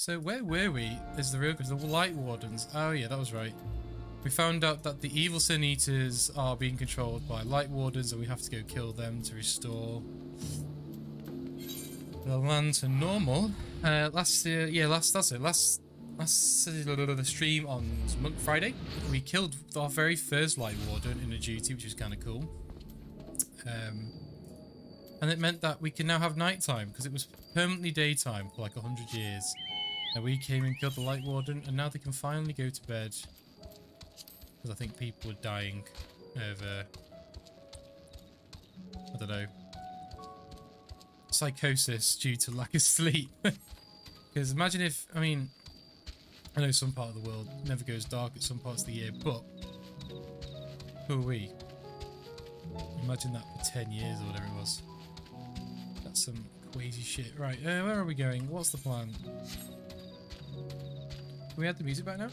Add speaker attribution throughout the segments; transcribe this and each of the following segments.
Speaker 1: So where were we is the real question. The Light Wardens. Oh yeah, that was right. We found out that the evil Sin Eaters are being controlled by Light Wardens and we have to go kill them to restore the land to normal. That's it. Last the stream on Friday, we killed our very first Light Warden in a duty, which was kind of cool. And it meant that we can now have nighttime because it was permanently daytime for like 100 years. And we came and killed the Light Warden, and now they can finally go to bed. Because I think people were dying over, I don't know, psychosis due to lack of sleep. Because imagine if, I mean, I know some part of the world never goes dark at some parts of the year, but who are we? Imagine that for 10 years or whatever it was. That's some crazy shit. Right, where are we going? What's the plan? Can we add the music back now?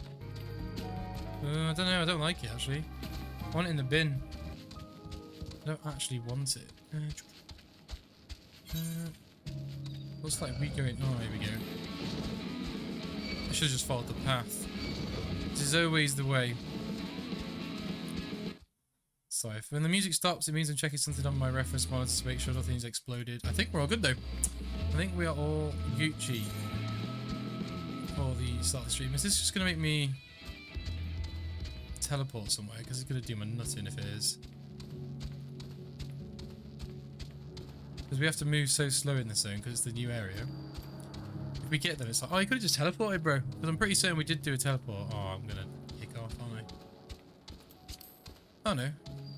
Speaker 1: I don't know, I don't like it actually. I want it in the bin. I don't actually want it. Looks like we going. Oh, here we go. I should have just followed the path. This is always the way. So if when the music stops, it means I'm checking something on my reference monitor to make sure nothing's exploded. I think we're all good though. I think we are all Gucci for the start of the stream. Is this just going to make me teleport somewhere? Because it's going to do my nutting if it is. Because we have to move so slow in this zone because it's the new area. If we get them, it's like, oh, you could have just teleported, bro. Because I'm pretty certain we did do a teleport. Oh, I'm going to kick off, aren't I? Oh no,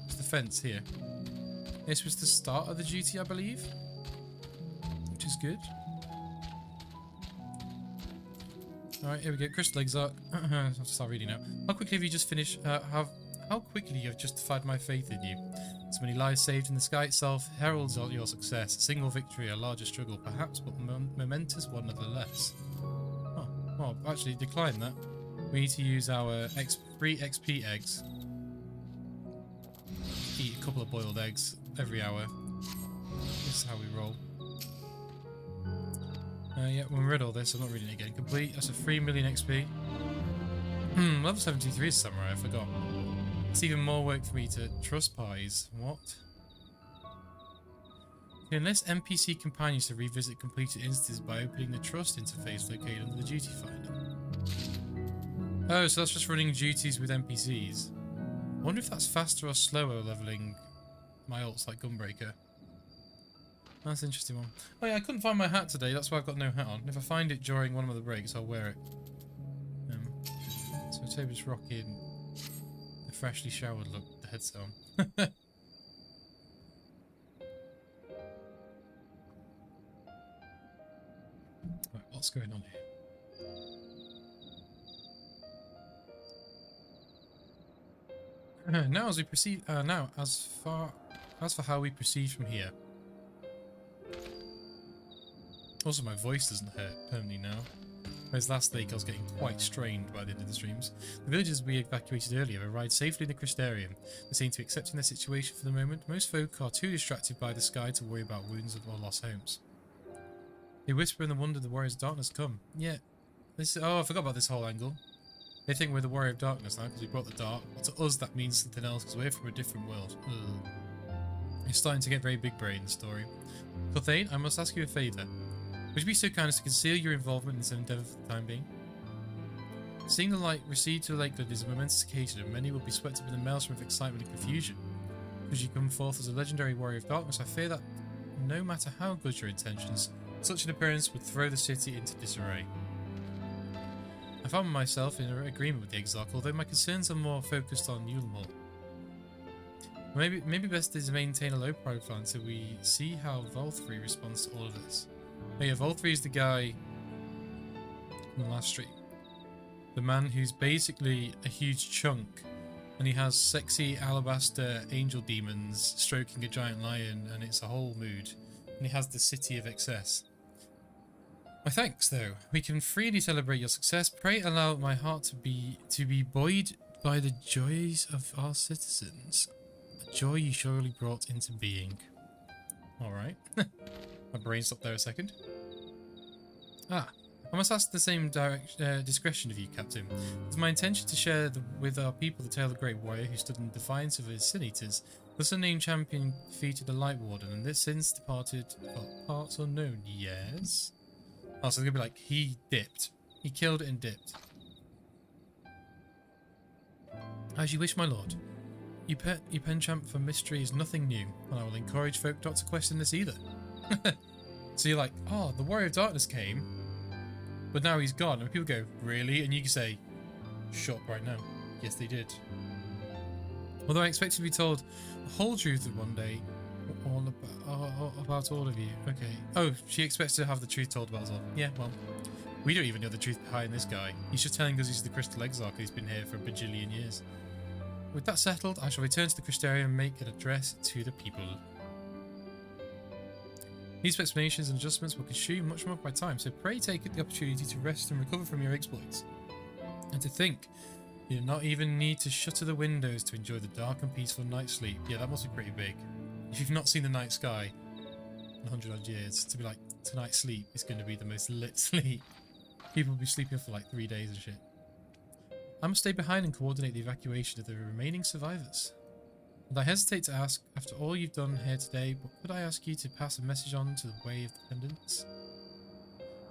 Speaker 1: it's the fence here. This was the start of the duty, I believe. Which is good. Alright, here we go. Crystal Exarch. I'll start reading now. How quickly have you just finished? How quickly you have justified my faith in you? So many lives saved in the sky itself heralds your success. A single victory, a larger struggle, perhaps, but momentous one nonetheless. Oh, well, actually, decline that. We need to use our free XP eggs. Eat a couple of boiled eggs every hour. This is how we roll. Yeah, when we read all this, I'm not reading it again. Complete. That's a 3 million XP. Level 73 is Samurai, I forgot. It's even more work for me to trust parties. What? You enlist NPC companions to revisit completed instances by opening the trust interface located under the duty finder. Oh, so that's just running duties with NPCs. I wonder if that's faster or slower leveling my ults like Gunbreaker. That's an interesting one. Oh yeah, I couldn't find my hat today, that's why I've got no hat on. If I find it during one of the breaks, I'll wear it. So Toby's rocking the freshly showered look with the headset on. Right, what's going on here? Now as we proceed, as for how we proceed from here. Also, my voice doesn't hurt permanently now. Whereas last week I was getting quite strained by the end of the streams. The villagers we evacuated earlier arrived safely in the Crystarium. They seem to be accepting their situation for the moment. Most folk are too distracted by the sky to worry about wounds or lost homes. They whisper in the wonder the warriors of darkness come. Yeah, oh, I forgot about this whole angle. They think we're the warrior of darkness now because we brought the dark. But to us that means something else because we're from a different world. Ugh. It's starting to get very big brain, the story. Cothane, I must ask you a favour. Would you be so kind as to conceal your involvement in this endeavour for the time being? Seeing the light recede to the lakeland is a momentous occasion, and many will be swept up in the maelstrom of excitement and confusion. Should you come forth as a legendary warrior of darkness, I fear that, no matter how good your intentions, such an appearance would throw the city into disarray. I found myself in agreement with the Exarch, although my concerns are more focused on Yulmul. Maybe best is to maintain a low profile until we see how Volthree responds to all of this. Oh yeah, Volthree is the guy from the last stream. The man who's basically a huge chunk, and he has sexy alabaster angel demons stroking a giant lion, and it's a whole mood. And he has the city of excess. My thanks, though. We can freely celebrate your success. Pray allow my heart to be buoyed by the joys of our citizens. A joy you surely brought into being. Alright. My brain stopped there a second. Ah, I must ask the same discretion of you, Captain. It's my intention to share with our people the tale of the great warrior who stood in defiance of his sin eaters. Thus unnamed champion defeated the Light Warden, and this since departed parts unknown. Yes? Oh, so it's going to be like, he dipped. He killed it and dipped. As you wish, my lord. Your penchant for mystery is nothing new, and I will encourage folk not to question this either. So you're like, oh, the Warrior of Darkness came, but now he's gone. And people go, really? And you can say, shut up right now. Yes, they did. Although I expect to be told the whole truth of one day, about all of you. Okay. Oh, she expects to have the truth told about us all. Yeah, well, we don't even know the truth behind this guy. He's just telling us he's the Crystal Exarch and he's been here for a bajillion years. With that settled, I shall return to the Crystarium and make an address to the people. These explanations and adjustments will consume much more of my time, so pray take the opportunity to rest and recover from your exploits. And to think, you do not even need to shutter the windows to enjoy the dark and peaceful night's sleep. Yeah, that must be pretty big. If you've not seen the night sky in 100 odd years, to be like, tonight's sleep is going to be the most lit sleep. People will be sleeping for like 3 days and shit. I must stay behind and coordinate the evacuation of the remaining survivors. And I hesitate to ask, after all you've done here today, but could I ask you to pass a message on to the Way of Dependence?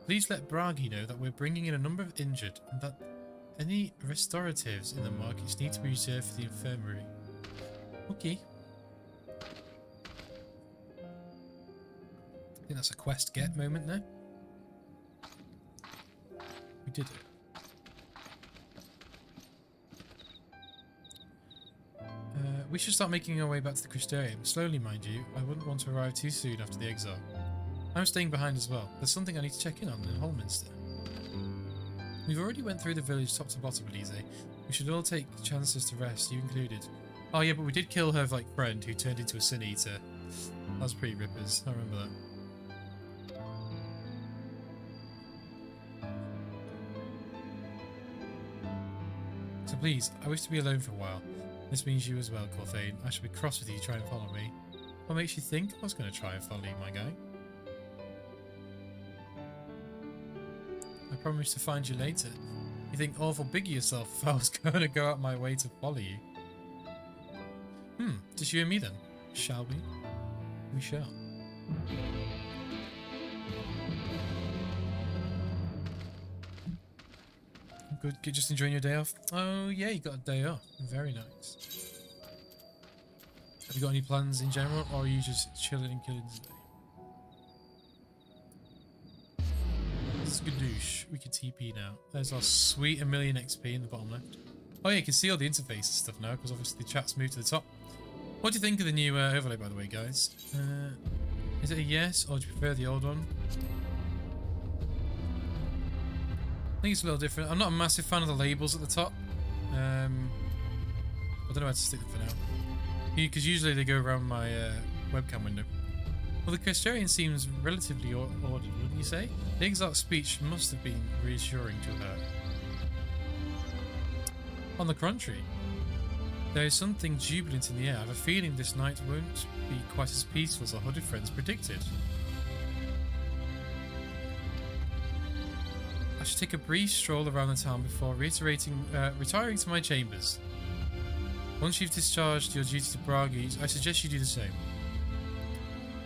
Speaker 1: Please let Bragi know that we're bringing in a number of injured, and that any restoratives in the markets need to be reserved for the infirmary. Okay. I think that's a quest get moment there. We did it. We should start making our way back to the Crystarium. Slowly, mind you. I wouldn't want to arrive too soon after the exile. I'm staying behind as well. There's something I need to check in on in Holminster. We've already went through the village top to bottom, Elise. We should all take chances to rest, you included. Oh yeah, but we did kill her like friend who turned into a sin eater. That was pretty rippers. I remember that. So please, I wish to be alone for a while. This means you as well, Corthane. I shall be cross with you to try and follow me. What makes you think I was going to try and follow you, my guy? I promise to find you later. You think awful big of yourself if I was going to go out my way to follow you. Just you and me then. Shall we? We shall. Good, just enjoying your day off? Oh yeah, you got a day off. Very nice. Have you got any plans in general, or are you just chilling and killing today? Skadoosh. We can TP now. There's our sweet 1,000,000 XP in the bottom left. Oh yeah, you can see all the interface and stuff now, because obviously the chat's moved to the top. What do you think of the new overlay, by the way, guys? Is it a yes, or do you prefer the old one? I think it's a little different. I'm not a massive fan of the labels at the top. I don't know how to stick them for now. Because usually they go around my webcam window. Well, the Crystarian seems relatively ordered, wouldn't you say? The exact speech must have been reassuring to her. On the contrary, there is something jubilant in the air. I have a feeling this night won't be quite as peaceful as our hooded friends predicted. I should take a brief stroll around the town before retiring to my chambers. Once you've discharged your duty to Bragi, I suggest you do the same.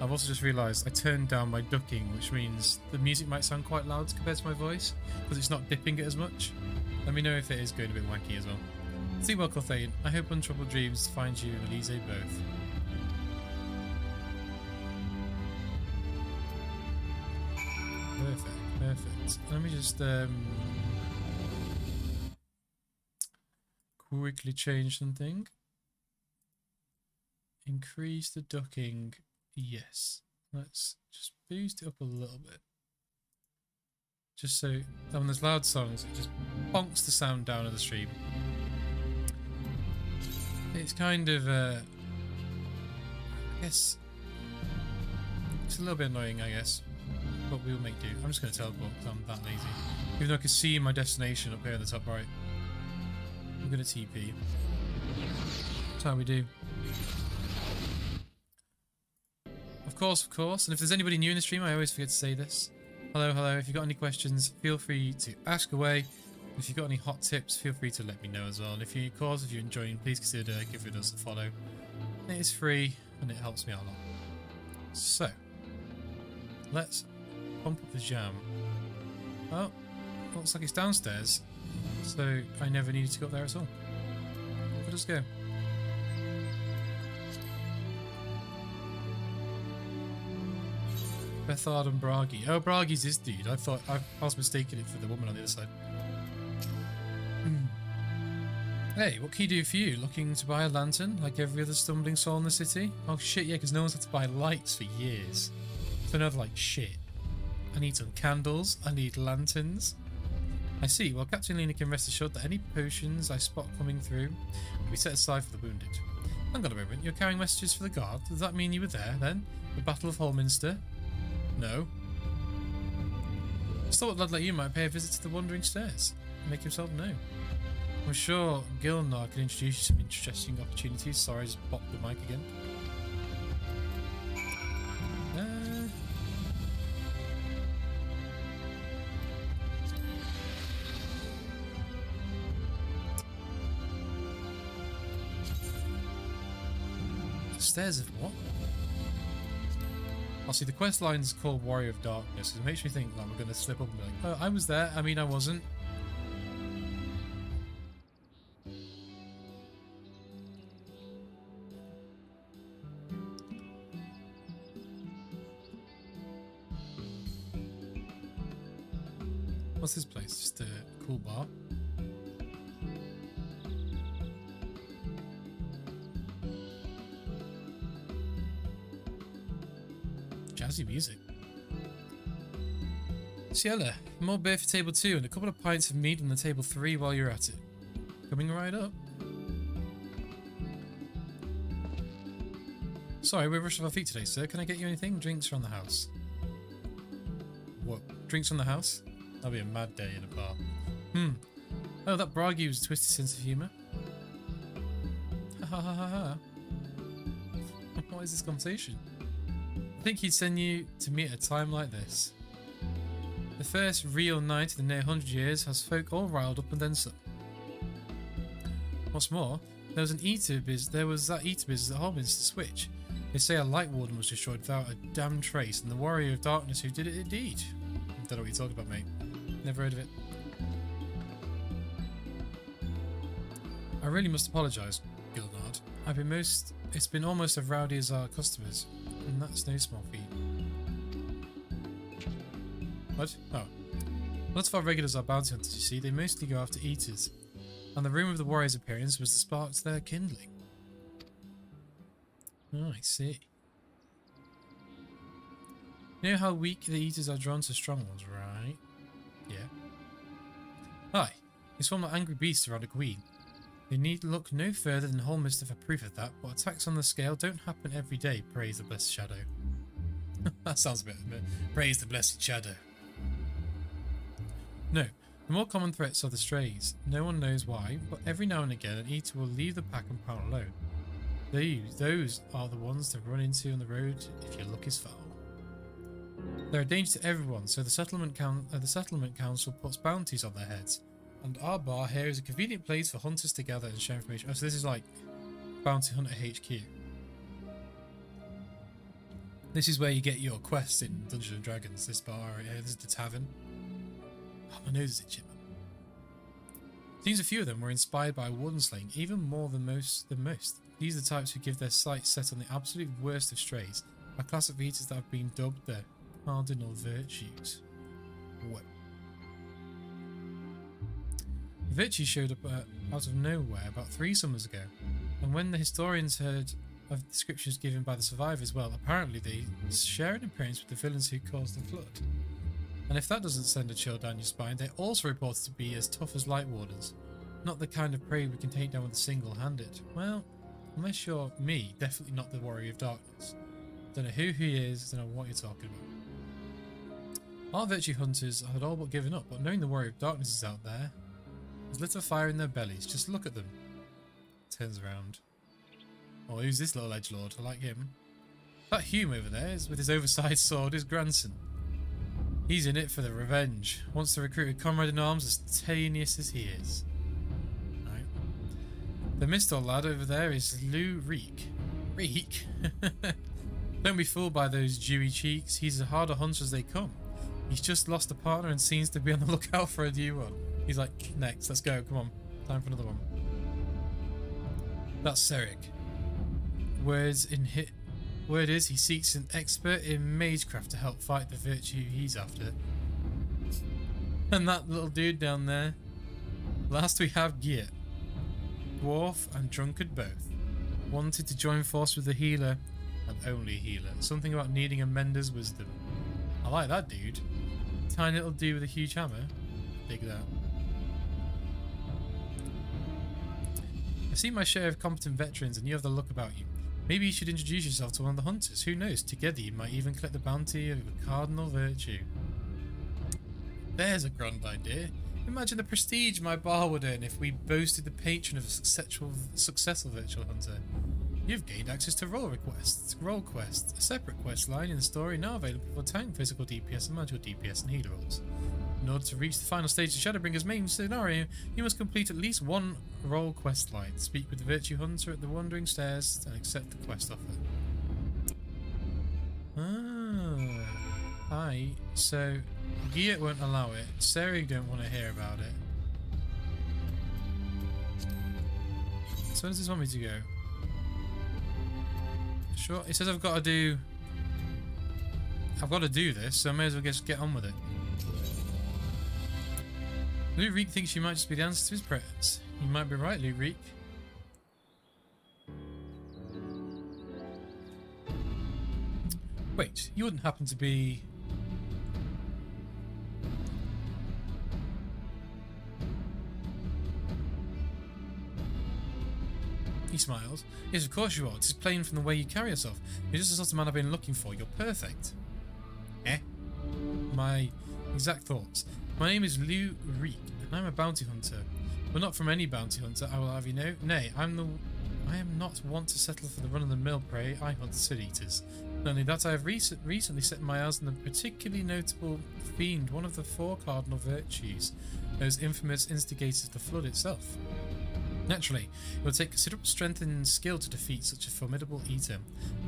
Speaker 1: I've also just realised I turned down my ducking, which means the music might sound quite loud compared to my voice, because it's not dipping it as much. Let me know if it is going a bit wacky as well. See you well, Corthane. I hope untroubled dreams find you and Elise both. Perfect. Perfect. Let me just quickly change something. Increase the ducking. Yes. Let's just boost it up a little bit. Just so when there's loud songs, it just bonks the sound down of the stream. It's kind of I guess it's a little bit annoying, I guess. But we'll make do. I'm just going to teleport because I'm that lazy. Even though I can see my destination up here in the top right. I'm going to TP. That's how we do. Of course. And if there's anybody new in the stream, I always forget to say this. Hello, hello. If you've got any questions, feel free to ask away. If you've got any hot tips, feel free to let me know as well. And if you're enjoying, please consider giving us a follow. It is free and it helps me out a lot. So, let's pump up the jam. Oh, looks like it's downstairs. So I never needed to go up there at all. Let us go. Bethard and Bragi. Oh, Bragi's this dude. I was mistaken it for the woman on the other side. Hey, what can you do for you? Looking to buy a lantern like every other stumbling soul in the city? Oh shit, yeah, because no one's had to buy lights for years. So now they're like, shit. I need some candles. I need lanterns. I see. Well, Captain Lena can rest assured that any potions I spot coming through will be set aside for the wounded. Hang on a moment. You're carrying messages for the guard? Does that mean you were there, then? The Battle of Holminster? No. I thought lad like you might pay a visit to the Wandering Stairs and make himself known. I'm sure Gilnar can introduce you to some interesting opportunities. Sorry, I just bopped the mic again. Stairs of what? I'll see the quest line is called Warrior of Darkness. It makes me think that we're going to slip up and be like, oh, I was there. I mean, I wasn't. What's this place? Just a cool bar. Jazzy music. Ciela, more beer for table 2 and a couple of pints of meat on the table 3 while you're at it. Coming right up. Sorry, we're rushed off our feet today, sir. Can I get you anything? Drinks are on the house. What? Drinks on the house? That'll be a mad day in a bar. Oh, that Bragi was a twisted sense of humour. Ha ha ha ha ha. What is this conversation? I think he'd send you to me at a time like this. The first real night in the near 100 years has folk all riled up and then some. What's more, there was that eater business at Holminster Switch. They say a light warden was destroyed without a damn trace, and the warrior of darkness who did it indeed. I don't know what you're talking about, mate. Never heard of it. I really must apologise, Gilnard. It's been almost as rowdy as our customers. And that's no small feat. What? Oh. Lots of our regulars are bounty hunters, you see. They mostly go after eaters. And the rumour of the warrior's appearance was the spark to their kindling. Oh, I see. You know how weak the eaters are drawn to strong ones, right? Yeah. Aye. They swarm like angry beasts around a queen. You need look no further than Holminster for proof of that, but attacks on the scale don't happen every day, praise the blessed shadow. That sounds a bit, praise the blessed shadow. No, the more common threats are the strays. No one knows why, but every now and again an eater will leave the pack and pound alone. Those are the ones to run into on the road if your luck is foul. They're a danger to everyone, so the settlement council puts bounties on their heads. And our bar here is a convenient place for hunters to gather and share information. Oh, so this is like Bounty Hunter HQ. This is where you get your quests in Dungeons and Dragons. This bar right here. This is the tavern. Oh, my nose is itching. Seems a few of them were inspired by warden slaying, even more than most. These are the types who give their sights set on the absolute worst of strays. A class of eaters that have been dubbed the cardinal virtues. What? Virtue showed up out of nowhere about 3 summers ago, and when the historians heard of descriptions given by the survivors, well, apparently they share an appearance with the villains who caused the flood. And if that doesn't send a chill down your spine, they're also reported to be as tough as light wardens. Not the kind of prey we can take down with a single-handed. Well, unless you're me, definitely not the Warrior of Darkness. Don't know who he is, don't know what you're talking about. Our virtue hunters had all but given up, but knowing the Warrior of Darkness is out there, there's little fire in their bellies. Just look at them. Turns around. Oh, who's this little edgelord? I like him. That Hume over there is with his oversized sword, his grandson. He's in it for the revenge. Wants to recruit a comrade in arms as tenacious as he is. Right. The Mistol lad over there is Lou Reek. Reek? Don't be fooled by those dewy cheeks. He's as hard a hunter as they come. He's just lost a partner and seems to be on the lookout for a new one. He's like, next, let's go, come on. Time for another one. That's Seric. Word is he seeks an expert in magecraft to help fight the virtue he's after. And that little dude down there. Last we have Gear. Dwarf and drunkard both. Wanted to join force with the healer, and only a healer. Something about needing a mender's wisdom. I like that dude. Tiny little dude with a huge hammer. Dig that. I've seen my share of competent veterans and you have the look about you. Maybe you should introduce yourself to one of the hunters. Who knows, together you might even collect the bounty of a cardinal virtue. There's a grand idea. Imagine the prestige my bar would earn if we boasted the patron of a successful virtual hunter. You've gained access to role quests, a separate quest line in the story now available for tank, physical DPS and magical DPS and healer roles. In order to reach the final stage of Shadowbringer's main scenario, you must complete at least one role quest line, speak with the Virtue Hunter at the Wandering Stairs, and accept the quest offer. Ah, aye. So, Geert won't allow it. Seri don't want to hear about it. So where does this want me to go? Sure, it says I've got to do this, so I may as well just get on with it. Luke Reek thinks you might just be the answer to his prayers. You might be right, Luke Reek. Wait, you wouldn't happen to be... He smiles. Yes, of course you are. It's plain from the way you carry yourself. You're just the sort of man I've been looking for. You're perfect. Eh? My exact thoughts. My name is Lou Reek, and I'm a bounty hunter. But not from any bounty hunter, I will have you know. Nay, I am not wont to settle for the run-of-the-mill prey. I hunt city-eaters. Not only that, I have recently set my eyes on the particularly notable fiend, one of the 4 cardinal virtues, those infamous instigators of the flood itself. Naturally, it will take considerable strength and skill to defeat such a formidable eater.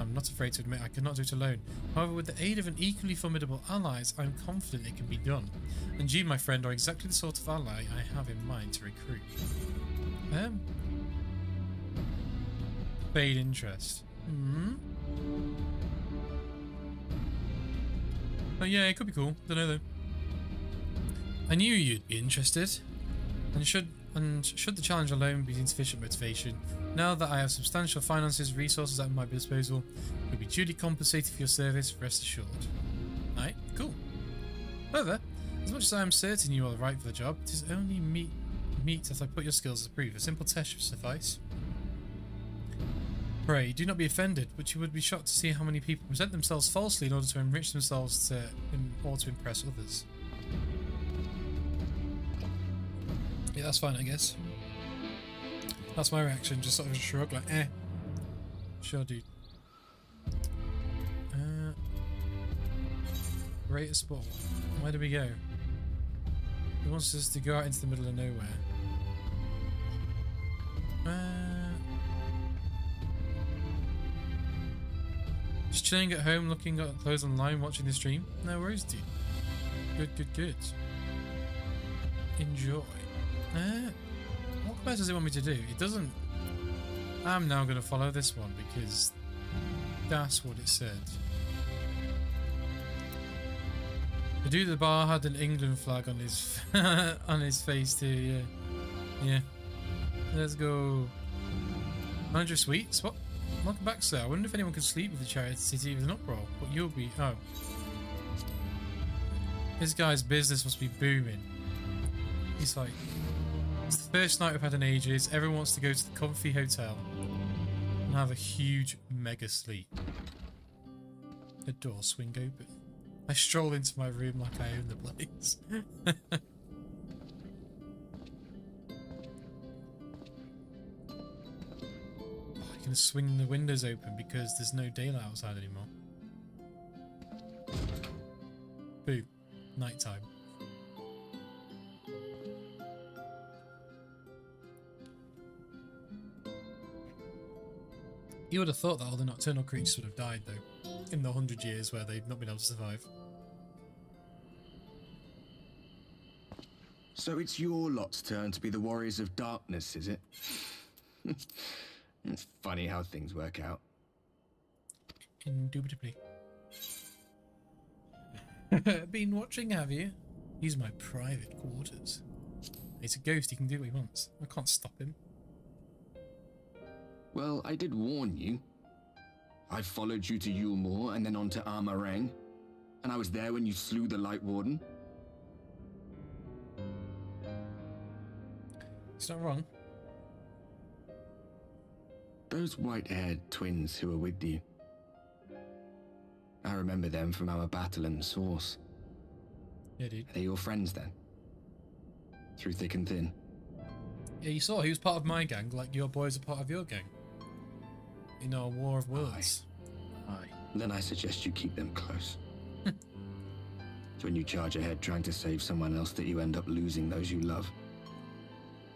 Speaker 1: I'm not afraid to admit I could not do it alone. However, with the aid of an equally formidable allies, I'm confident it can be done. And you, my friend, are exactly the sort of ally I have in mind to recruit. Paid interest. Oh yeah, it could be cool. Don't know though. I knew you'd be interested. And should the challenge alone be insufficient motivation, now that I have substantial finances, resources at my disposal, you'll be duly compensated for your service, rest assured. Alright, cool. However, as much as I am certain you are right for the job, it is only meet that I put your skills as proof. A simple test should suffice. Pray, do not be offended, but you would be shocked to see how many people present themselves falsely in order to enrich themselves or to impress others. Yeah, that's fine, I guess. That's my reaction, just sort of a shrug, like, eh. Sure, dude. Rate a spot. Where do we go? He wants us to go out into the middle of nowhere. Just chilling at home, looking at clothes online, watching the stream. No worries, dude. Good. Enjoy. What quest does it want me to do? It doesn't... I'm now going to follow this one because that's what it said. The dude at the bar had an England flag on his on his face too, yeah. Let's go. Manager Sweets? What? Welcome back, sir. I wonder if anyone could sleep with the Chariot City with an uproar, but you'll be... Oh. This guy's business must be booming. He's like... It's the first night we've had in ages. Everyone wants to go to the comfy hotel and have a huge mega sleep. The doors swing open. I stroll into my room like I own the place. I can swing the windows open because there's no daylight outside anymore. Boom. Nighttime. You would have thought that all the nocturnal creatures would have died, though, in the 100 years where they've not been able to survive.
Speaker 2: So it's your lot's turn to be the warriors of darkness, is it? It's funny how things work out.
Speaker 1: Indubitably. Been watching, have you? These are my private quarters. He's a ghost, he can do what he wants. I can't stop him.
Speaker 2: Well, I did warn you. I followed you to Yulmore and then on to Armarang, and I was there when you slew the Light Warden.
Speaker 1: It's not wrong.
Speaker 2: Those white-haired twins who were with you. I remember them from our battle in the Source.
Speaker 1: Yeah, dude.
Speaker 2: Are they your friends then? Through thick and thin?
Speaker 1: Yeah, you saw he was part of my gang, like your boys are part of your gang. In our War of Worlds.
Speaker 2: Aye. Then I suggest you keep them close. It's when you charge ahead trying to save someone else that you end up losing those you love.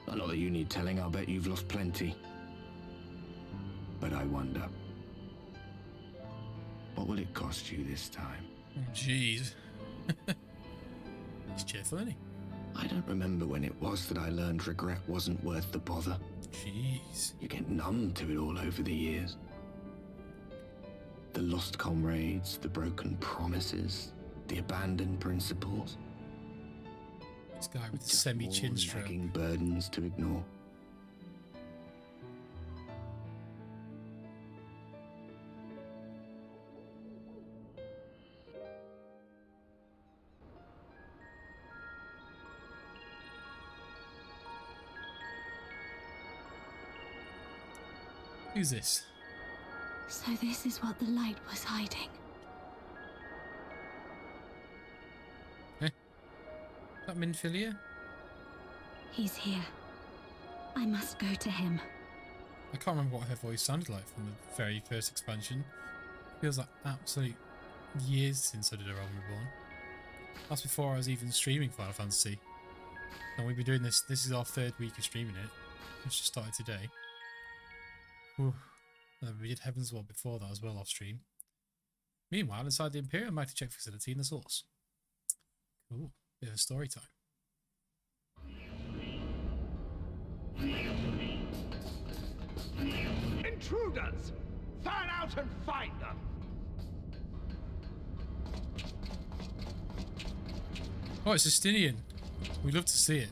Speaker 2: Not that you need telling, I'll bet you've lost plenty. But I wonder, what will it cost you this time?
Speaker 1: Jeez. He's cheerful, isn't he?
Speaker 2: I don't remember when it was that I learned regret wasn't worth the bother.
Speaker 1: Jeez.
Speaker 2: You get numb to it all over the years. The lost comrades, the broken promises, the abandoned principles.
Speaker 1: This guy with the semi-chin strap.
Speaker 2: Nagging burdens to ignore.
Speaker 1: Who's this?
Speaker 3: So this is what the light was hiding.
Speaker 1: Is that Minfilia?
Speaker 3: He's here. I must go to him.
Speaker 1: I can't remember what her voice sounded like from the very first expansion. Feels like absolute years since I did A Realm Reborn. That's before I was even streaming Final Fantasy. And we've been doing this. This is our third week of streaming it. It's just started today. Whew. We did Heaven's Wall before that as well off stream. Meanwhile, inside the Imperial Magtech facility in the Source. Cool. Bit of a story time.
Speaker 4: Intruders! Fan out and find them!
Speaker 1: Oh, it's Justinian. We'd love to see it.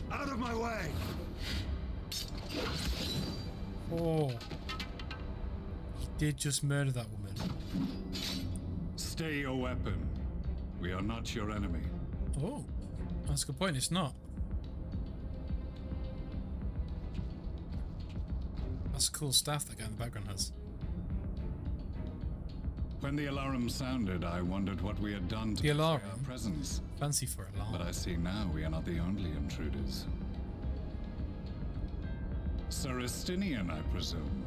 Speaker 4: Out of my way!
Speaker 1: Oh. He did just murder that woman.
Speaker 5: Stay your weapon. We are not your enemy.
Speaker 1: Oh. That's a good point. It's not. That's a cool staff that guy in the background has.
Speaker 5: When the alarm sounded, I wondered what we had done to
Speaker 1: The
Speaker 5: display
Speaker 1: alarm?
Speaker 5: our presence.
Speaker 1: Fancy for a alarm.
Speaker 5: But I see now we are not the only intruders. Sir Estinian, I presume.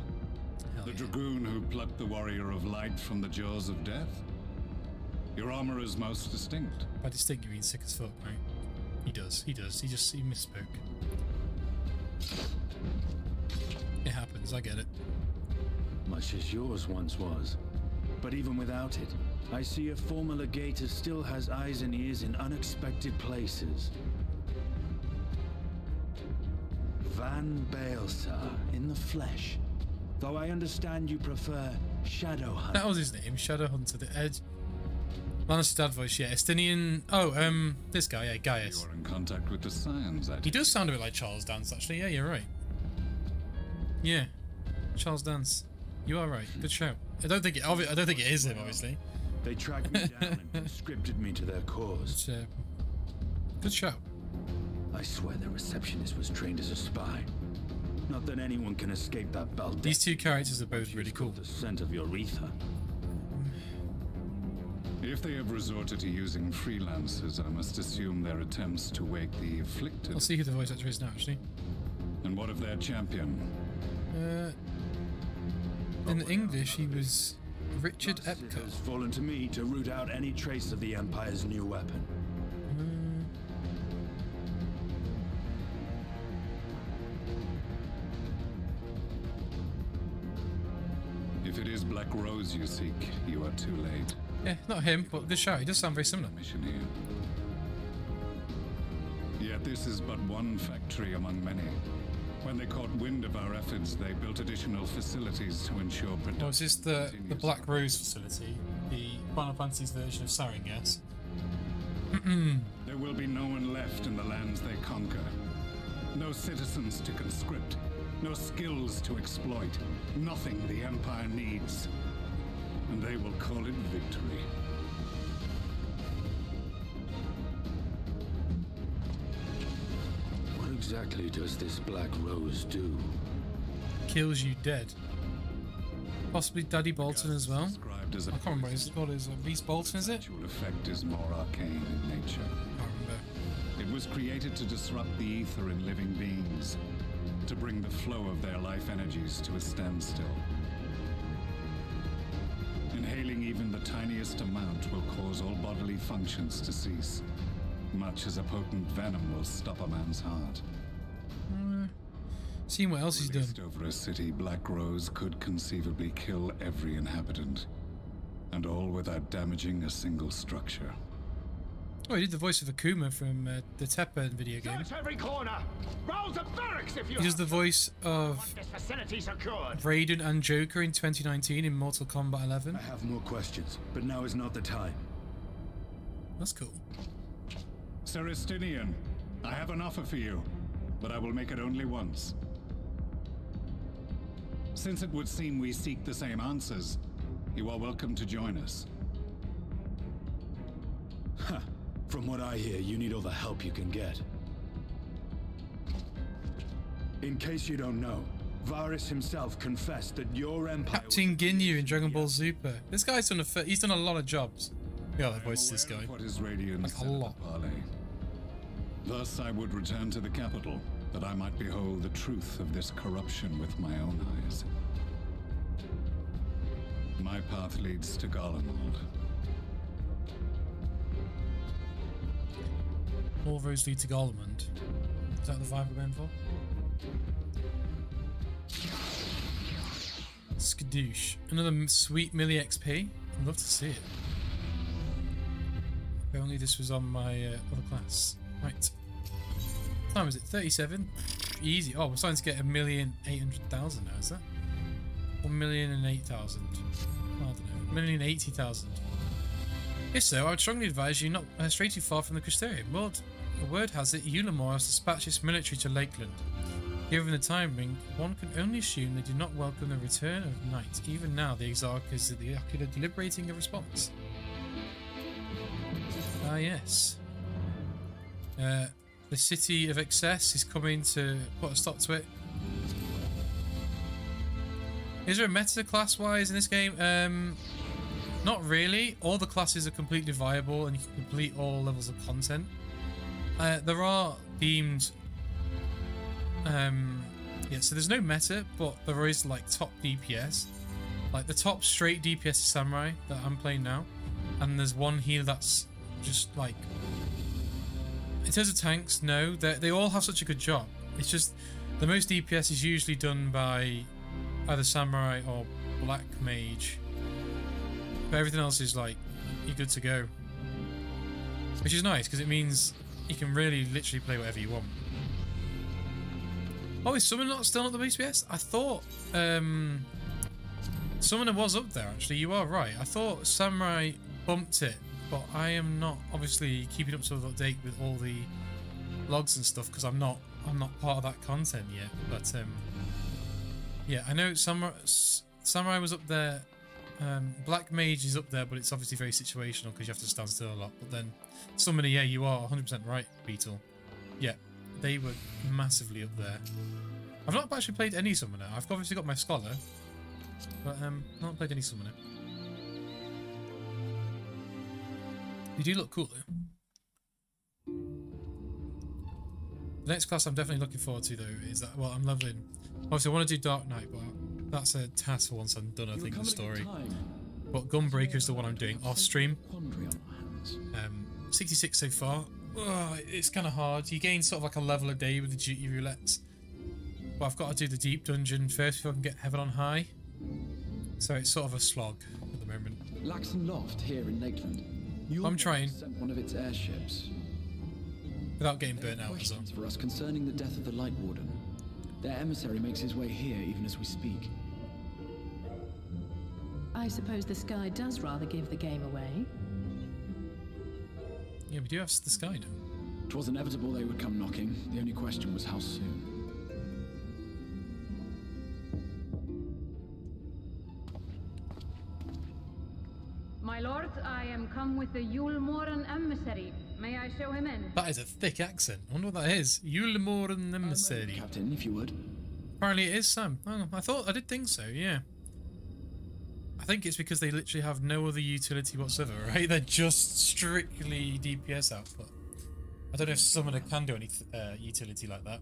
Speaker 1: Hell
Speaker 5: The
Speaker 1: yeah.
Speaker 5: dragoon who plucked the warrior of light from the jaws of death? Your armor is most distinct.
Speaker 1: By distinct you mean sick as fuck, right? He does. He misspoke. It happens, I get it.
Speaker 6: Much as yours once was. But even without it, I see a former legator still has eyes and ears in unexpected places. Van Baelsar in the flesh. Though I understand you prefer Shadowhunter.
Speaker 1: That was his name, Shadowhunter, the Edge. Lannister's dad voice, yeah. Estinian. Oh, this guy, yeah, Gaius.
Speaker 5: You are in contact with the scions,
Speaker 1: He does sound a bit like Charles Dance, actually. Yeah, you're right. Yeah, Charles Dance. You are right. Good shout. I don't think it is him, obviously.
Speaker 6: They tracked me down and conscripted me to their cause.
Speaker 1: But, good shout.
Speaker 6: I swear the receptionist was trained as a spy. Not that anyone can escape that Baldeck.
Speaker 1: These two characters are both really cool.
Speaker 6: The scent of your ether.
Speaker 5: If they have resorted to using freelancers, I must assume their attempts to wake the afflicted.
Speaker 1: I'll see who the voice actor is now, actually.
Speaker 5: And what of their champion?
Speaker 1: In English, he was Richard
Speaker 6: Thus it
Speaker 1: Epcot.
Speaker 6: has fallen to me to root out any trace of the Empire's new weapon.
Speaker 5: If it is Black Rose you seek, you are too late.
Speaker 1: Yeah, not him, but this shout, he does sound very similar.
Speaker 5: Mission here. Yet this is but one factory among many. When they caught wind of our efforts, they built additional facilities to ensure production.
Speaker 1: Oh, is this the Black Rose facility? The Final Fantasy's version of Sarin, yes?
Speaker 5: There will be no one left in the lands they conquer. No citizens to conscript. No skills to exploit. Nothing the Empire needs. And they will call it victory.
Speaker 6: What exactly does this Black Rose do?
Speaker 1: Kills you dead. Possibly Daddy Bolton as well.
Speaker 5: Described as
Speaker 1: I can't remember what it's called. Is Reese Bolton, is it?
Speaker 5: Its actual effect is more arcane in nature.
Speaker 1: I can't remember.
Speaker 5: It was created to disrupt the ether in living beings, to bring the flow of their life energies to a standstill. Inhaling even the tiniest amount will cause all bodily functions to cease, much as a potent venom will stop a man's heart.
Speaker 1: Seeing what else he's done.
Speaker 5: Released over a city, Black Rose could conceivably kill every inhabitant, and all without damaging a single structure.
Speaker 1: Oh, he did the voice of Akuma from the Tepper video game.
Speaker 4: Search every corner. Roll the barracks if you
Speaker 1: He does the voice of
Speaker 4: want this facility secured.
Speaker 1: Raiden and Joker in 2019 in Mortal Kombat 11.
Speaker 6: I have more questions, but now is not the time.
Speaker 1: That's cool.
Speaker 5: Celestinian, I have an offer for you, but I will make it only once. Since it would seem we seek the same answers, you are welcome to join us.
Speaker 6: Ha! From what I hear, you need all the help you can get. In case you don't know, Varys himself confessed that your empire...
Speaker 1: Captain Ginyu in Dragon Ball Super. This guy's done he's done a lot of jobs. Yeah, the
Speaker 5: I am
Speaker 1: voice of this
Speaker 5: aware
Speaker 1: guy.
Speaker 5: of what is Radiant's
Speaker 1: Like a
Speaker 5: set of
Speaker 1: lot.
Speaker 5: parley. Thus I would return to the capital, that I might behold the truth of this corruption with my own eyes. My path leads to Garlemald.
Speaker 1: All roads lead to Garlemald. Is that the vibe we're going for? Skadoosh. Another sweet Millie XP. I'd love to see it. If only this was on my other class. Right. What time is it? 37? Easy. Oh, we're starting to get 1,800,000 now, is that? 1,008,000. I don't know. 1,080,000. If so, I would strongly advise you not stray too far from the Crystarium. Word has it, Ulamore has dispatched its military to Lakeland. Given the timing, one can only assume they do not welcome the return of night. Even now, the Exarch is at the Ocular deliberating a response. Ah, yes. The city of excess is coming to put a stop to it. Is there a meta class-wise in this game? Not really. All the classes are completely viable and you can complete all levels of content. There are themed... yeah, so there's no meta, but there is like top DPS. Like the top straight DPS is Samurai that I'm playing now. And there's one here that's just like... In terms of tanks, no. They all have such a good job. It's just the most DPS is usually done by either Samurai or Black Mage. But everything else is like, you're good to go. Which is nice, because it means you can really literally play whatever you want. Oh, is Summoner not still at the DPS? I thought Summoner was up there, actually. You are right. I thought Samurai bumped it, but I am not obviously keeping up to date with all the logs and stuff, because I'm not part of that content yet. But yeah, I know Samurai was up there. Black Mage is up there, but it's obviously very situational because you have to stand still a lot. But then Summoner, yeah, you are 100% right, Beetle. Yeah, they were massively up there. I've not actually played any Summoner. I've obviously got my Scholar, but not played any Summoner. You do look cool though. The next class I'm definitely looking forward to though is that, well, I'm leveling. Obviously I want to do Dark Knight, but that's a task for once I'm done, I think, the story. But Gunbreaker is the one I'm doing off stream.
Speaker 7: Quandary on our hands.
Speaker 1: 66 so far. Oh, it's kind of hard. You gain sort of like a level a day with the duty roulettes. But I've got to do the deep dungeon first before I can get heaven on high. So it's sort of a slog at the moment.
Speaker 7: Laxon Loft here in Lakeland.
Speaker 1: I'm trying.
Speaker 7: Sent one of its airships.
Speaker 1: Without getting burnt out as well.
Speaker 7: Questions for us concerning the death of the Light Warden. Their emissary makes his way here even as we speak.
Speaker 8: I suppose the sky does rather give the game away.
Speaker 1: Yeah, we do have the sky now.
Speaker 7: 'Twas inevitable they would come knocking. The only question was how soon.
Speaker 9: My lord, I am come with the Yulmoran emissary. May I show him in?
Speaker 1: That is a thick accent. I wonder what that is. Yulmoran emissary.
Speaker 7: Captain, if you would.
Speaker 1: Apparently it is Sam. Oh, I did think so, yeah. I think it's because they literally have no other utility whatsoever, right? They're just strictly DPS output. I don't know if Summoner can do any utility like that.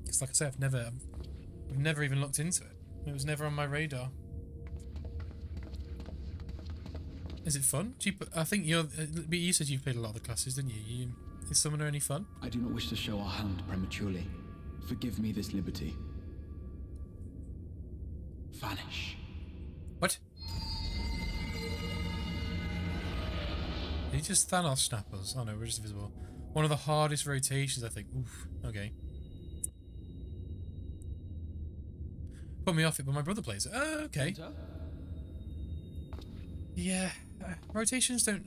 Speaker 1: Because like I said, I've never even looked into it. It was never on my radar. Is it fun? I think you said you've played a lot of the classes, didn't you? Is Summoner any fun?
Speaker 7: I do not wish to show our hand prematurely. Forgive me this liberty. Vanish.
Speaker 1: What? Did he just Thanos snap us? Oh no, we're just invisible. One of the hardest rotations, I think. Oof. Okay. Put me off it, but my brother plays it. Oh, okay. Yeah. Rotations don't...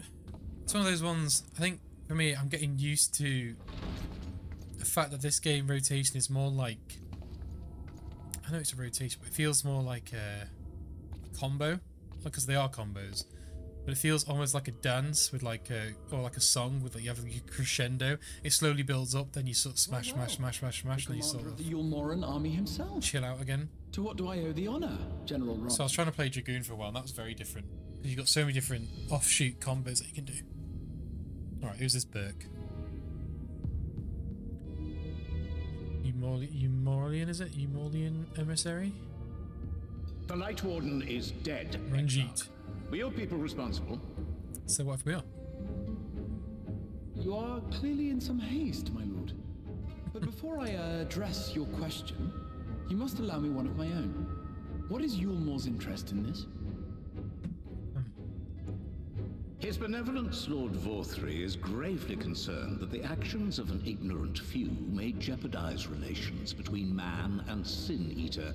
Speaker 1: It's one of those ones, I think, for me, I'm getting used to the fact that this game rotation is more like... I know it's a rotation, but it feels more like a combo. Because they are combos. But it feels almost like a dance with like a... Or like a song with like you have a crescendo. It slowly builds up, then you sort of smash, and then you sort of...
Speaker 7: The Yulmoran army himself.
Speaker 1: Chill out again.
Speaker 7: To what do I owe the honor, General Rock?
Speaker 1: So I was trying to play Dragoon for a while, and that was very different. Because you've got so many different offshoot combos that you can do. Alright, who's this Burke? Eumorian, is it? Eumorian emissary?
Speaker 4: The Light Warden is dead.
Speaker 1: Ranjit.
Speaker 4: Were your people responsible?
Speaker 1: So what if we are?
Speaker 7: You are clearly in some haste, my lord. But before I address your question, you must allow me one of my own. What is Yulmor's interest in this?
Speaker 4: His benevolence, Lord Vorthry, is gravely concerned that the actions of an ignorant few may jeopardize relations between man and Sin Eater.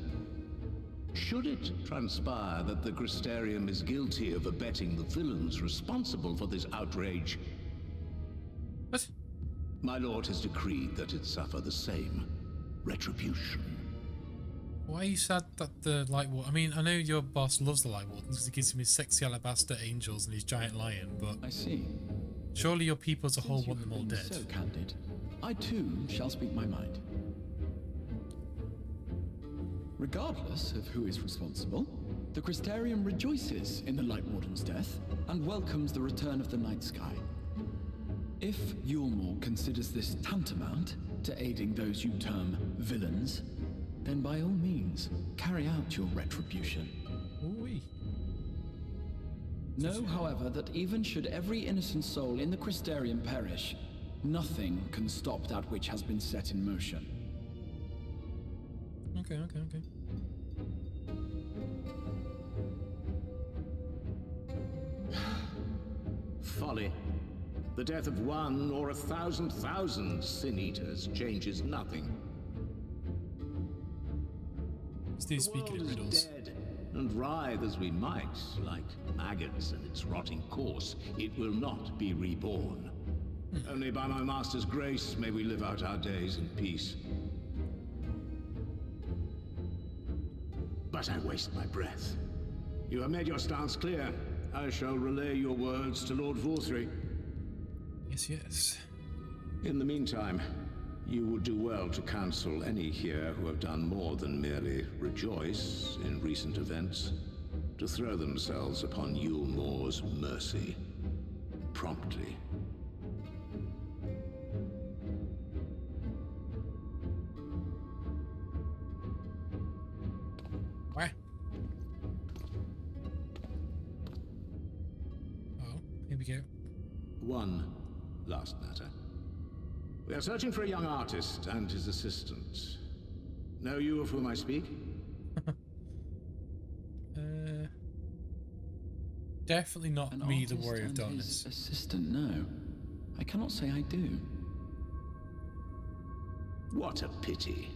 Speaker 4: Should it transpire that the Crystarium is guilty of abetting the villains responsible for this outrage,
Speaker 1: What?
Speaker 4: my lord has decreed that it suffer the same retribution.
Speaker 1: Why are you sad that the Light Warden... I mean, I know your boss loves the Light Wardens because he gives him his sexy alabaster angels and his giant lion, but...
Speaker 7: I see.
Speaker 1: Surely your people as a whole
Speaker 7: Since
Speaker 1: want
Speaker 7: you
Speaker 1: them all
Speaker 7: have been
Speaker 1: dead.
Speaker 7: so candid, I too shall speak my mind. Regardless of who is responsible, the Crystarium rejoices in the Light Warden's death and welcomes the return of the night sky. If Yulmor considers this tantamount to aiding those you term villains, then by all means, carry out your retribution.
Speaker 1: Ooh-wee.
Speaker 7: Know, however, that even should every innocent soul in the Crystarium perish, nothing can stop that which has been set in motion.
Speaker 1: Okay.
Speaker 4: Folly. The death of one or 1,000 Sin Eaters changes nothing.
Speaker 1: Still
Speaker 4: The
Speaker 1: speaking in
Speaker 4: world is
Speaker 1: riddles.
Speaker 4: dead, and writhe as we might, like maggots in its rotting course, it will not be reborn. Only by my master's grace may we live out our days in peace. But I waste my breath. You have made your stance clear. I shall relay your words to Lord Vorthry.
Speaker 1: Yes.
Speaker 4: In the meantime, you would do well to counsel any here who have done more than merely rejoice in recent events, to throw themselves upon Yulmor's mercy, promptly.
Speaker 1: Where?
Speaker 4: one last matter. We are searching for a young artist and his assistant. Know you of whom I speak?
Speaker 1: Definitely not
Speaker 7: An
Speaker 1: me, the
Speaker 7: artist
Speaker 1: Warrior of
Speaker 7: and
Speaker 1: Darkness.
Speaker 7: his assistant, no. I cannot say I do.
Speaker 4: What a pity.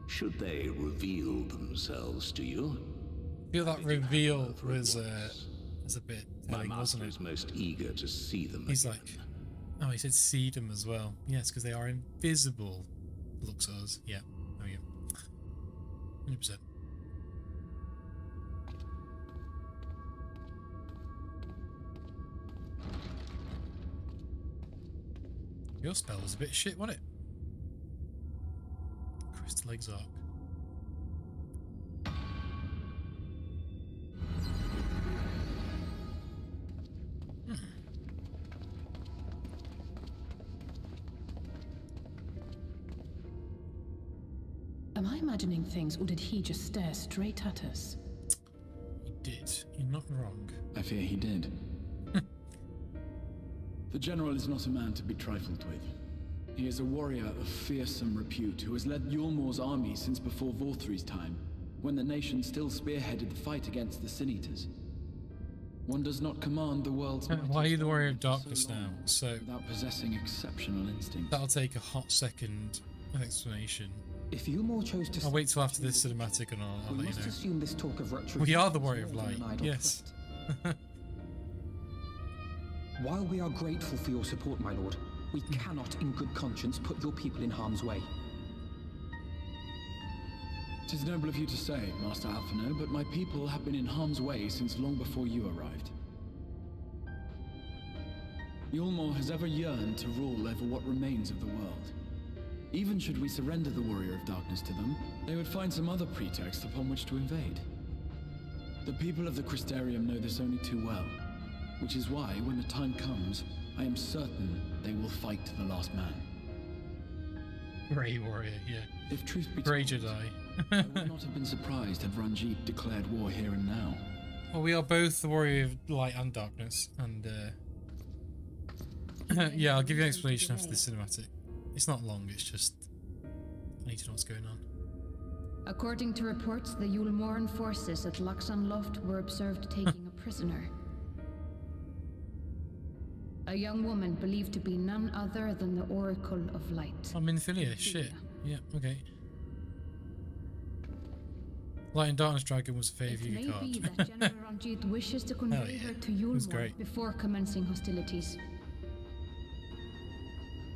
Speaker 4: Should they reveal themselves to you?
Speaker 1: I feel that reveal was a bit
Speaker 4: My
Speaker 1: telling,
Speaker 4: master
Speaker 1: wasn't
Speaker 4: is
Speaker 1: it?
Speaker 4: most eager to see them.
Speaker 1: He's
Speaker 4: again.
Speaker 1: like, oh, he said see them as well. Yes, because they are invisible. Looks at us. Yeah, there we go. 100%. Your spell was a bit shit, wasn't it? Crystal Exarch.
Speaker 8: Am I imagining things, or did he just stare straight at us?
Speaker 1: He did. You're not wrong.
Speaker 7: I fear he did. The General is not a man to be trifled with. He is a warrior of fearsome repute who has led Yulmor's army since before Vorthri's time, when the nation still spearheaded the fight against the Sin-Eaters. One does not command the world's
Speaker 1: Why are you the Warrior of
Speaker 7: mightiest
Speaker 1: Darkness
Speaker 7: so
Speaker 1: now?
Speaker 7: long
Speaker 1: So
Speaker 7: without possessing exceptional instinct.
Speaker 1: that'll take a hot second of explanation.
Speaker 10: If Yulmor chose to...
Speaker 1: I'll wait till after this cinematic and I'll
Speaker 10: we
Speaker 1: let
Speaker 10: must
Speaker 1: you know.
Speaker 10: assume this talk of retribution
Speaker 1: We are the
Speaker 10: is
Speaker 1: Warrior of
Speaker 10: more than
Speaker 1: Light,
Speaker 10: an idle
Speaker 1: yes.
Speaker 10: threat. While we are grateful for your support, my lord, we cannot in good conscience put your people in harm's way.
Speaker 7: It is noble of you to say, Master Alphino, but my people have been in harm's way since long before you arrived. Yulmor has ever yearned to rule over what remains of the world. Even should we surrender the Warrior of Darkness to them, they would find some other pretext upon which to invade. The people of the Crystarium know this only too well, which is why, when the time comes, I am certain they will fight to the last man.
Speaker 1: Grey Warrior, yeah.
Speaker 7: If truth be
Speaker 1: Grey
Speaker 7: told,
Speaker 1: Jedi.
Speaker 7: I would not have been surprised had Ranjit declared war here and now.
Speaker 1: Well, we are both the Warrior of Light and Darkness, and yeah, I'll give you an explanation after this cinematic. It's not long, it's just I need to know what's going on.
Speaker 9: According to reports, the Yulmoran forces at Laxan Loft were observed taking a prisoner. A young woman believed to be none other than the Oracle of Light.
Speaker 1: I'm in Filia, shit. Yeah, okay. Light and Darkness Dragon was a fave
Speaker 9: It
Speaker 1: you
Speaker 9: may
Speaker 1: card.
Speaker 9: be that General Ranjit wishes to convey
Speaker 1: yeah.
Speaker 9: her to
Speaker 1: was
Speaker 9: Yulmor
Speaker 1: great.
Speaker 9: before commencing hostilities.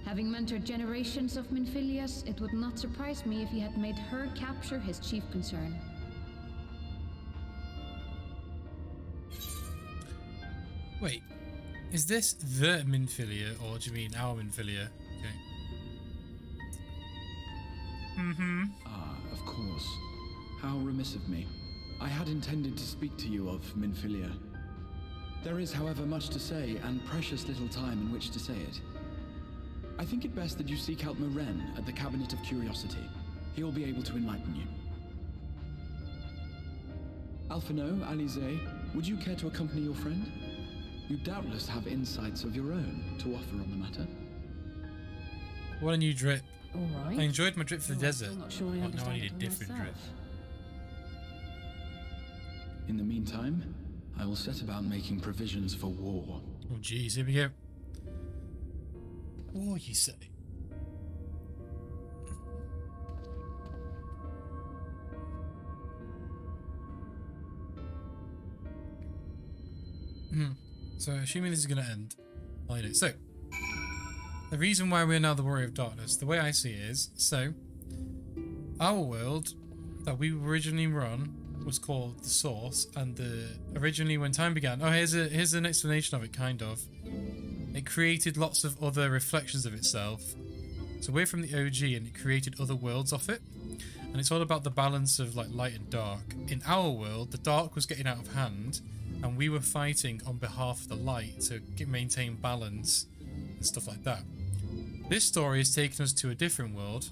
Speaker 9: Having mentored generations of Minfilias, it would not surprise me if he had made her capture his chief concern.
Speaker 1: Wait, is this the Minfilia, or do you mean our Minfilia? Okay.
Speaker 7: Ah, of course. How remiss of me. I had intended to speak to you of Minfilia. There is, however, much to say, and precious little time in which to say it. I think it best that you seek out Meren at the Cabinet of Curiosity. He will be able to enlighten you. Alphino, Alize, would you care to accompany your friend? You doubtless have insights of your own to offer on the matter.
Speaker 1: What a new drip.
Speaker 8: All right.
Speaker 1: I enjoyed my drip for the
Speaker 8: Though I'm
Speaker 1: desert.
Speaker 8: still not sure I
Speaker 1: But now I
Speaker 8: understand
Speaker 1: need a
Speaker 8: it
Speaker 1: different drip.
Speaker 8: myself.
Speaker 7: In the meantime, I will set about making provisions for war.
Speaker 1: Oh jeez, here we go. War, you say? So, assuming this is going to end, I do. So, the reason why we're now the Warrior of Darkness, the way I see it is, so, our world that we originally run was called the Source, and originally when time began, oh, here's an explanation of it, kind of. It created lots of other reflections of itself. So we're from the OG, and it created other worlds off it. And it's all about the balance of like light and dark. In our world, the dark was getting out of hand, and we were fighting on behalf of the light to maintain balance and stuff like that. This story has taken us to a different world,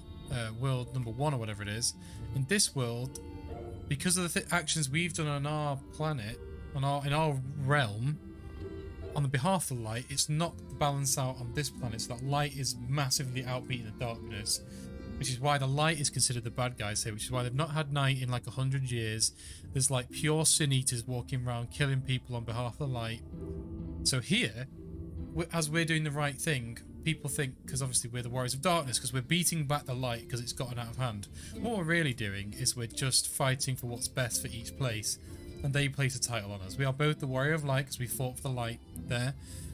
Speaker 1: world number 1 or whatever it is. In this world, because of the actions we've done on our planet, in our realm, on the behalf of the light, it's knocked the balance out on this planet so that light is massively outbeating the darkness, which is why the light is considered the bad guys here, which is why they've not had night in like 100 years. There's like pure sin eaters walking around killing people on behalf of the light. So here, as we're doing the right thing, people think, because obviously we're the warriors of darkness, because we're beating back the light because it's gotten out of hand. What we're really doing is we're just fighting for what's best for each place, and they place a title on us. We are both the warrior of light because we fought for the light there,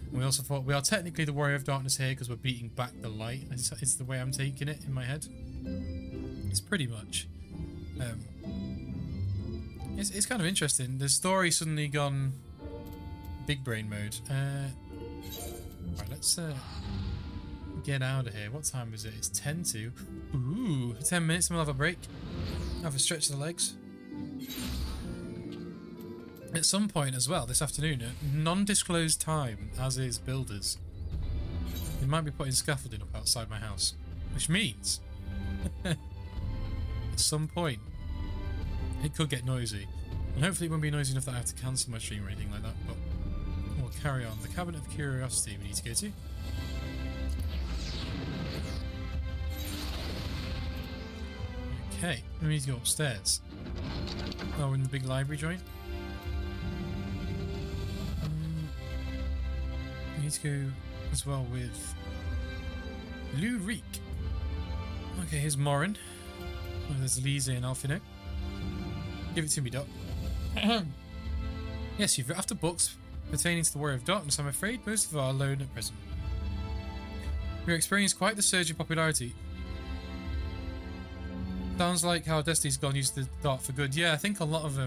Speaker 1: and we also fought, we are technically the warrior of darkness here because we're beating back the light. It's the way I'm taking it in my head. It's pretty much it's kind of interesting. The story's suddenly gone big brain mode. Right, let's get out of here. What time is it? It's 10 to. Ooh, 10 minutes and we'll have a break. Have a stretch of the legs. At some point as well this afternoon, at non-disclosed time, as is builders, we might be putting scaffolding up outside my house, which means at some point it could get noisy, and hopefully it won't be noisy enough that I have to cancel my stream or anything like that, but we'll carry on. The Cabinet of Curiosity we need to go to. Okay, we need to go upstairs. Oh, we're in the big library joint. We need to go as well with Lurik. Okay, here's Morin. Oh, there's Lise and Alfino. Give it to me, Doc. Yes, you've after books pertaining to the Warrior of Darkness. I'm afraid most of our are alone at present. We've experienced quite the surge in popularity. Sounds like how Destiny's gone used the dark for good. Yeah, I think a lot of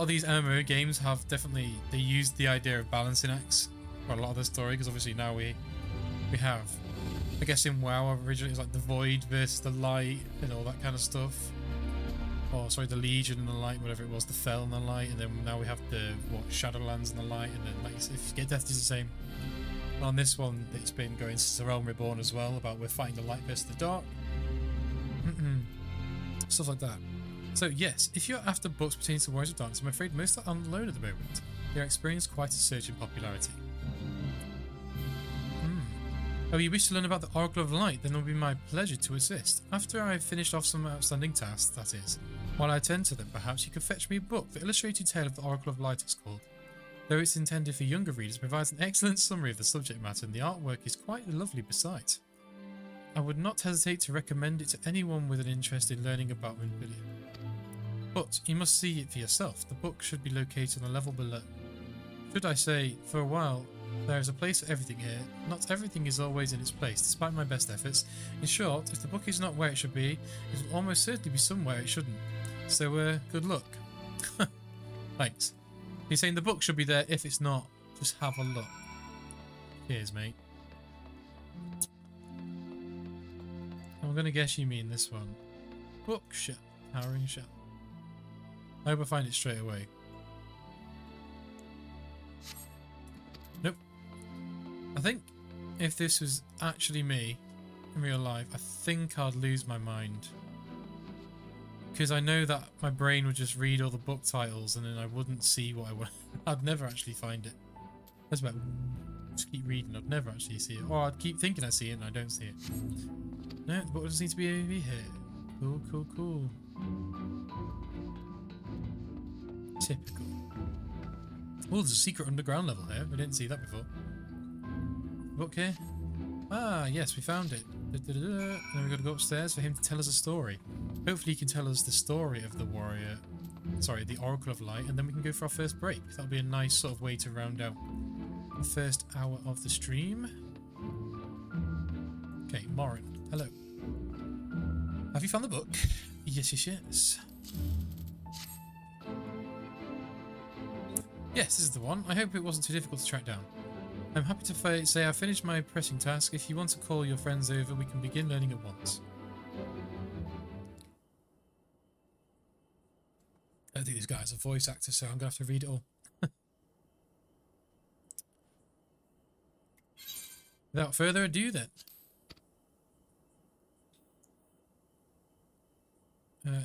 Speaker 1: these MMO games have definitely, they used the idea of balancing acts for a lot of the story, because obviously now we have, I guess in WoW originally it was like the Void versus the Light and all that kind of stuff. Or sorry, the Legion and the Light, whatever it was, the Fel and the Light, and then now we have the Shadowlands and the Light, and then like if Get Death is the same. On this one, it's been going since the Realm Reborn as well, about we're fighting the light versus the dark. Stuff like that. So yes, if you're after books pertaining to Warriors of Darkness, I'm afraid most are on loan at the moment. They are experiencing quite a surge in popularity. Oh, you wish to learn about the Oracle of Light? Then it will be my pleasure to assist. After I've finished off some outstanding tasks, that is. While I attend to them, perhaps you could fetch me a book. The Illustrated Tale of the Oracle of Light it's called. Though it's intended for younger readers, it provides an excellent summary of the subject matter, and the artwork is quite lovely besides. I would not hesitate to recommend it to anyone with an interest in learning about Minfilia. But you must see it for yourself. The book should be located on a level below. Should I say, for a while, there is a place for everything here. Not everything is always in its place, despite my best efforts. In short, if the book is not where it should be, it will almost certainly be somewhere it shouldn't. So, good luck. Thanks. You're saying the book should be there. If it's not, just have a look. Cheers, mate. I'm gonna guess you mean this one. Bookshop. Towering shell. I hope I find it straight away. Nope. I think if this was actually me in real life, I think I'd lose my mind. Because I know that my brain would just read all the book titles and then I wouldn't see what I want. I'd never actually find it. That's about just keep reading, I'd never actually see it. Or I'd keep thinking I see it and I don't see it. No, the book doesn't need to be over here. Cool, cool, cool. Typical. Oh, there's a secret underground level here. We didn't see that before. Book here? Ah, yes, we found it. And then we've got to go upstairs for him to tell us a story. Hopefully he can tell us the story of the warrior, sorry, the Oracle of Light, and then we can go for our first break. That'll be a nice sort of way to round out the first hour of the stream. Okay, Morin, hello. Have you found the book? Yes, yes, yes. Yes, this is the one. I hope it wasn't too difficult to track down. I'm happy to say I finished my pressing task. If you want to call your friends over, we can begin learning at once. I don't think this guy's a voice actor, so I'm going to have to read it all. Without further ado, then.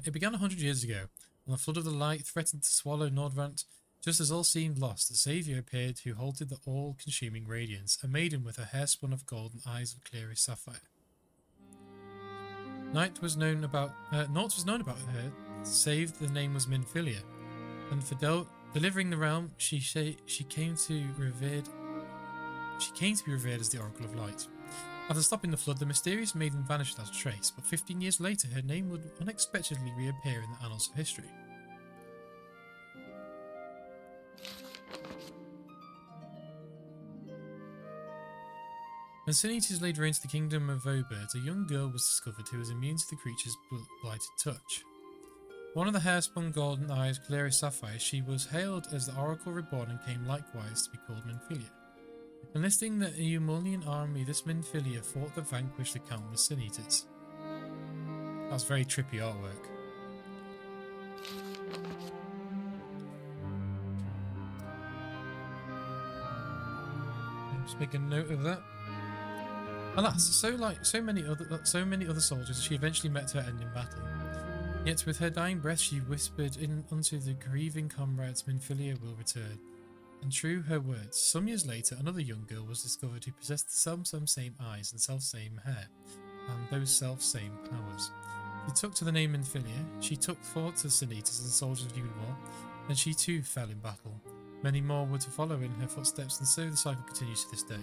Speaker 1: It began 100 years ago, when the flood of the light threatened to swallow Nordrant. Just as all seemed lost, the saviour appeared who halted the all-consuming radiance, a maiden with her hair spun of gold and eyes of clearest sapphire. Naught was known about her, save the name was Minfilia, and for delivering the realm, she came to be revered as the Oracle of Light. After stopping the flood, the mysterious maiden vanished without a trace, but 15 years later her name would unexpectedly reappear in the annals of history. When Sin Eaters laid reign to the kingdom of Voebirds, a young girl was discovered who was immune to the creature's blighted touch. One of the hair-spun golden eyes, clear as sapphire, she was hailed as the Oracle Reborn and came likewise to be called Minfilia. Enlisting the Eumolian army, this Minfilia fought to vanquish the countless Sin Eaters. That's very trippy artwork. Just make a note of that. Alas, so many other soldiers, she eventually met her end in battle. Yet with her dying breath, she whispered unto the grieving comrades, Minfilia will return. And true her words, some years later, another young girl was discovered who possessed the same eyes and self-same hair, and those self-same powers. She took to the name Minfilia, she took thought to the Sin Eaters and soldiers of Yulmore, and she too fell in battle. Many more were to follow in her footsteps, and so the cycle continues to this day.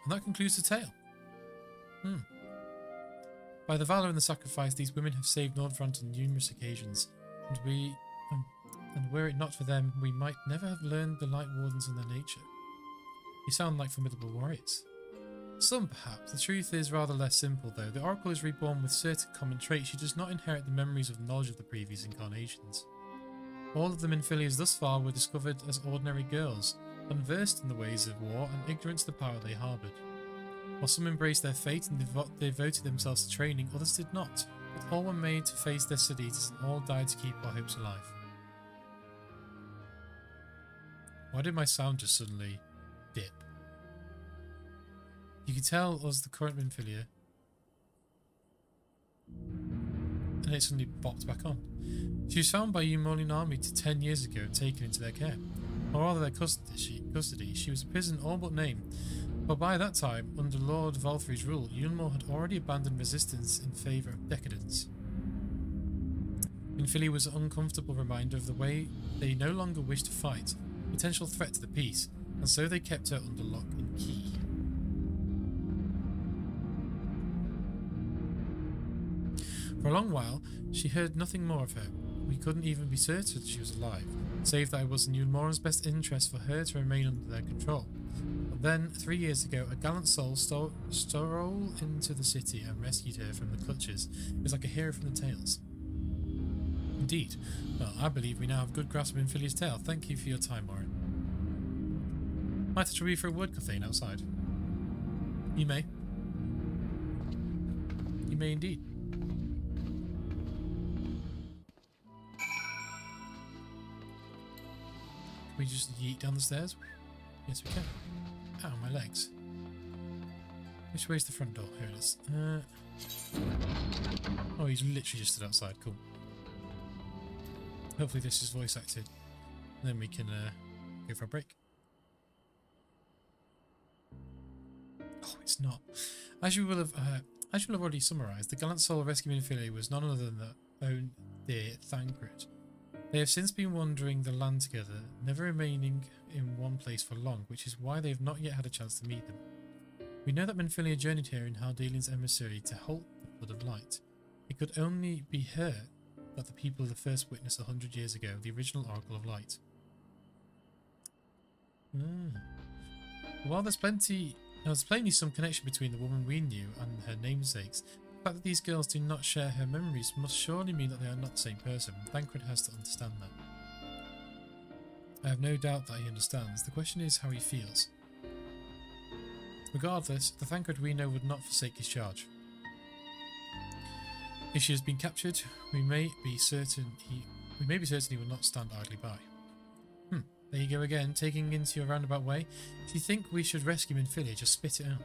Speaker 1: And that concludes the tale. By the valour and the sacrifice, these women have saved Nordfront on numerous occasions, and were it not for them, we might never have learned the Light Wardens and their nature. You sound like formidable warriors. Some, perhaps. The truth is rather less simple, though. The Oracle is reborn with certain common traits. She does not inherit the memories of knowledge of the previous incarnations. All of the Minfilias thus far were discovered as ordinary girls, unversed in the ways of war and ignorant to the power they harboured. While some embraced their fate and devoted themselves to training, others did not, but all were made to face their Sin Eaters and all died to keep our hopes alive. Why did my sound just suddenly dip? You can tell us the current Minfilia, and it suddenly popped back on. She was found by Eumolian army 10 years ago and taken into their care, or rather their custody. She was a prison all but name, but by that time, under Lord Valthry's rule, Yulmore had already abandoned resistance in favour of decadence. Minfilia was an uncomfortable reminder of the way they no longer wished to fight, a potential threat to the peace, and so they kept her under lock and key. For a long while, she heard nothing more of her. We couldn't even be certain she was alive, save that it was in Yulmore's best interest for her to remain under their control. But then, 3 years ago, a gallant soul strolled into the city and rescued her from the clutches. It was like a hero from the tales. Indeed. Well, I believe we now have a good grasp of Minfilia's tale. Thank you for your time, Warren. Might I trouble you for a word, Cthulhu, outside? You may. You may indeed. Can we just yeet down the stairs? Yes, we can. Ow, my legs. Which way's the front door? Here it is. Oh, he's literally just stood outside. Cool. Hopefully this is voice acted. And then we can go for a break. Oh, it's not. As you will have already summarised, the gallant soul of rescue Minfilia was none other than their own dear Thancred. They have since been wandering the land together, never remaining in one place for long, which is why they have not yet had a chance to meet them. We know that Minfilia journeyed here in Haldelian's emissary to halt the flood of light. It could only be her that the people of the first witnessed 100 years ago, the original Oracle of Light. While there's plainly some connection between the woman we knew and her namesakes, the fact that these girls do not share her memories must surely mean that they are not the same person. Thancred has to understand that. I have no doubt that he understands. The question is how he feels. Regardless, the Thancred we know would not forsake his charge. If she has been captured, we may be certain he will not stand idly by. There you go again, taking into your roundabout way. If you think we should rescue Minfilia, just spit it out.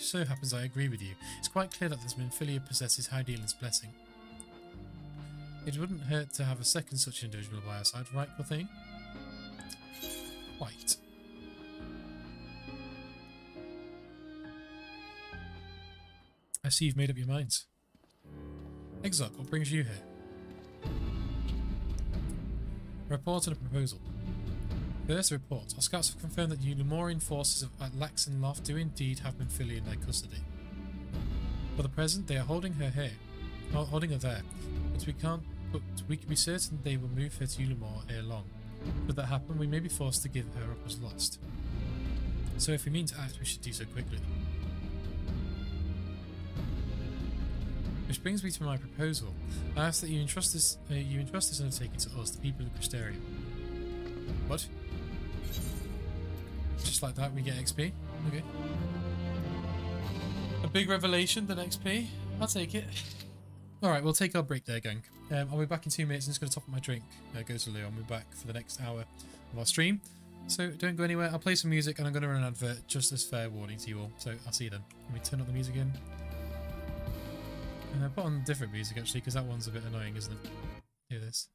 Speaker 1: just so happens I agree with you. It's quite clear that this Minfilia possesses Hydealin's blessing. It wouldn't hurt to have a second such individual by our side, right, Corthane? Quite. I see you've made up your minds. Exarch, what brings you here? A report and a proposal. First report. Our scouts have confirmed that the Lumorian forces at Laxenloft do indeed have Minfilia in their custody. For the present, they are holding her here, holding her there, but we can be certain they will move her to Ulamore ere long. Should that happen, we may be forced to give her up as lost. So if we mean to act, we should do so quickly. Which brings me to my proposal. I ask that you entrust this undertaking to us, the people of Crystarium. What? Just like that, we get XP? Okay. A big revelation, then XP? I'll take it. Alright, we'll take our break there, gang. I'll be back in 2 minutes. I'm just going to top up my drink. Go to Lou. I'll be back for the next hour of our stream. So don't go anywhere. I'll play some music and I'm going to run an advert just as fair warning to you all. So I'll see you then. Let me turn up the music in. And I put on different music actually because that one's a bit annoying, isn't it? Hear this.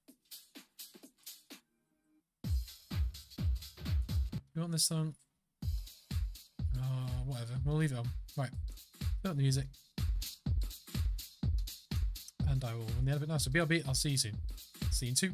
Speaker 1: You want this song? Oh, whatever. We'll leave it on. Right. Turn up the music. And I will run the advert now. So BRB, I'll see you soon. See you in 2.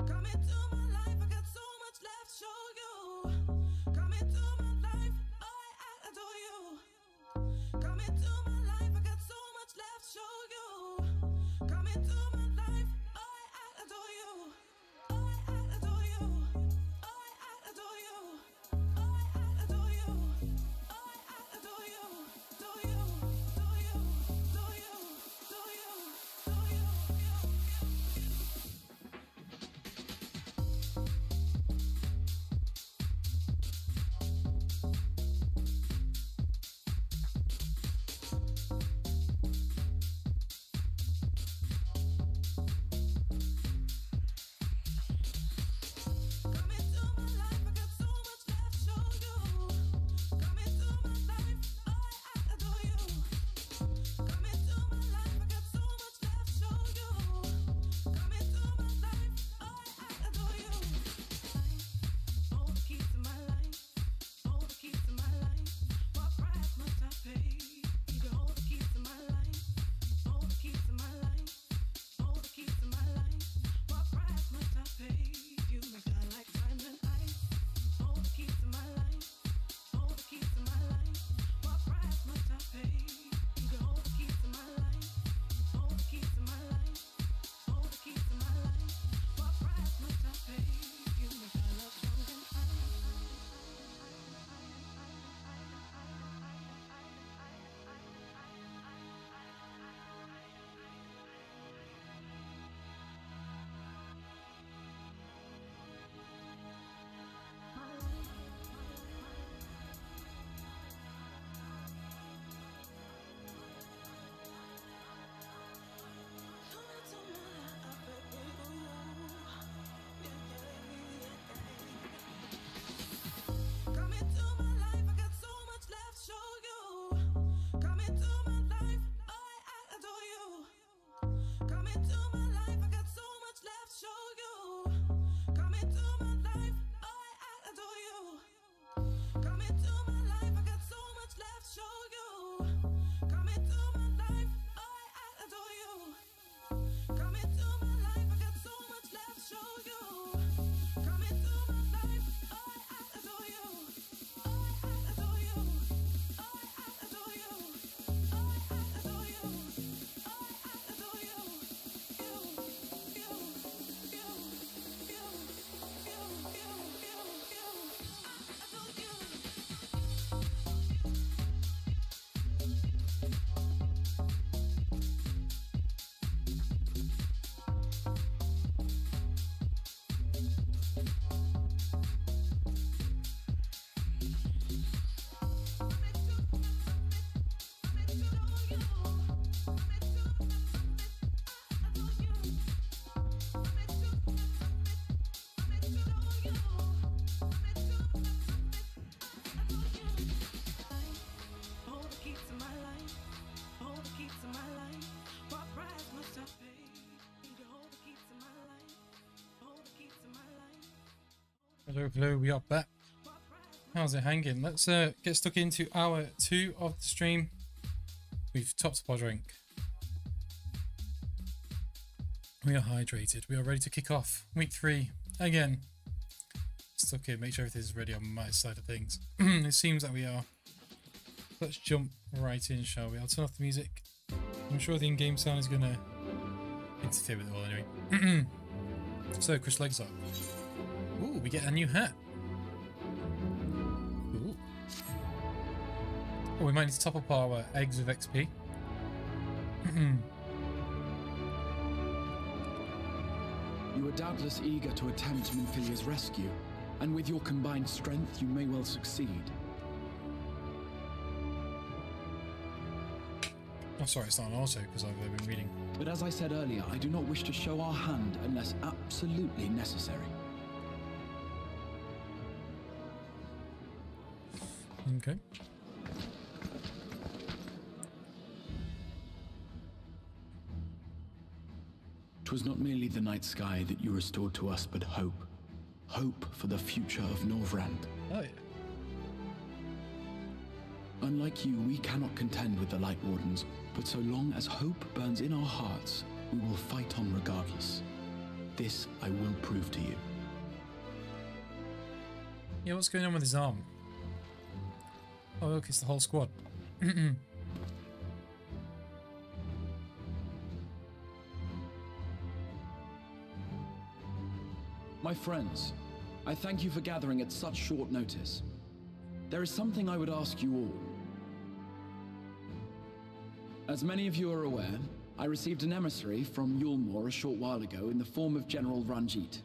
Speaker 11: Come into my life, I got so much left to show you. Come into my life, oh I adore you. Come into my life, I got so much left to show you. Come into my life, oh I adore you. Oh I adore you. Oh I adore you. Oh I adore you. Oh I adore you. Do you? Do you? Do you? Do you? Do you?
Speaker 1: Hello, hello, we are back. How's it hanging? Let's get stuck into hour 2 of the stream. We've topped up our drink. We are hydrated. We are ready to kick off week 3 again. Stuck in, make sure everything's ready on my side of things. It seems that we are. Let's jump right in, shall we? I'll turn off the music. I'm sure the in-game sound is going to interfere with it all anyway. So, Chris legs up. Ooh, we get a new hat. Ooh. Oh, we might need to top up our eggs with XP.
Speaker 7: You are doubtless eager to attempt Minfilia's rescue, and with your combined strength, you may well succeed.
Speaker 1: Oh, sorry, it's not an auto because I've been reading.
Speaker 7: But as I said earlier, I do not wish to show our hand unless absolutely necessary.
Speaker 1: Okay.
Speaker 7: Twas not merely the night sky that you restored to us, but hope. Hope for the future of Norvrand.
Speaker 1: Oh, yeah.
Speaker 7: Unlike you, we cannot contend with the Light Wardens, but so long as hope burns in our hearts, we will fight on regardless. This I will prove to you.
Speaker 1: Yeah, what's going on with his arm? Oh, look, it's the whole squad.
Speaker 7: My friends, I thank you for gathering at such short notice. There is something I would ask you all. As many of you are aware, I received an emissary from Yulmore a short while ago in the form of General Ranjit.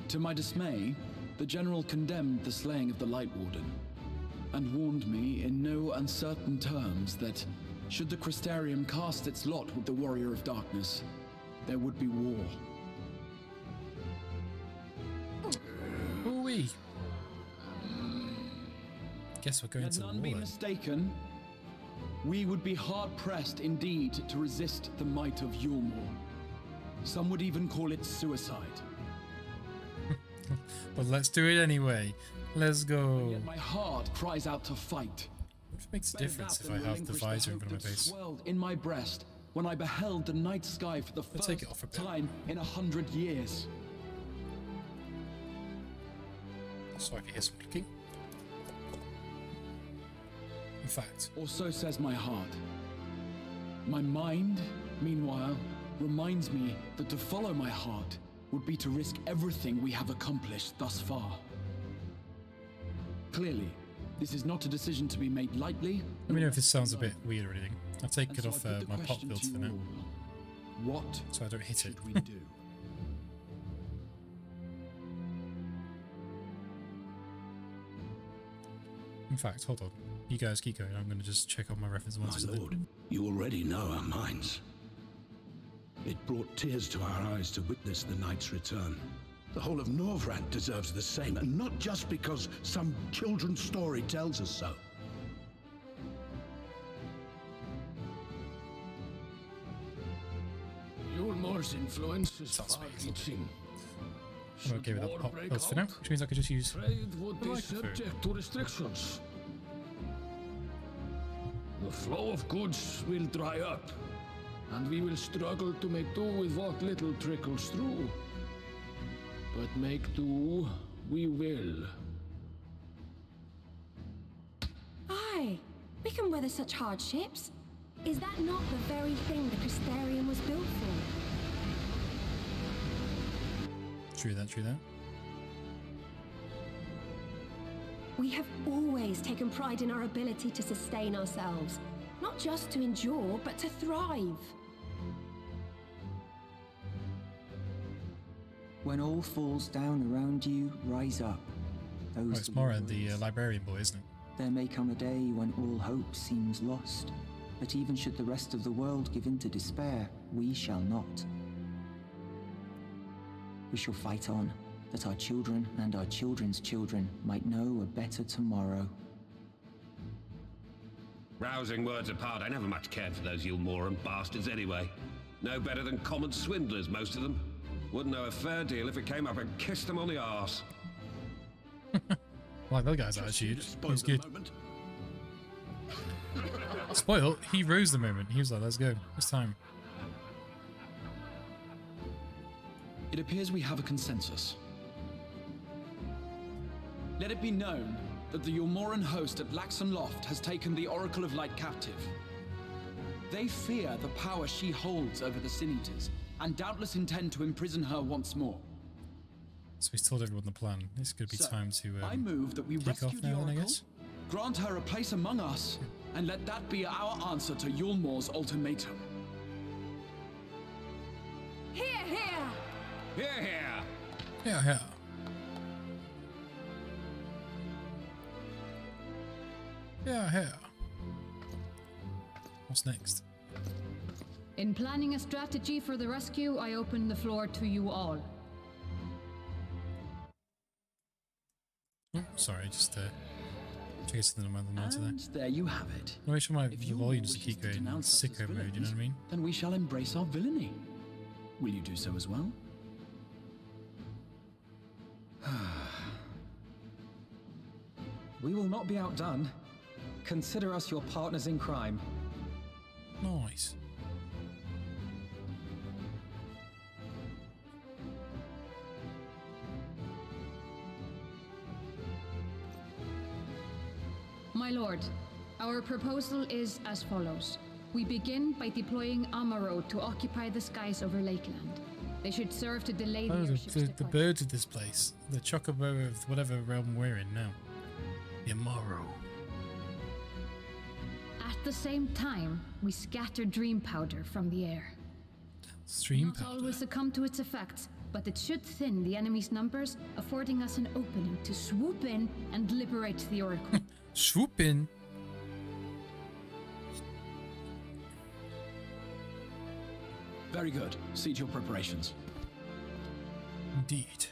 Speaker 7: To my dismay, the General condemned the slaying of the Light Warden, and warned me in no uncertain terms that, should the Crystarium cast its lot with the Warrior of Darkness, there would be war.
Speaker 1: Ooh-wee. Guess we're going
Speaker 7: Let
Speaker 1: to
Speaker 7: none
Speaker 1: war
Speaker 7: be
Speaker 1: then.
Speaker 7: mistaken. We would be hard-pressed indeed to resist the might of Yulmore. Some would even call it suicide.
Speaker 1: But let's do it anyway. Let's go.
Speaker 7: Yet my heart cries out to fight.
Speaker 1: It makes a difference if I have the visor in front of my face.
Speaker 7: Swelled in my breast when I beheld the night sky for the first
Speaker 1: take it off a bit.
Speaker 7: time in 100 years.
Speaker 1: Sorry if you hear some clicking. In fact,
Speaker 7: Or so says my heart. My mind, meanwhile, reminds me that to follow my heart would be to risk everything we have accomplished thus far. Clearly, this is not a decision to be made lightly.
Speaker 1: let me know if this sounds a bit weird or anything. I'll take
Speaker 7: And
Speaker 1: it
Speaker 7: so
Speaker 1: off
Speaker 7: I put the
Speaker 1: my pop
Speaker 7: question
Speaker 1: builds
Speaker 7: to
Speaker 1: for
Speaker 7: you
Speaker 1: now,
Speaker 7: all. What
Speaker 1: so I don't hit it.
Speaker 7: should we do?
Speaker 1: In fact, hold on. You guys keep going. I'm going to just check on my reference ones.
Speaker 4: My lord, you already know our minds. It brought tears to our eyes to witness the knight's return. The whole of Norvrand deserves the same, and not just because some children's story tells us so.
Speaker 12: Yulmore's influence is
Speaker 1: Sounds
Speaker 12: far-reaching.
Speaker 1: I'm okay with that pop builds for now, which means I could just use
Speaker 12: Trade would
Speaker 1: the
Speaker 12: be
Speaker 1: microphone.
Speaker 12: subject to restrictions. The flow of goods will dry up, and we will struggle to make do with what little trickles through. But make do we will.
Speaker 3: Aye, we can weather such hardships. Is that not the very thing the Crystarium was built for?
Speaker 1: True that, true that.
Speaker 3: We have always taken pride in our ability to sustain ourselves. Not just to endure, but to thrive.
Speaker 10: When all falls down around you, rise up.
Speaker 1: Oh,
Speaker 10: Those
Speaker 1: it's
Speaker 10: are
Speaker 1: Mora,
Speaker 10: your
Speaker 1: the
Speaker 10: words.
Speaker 1: librarian boy, isn't it?
Speaker 10: There may come a day when all hope seems lost, but even should the rest of the world give in to despair, we shall not. We shall fight on, that our children and our children's children might know a better tomorrow.
Speaker 13: Rousing words apart, I never much cared for those Yulmoran bastards anyway. No better than common swindlers, most of them. Wouldn't know a fair deal if it came up and kissed them on the arse.
Speaker 1: Like that guy's attitude. He was good. Spoil? He rose the moment. He was like, let's go. It's time.
Speaker 7: It appears we have a consensus. Let it be known that the Yulmoran host at Laxon Loft has taken the Oracle of Light captive. They fear the power she holds over the Sin Eaters, and doubtless intend to imprison her once more.
Speaker 1: So he's told everyone the plan. This could be time to
Speaker 7: I move that we
Speaker 1: kick off
Speaker 7: rescue the
Speaker 1: now, then, I
Speaker 7: Oracle,
Speaker 1: guess.
Speaker 7: grant her a place among us, and let that be our answer to Yulmor's ultimatum.
Speaker 3: Here, here!
Speaker 13: Here, here!
Speaker 1: Yeah, yeah. Yeah, yeah. What's next?
Speaker 9: In planning a strategy for the rescue, I open the floor to you all.
Speaker 1: Oh, sorry, just check something on my monitor there.
Speaker 7: And there you have it.
Speaker 1: No, make sure my
Speaker 7: If you
Speaker 1: volume doesn't
Speaker 7: wishes
Speaker 1: keep
Speaker 7: to
Speaker 1: going
Speaker 7: denounce us as
Speaker 1: sicko mode, you know what I mean?
Speaker 7: Then we shall embrace our villainy. Will you do so as well?
Speaker 14: We will not be outdone. Consider us your partners in crime.
Speaker 1: Nice.
Speaker 9: My lord, our proposal is as follows. We begin by deploying Amaro to occupy the skies over Lakeland. They should serve to delay the airship's
Speaker 1: the birds of this place. The chocobo of whatever realm we're in now. The Amaro.
Speaker 9: At the same time, we scatter dream powder from the air.
Speaker 1: Stream
Speaker 9: Not
Speaker 1: powder.
Speaker 9: always succumb to its effects, but it should thin the enemy's numbers, affording us an opening to swoop in and liberate the Oracle.
Speaker 1: Swoop in.
Speaker 7: Very good. See to your preparations.
Speaker 1: Indeed.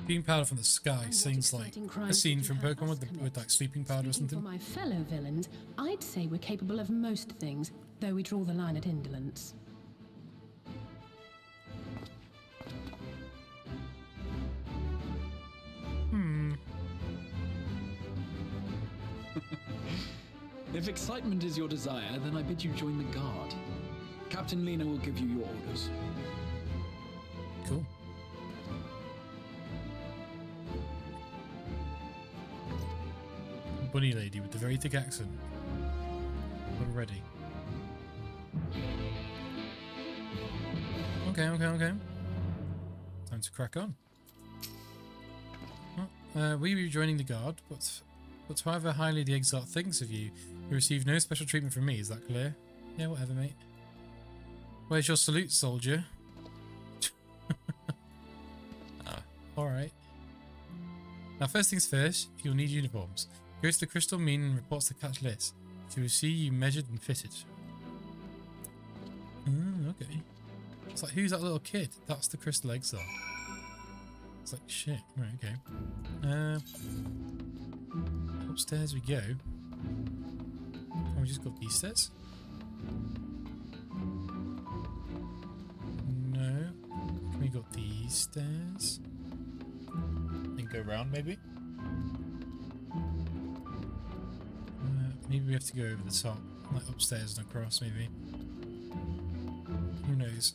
Speaker 1: Beam powder from the sky seems like a scene from Pokemon with like sleeping powder or
Speaker 8: Speaking
Speaker 1: something.
Speaker 8: for my fellow villains, I'd say we're capable of most things, though we draw the line at indolence.
Speaker 7: If excitement is your desire, then I bid you join the guard. Captain Lena will give you your orders.
Speaker 1: Cool. Bunny lady with the very thick accent. We're ready. Okay. Time to crack on. We will be joining the guard, but however highly the exile thinks of you, you receive no special treatment from me, is that clear? Yeah, whatever, mate. Where's your salute, soldier? Alright. Now, first things first, you'll need uniforms. Go to the Crystal Mean and reports to Catch Liss. She will see you measured and fitted. Okay. It's like, who's that little kid? That's the Crystal Exile. It's like, shit. Right, okay. Upstairs we go. And we just got these stairs? No. We got these stairs. Then go around, maybe? Maybe we have to go over the top, like upstairs and across, maybe. Who knows?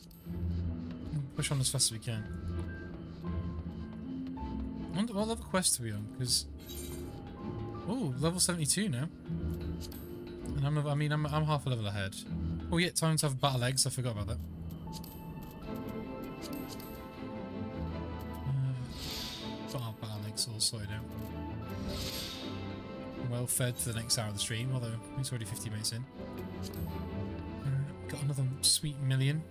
Speaker 1: Push on as fast as we can. I wonder what level quest are we on? Because oh, level 72 now, and I'm half a level ahead. Oh yeah, time to have battle eggs. I forgot about that. Got our battle eggs all sorted out. Well fed to the next hour of the stream, although it's already 50 minutes in. Got another sweet million.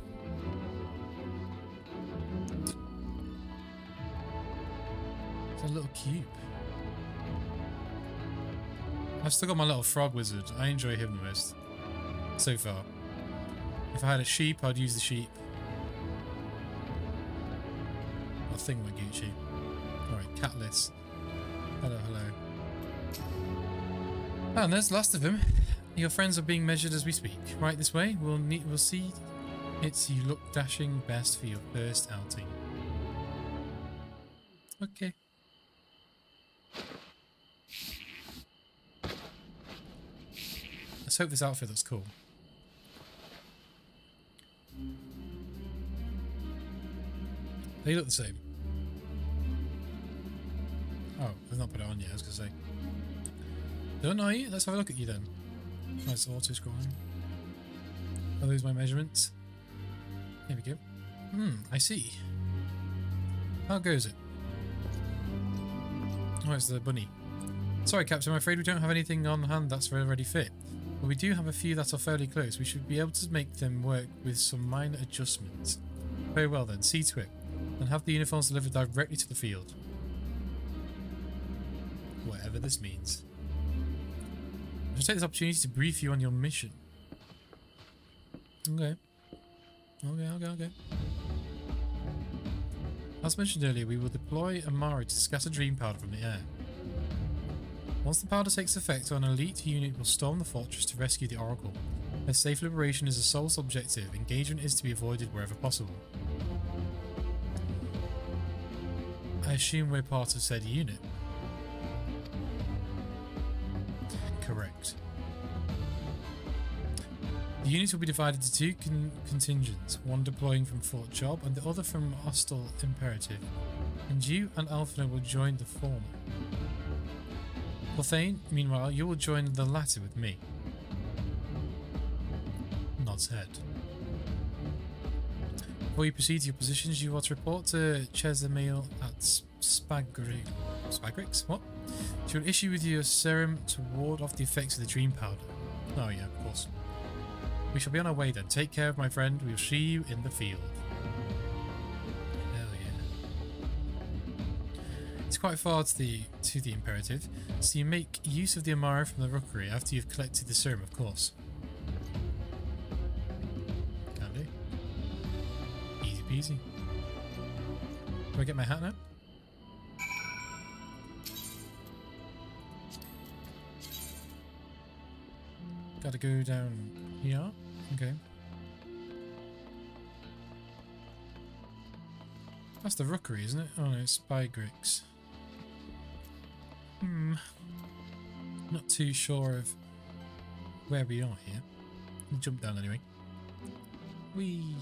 Speaker 1: It's a little cube. I've still got my little frog wizard. I enjoy him the most so far. If I had a sheep, I'd use the sheep. a thing like Gucci. Alright, Catliss. Hello, hello. And there's the last of them. Your friends are being measured as we speak. Right this way. We'll see. You look dashing best for your first outing. Okay. Let's hope this outfit looks cool. They look the same. Oh, I've not put it on yet, I was going to say. Don't know you? Let's have a look at you then. Nice auto-scrolling. Are those my measurements? There we go. I see. How goes it? Oh, it's the bunny. Sorry, Captain, I'm afraid we don't have anything on hand that's already fit. But we do have a few that are fairly close. We should be able to make them work with some minor adjustments. Very well then, see to it. And have the uniforms delivered directly to the field. Whatever this means. I should take this opportunity to brief you on your mission. Okay. Okay. As mentioned earlier, we will deploy Amaro to scatter dream powder from the air. Once the powder takes effect, an elite unit will storm the fortress to rescue the Oracle. Their safe liberation is the sole objective. Engagement is to be avoided wherever possible. I assume we're part of said unit. Correct. The units will be divided into two contingents, one deploying from Fort Job and the other from Hostile Imperative, and you and Alphina will join the former. Lothane, meanwhile, you will join the latter with me. Nods head. Before you proceed to your positions, you are to report to Chezamil at Spagrix? What? She will issue with you a serum to ward off the effects of the dream powder. Oh yeah, of course. We shall be on our way then. Take care of my friend. We will see you in the field. Hell yeah. It's quite far to the Imperative, so you make use of the Amaro from the rookery after you've collected the serum, of course. Can do. Easy peasy. Do I get my hat now? Gotta go down here. Okay. That's the rookery, isn't it? Oh no, it's Spygrix. Not too sure of where we are here. We'll jump down anyway. Whee!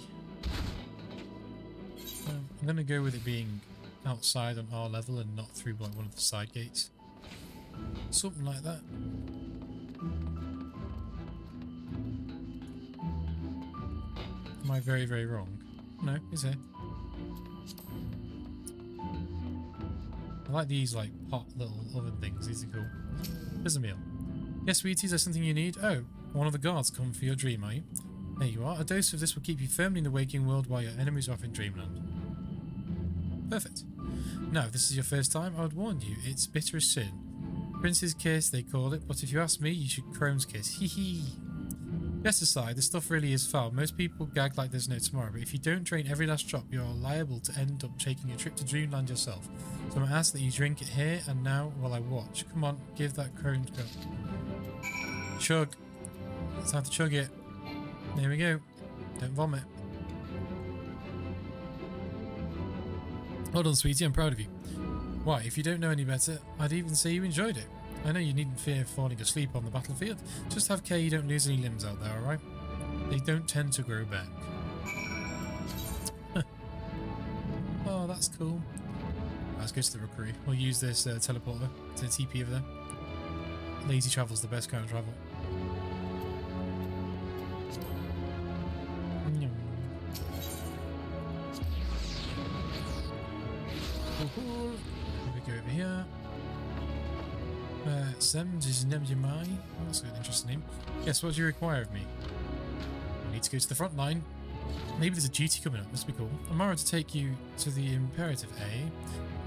Speaker 1: I'm gonna go with it being outside on our level and not through like one of the side gates. Something like that. Am I very, very wrong? No, is it? I like these like pot little oven things. These are cool. Here's a meal. Yes, sweeties, there's something you need. Oh, one of the guards come for your dream, are you? There you are. A dose of this will keep you firmly in the waking world while your enemies are off in dreamland. Perfect. Now, if this is your first time, I would warn you, it's bitter as sin. Prince's kiss, they call it, but if you ask me, you should Chrome's kiss. Hee hee. Yes, aside, this stuff really is foul. Most people gag like there's no tomorrow, but if you don't drain every last drop, you're liable to end up taking a trip to Dreamland yourself. So I'm going to ask that you drink it here and now while I watch. Come on, give that Crohn's cup. Chug. It's time to chug it. There we go. Don't vomit. Well done, sweetie. I'm proud of you. Why, if you don't know any better, I'd even say you enjoyed it. I know you needn't fear falling asleep on the battlefield. Just have care you don't lose any limbs out there, alright? They don't tend to grow back. Oh, that's cool. Let's go to the rookery. We'll use this teleporter to TP over there. Lazy travel's the best kind of travel. Cool. We go over here. That's an interesting name. Yes, what do you require of me? I need to go to the front line. Maybe there's a duty coming up. This would be cool. Amaro to take you to the Imperative, eh?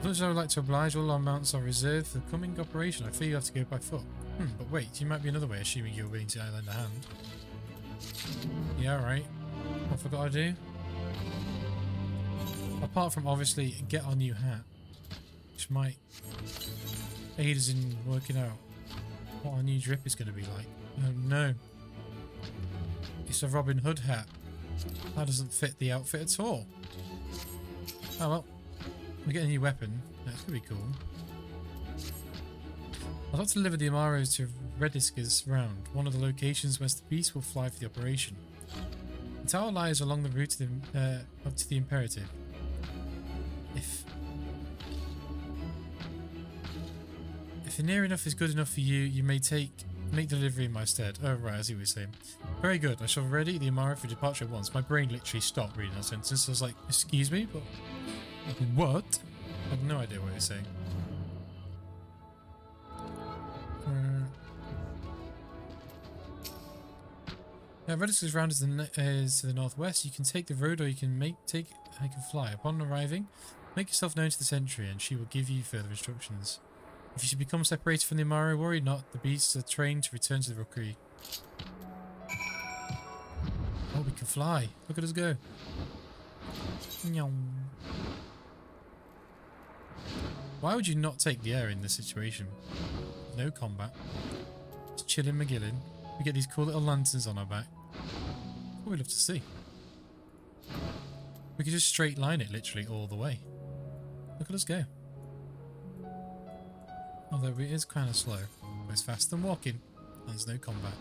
Speaker 1: As much as I would like to oblige, all our mounts are reserved for the coming operation. I fear you have to go by foot. But wait, you might be another way, assuming you're willing to lend a hand. Yeah, right. What I forgot to do? Apart from obviously get our new hat, which might aid us in working out what our new drip is going to be like. Oh no. It's a Robin Hood hat. That doesn't fit the outfit at all. Oh well. We get a new weapon. That's going to be cool. I'd like to deliver the Amaros to Rediscus Round, one of the locations where the beast will fly for the operation. The tower lies along the route to up to the Imperative. If near enough is good enough for you, you may make delivery in my stead. Oh right, I see what you're saying. Very good. I shall ready the Amaro for departure at once. My brain literally stopped reading that sentence. I was like, excuse me, but what? I have no idea what you're saying. Rediscus Round is to the northwest. You can take the road, or you can fly. Upon arriving, make yourself known to the sentry, and she will give you further instructions. If you should become separated from the Amaro, worry not. The beasts are trained to return to the rookery. Oh, we can fly. Look at us go. Why would you not take the air in this situation? No combat. Just chilling McGillen. We get these cool little lanterns on our back. What we'd love to see. We could just straight line it literally all the way. Look at us go. Although it is kind of slow. But it's faster than walking. And there's no combat.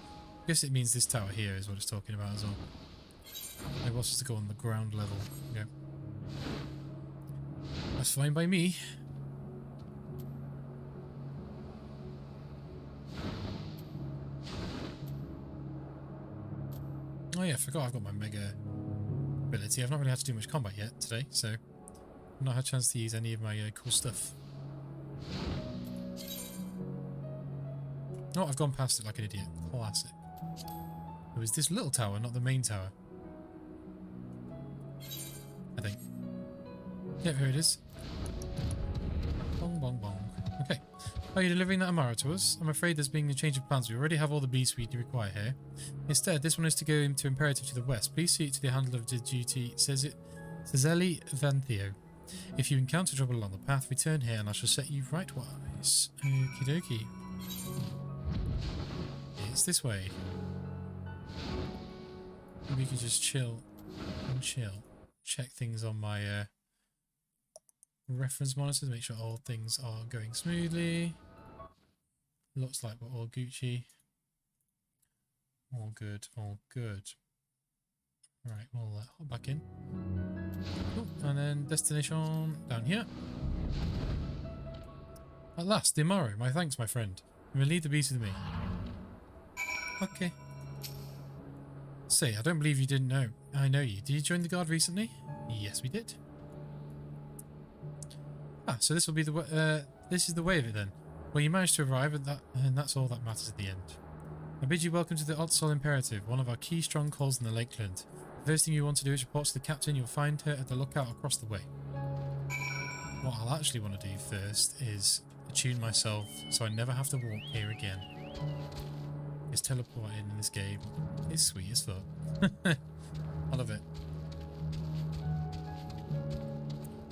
Speaker 1: I guess it means this tower here is what it's talking about as well. It wants us to go on the ground level. Yeah. That's fine by me. Oh yeah, I forgot I've got my mega ability. I've not really had to do much combat yet today, so I've not had a chance to use any of my cool stuff. Oh, I've gone past it like an idiot. Classic. It was this little tower, not the main tower. I think. Yeah, here it is. Bong, bong, bong. Okay. Are you delivering that Amaro to us? I'm afraid there's been a change of plans. We already have all the beasts we require here. Instead, this one is to go into Imperative to the west. Please see it to the handler of the duty, Cezeli Vantheo. If you encounter trouble along the path, return here and I shall set you rightwise. Okie dokie. It's this way. We can just chill and chill. Check things on my reference monitor to make sure all things are going smoothly. Looks like we're all Gucci. All good, all good. Right, we'll hop back in. Cool. And then destination down here. At last, the Amaro. My thanks, my friend. You may leave the beast with me. Okay. Say, I don't believe you didn't know. I know you. Did you join the guard recently? Yes, we did. Ah, so this will be the this is the way of it then. Well, you managed to arrive at that, and that's all that matters at the end. I bid you welcome to the Otsol Imperative, one of our key strongholds in the Lakeland. The first thing you want to do is report to the captain. You'll find her at the lookout across the way. What I'll actually want to do first is attune myself so I never have to walk here again. It's teleporting in this game. It's sweet as fuck. I love it.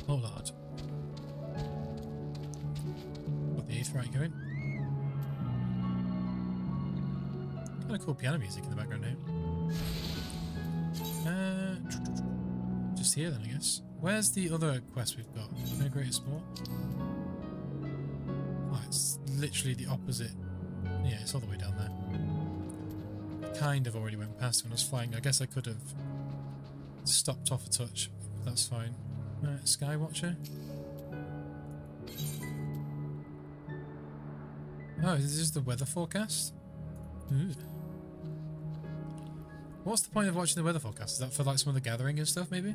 Speaker 1: Oh lord. Got the Aetheryte going. Kind of cool piano music in the background now. Just here then, I guess. Where's the other quest we've got? No Greater Sport? Oh, it's literally the opposite. Yeah, it's all the way down there. Kind of already went past when I was flying. I guess I could have stopped off a touch. But that's fine. Skywatcher. Oh, is this the weather forecast? Ooh. What's the point of watching the weather forecast? Is that for like some of the gathering and stuff, maybe?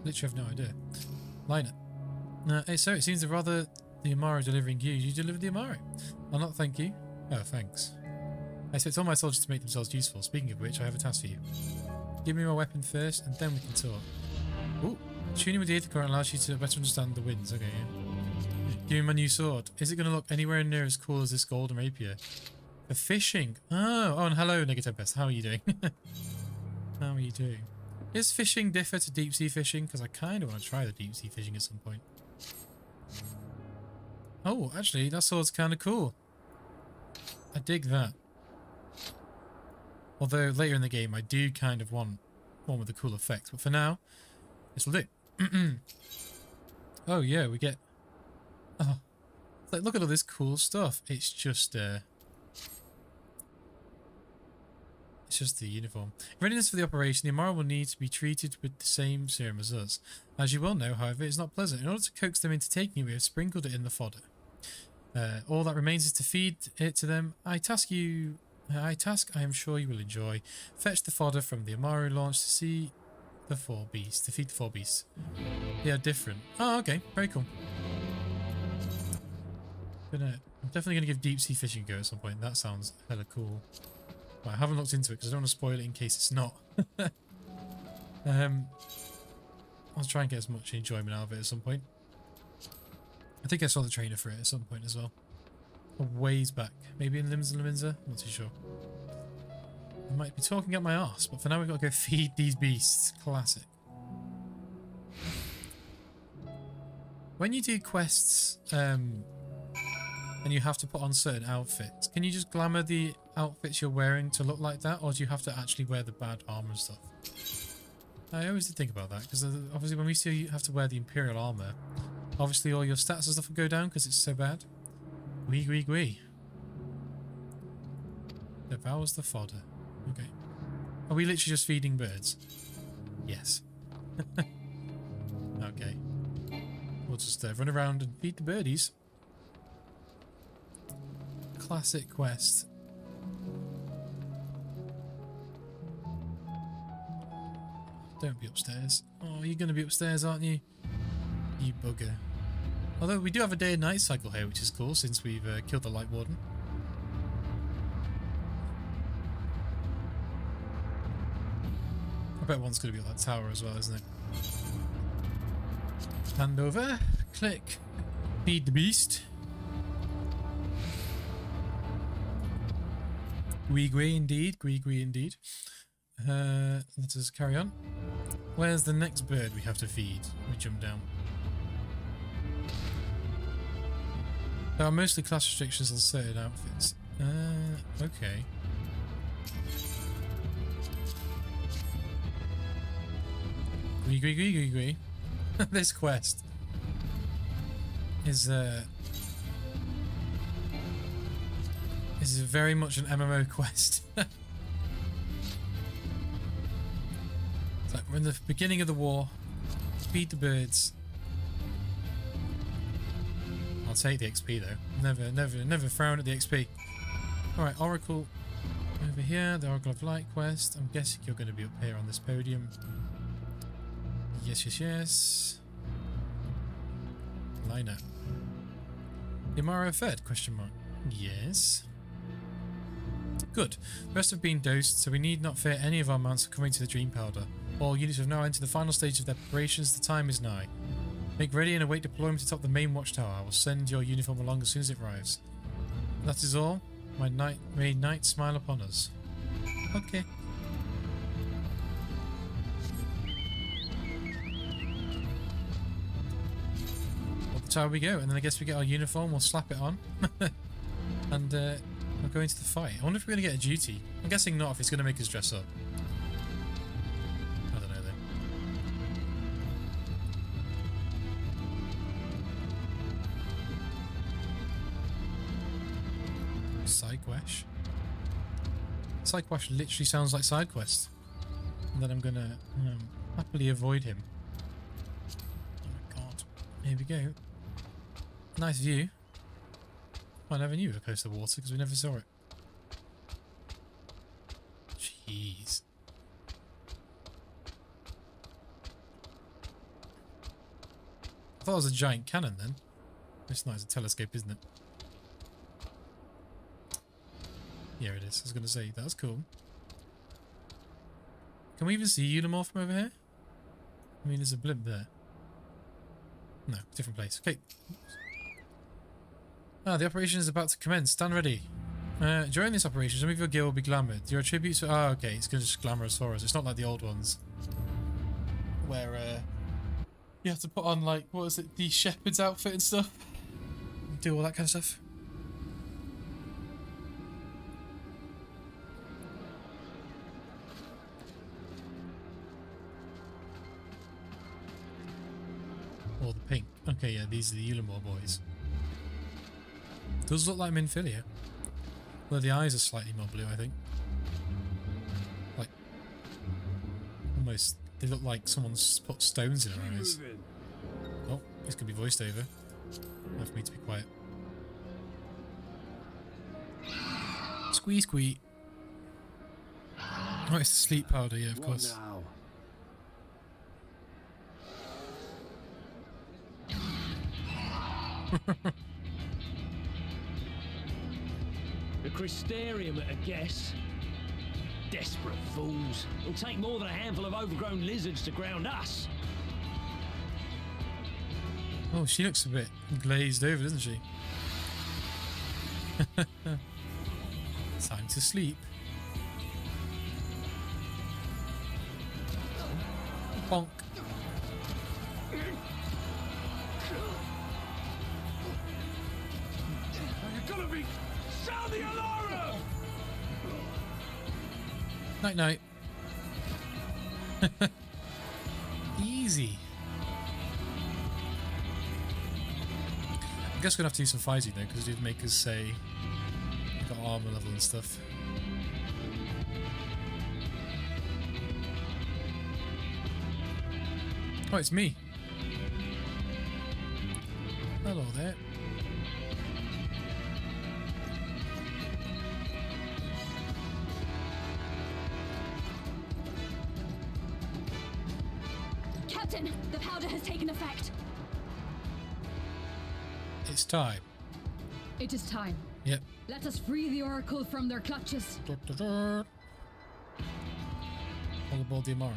Speaker 1: Literally have no idea. Line it. Hey, so it seems that rather the Amaro delivering you delivered the Amaro. I'll not thank you. Oh, thanks. I expect all my soldiers to make themselves useful. Speaking of which, I have a task for you. Give me my weapon first, and then we can talk. Ooh, tuning with the Aether current allows you to better understand the winds. Okay, yeah. Give me my new sword. Is it going to look anywhere near as cool as this golden rapier? For fishing. Oh, and hello, Nega Tempest. How are you doing? How are you doing? Does fishing differ to deep sea fishing? Because I kind of want to try the deep sea fishing at some point. Oh, actually, that sword's kind of cool. I dig that. Although later in the game, I do kind of want one with the cool effects. But for now, this will do. Oh yeah, we get... Oh, like, look at all this cool stuff. It's just the uniform. In readiness for the operation, the Amara will need to be treated with the same serum as us. As you well know, however, it's not pleasant. In order to coax them into taking it, we have sprinkled it in the fodder. All that remains is to feed it to them. I task I am sure you will enjoy. Fetch the fodder from the Amaru launch to see the 4 beasts. To feed the 4 beasts. They are different. Oh, okay. Very cool. I'm definitely going to give deep sea fishing a go at some point. That sounds hella cool. But I haven't looked into it because I don't want to spoil it in case it's not. I'll try and get as much enjoyment out of it at some point. I think I saw the trainer for it at some point as well. A ways back. Maybe in Limsa Laminza? Not too sure. I might be talking up my arse, but for now we've got to go feed these beasts. Classic. When you do quests, and you have to put on certain outfits, can you just glamour the outfits you're wearing to look like that, or do you have to actually wear the bad armor and stuff? I always did think about that, because obviously when we see you have to wear the Imperial armor, obviously all your stats and stuff will go down because it's so bad. Wee. Devours the fodder. Okay. Are we literally just feeding birds? Yes. Okay. We'll just run around and feed the birdies. Classic quest. Don't be upstairs. Oh, you're going to be upstairs, aren't you? You bugger. Although we do have a day and night cycle here, which is cool since we've killed the Light Warden. I bet one's going to be on that tower as well, isn't it? Hand over. Click. Feed the beast. Gwee indeed. Gwee indeed. Let us carry on. Where's the next bird we have to feed? We jump down. There are mostly class restrictions on certain outfits. Okay. Gwee. This quest is very much an MMO quest. It's like we're in the beginning of the war. Feed the birds. I'll take the XP though. Never frown at the XP. Alright, Oracle over here, the Oracle of Light quest. I'm guessing you're going to be up here on this podium. Yes. Line up. Imara fed? Question mark. Yes. Good. The rest have been dosed, so we need not fear any of our mounts coming to the Dream Powder. All units have now entered the final stage of their preparations. The time is nigh. Make ready and await deployment atop the main watchtower. I will send your uniform along as soon as it arrives. That is all. May night smile upon us. Okay. Up the tower we go, and then I guess we get our uniform, we'll slap it on. And we'll go into the fight. I wonder if we're going to get a duty. I'm guessing not if it's going to make us dress up. I don't know then. Side quest. Side quest literally sounds like side quest. And then I'm going to happily avoid him. Oh my god. Here we go. Nice view. I never knew we were close to the water because we never saw it. Jeez. I thought it was a giant cannon then. It's not, it's a telescope, isn't it? Yeah, it is. I was going to say, that's cool. Can we even see Unimorph from over here? I mean, there's a blimp there. No, different place. Okay. The operation is about to commence. Stand ready. During this operation, some of your gear will be glamoured. Your attributes are... okay, it's going to just glamour us for us. It's not like the old ones. where you have to put on, like, what is it, the shepherd's outfit and stuff, do all that kind of stuff. Or the pink. Okay, yeah, these are the Ulamore boys. Does look like Minfilia. Well, the eyes are slightly more blue, I think. Like, almost, they look like someone's put stones in her eyes. Oh, this could be voiced over. Enough for me to be quiet. Squee squee. Oh, it's the sleep powder, yeah, of course.
Speaker 15: The Crystarium at a guess. Desperate fools. It'll take more than a handful of overgrown lizards to ground us.
Speaker 1: Oh, she looks a bit glazed over, doesn't she? Time to sleep. Bonk.
Speaker 15: You're gonna be... Sound the alarm!
Speaker 1: Night night. Easy. I guess we're gonna have to do some fighting though, because it did make us say we've got armor level and stuff. Oh, it's me. Hello there.
Speaker 3: Captain, the powder has taken effect.
Speaker 1: It's time.
Speaker 9: It is time.
Speaker 1: Yep.
Speaker 9: Let us free the Oracle from their clutches.
Speaker 1: All aboard the Amari.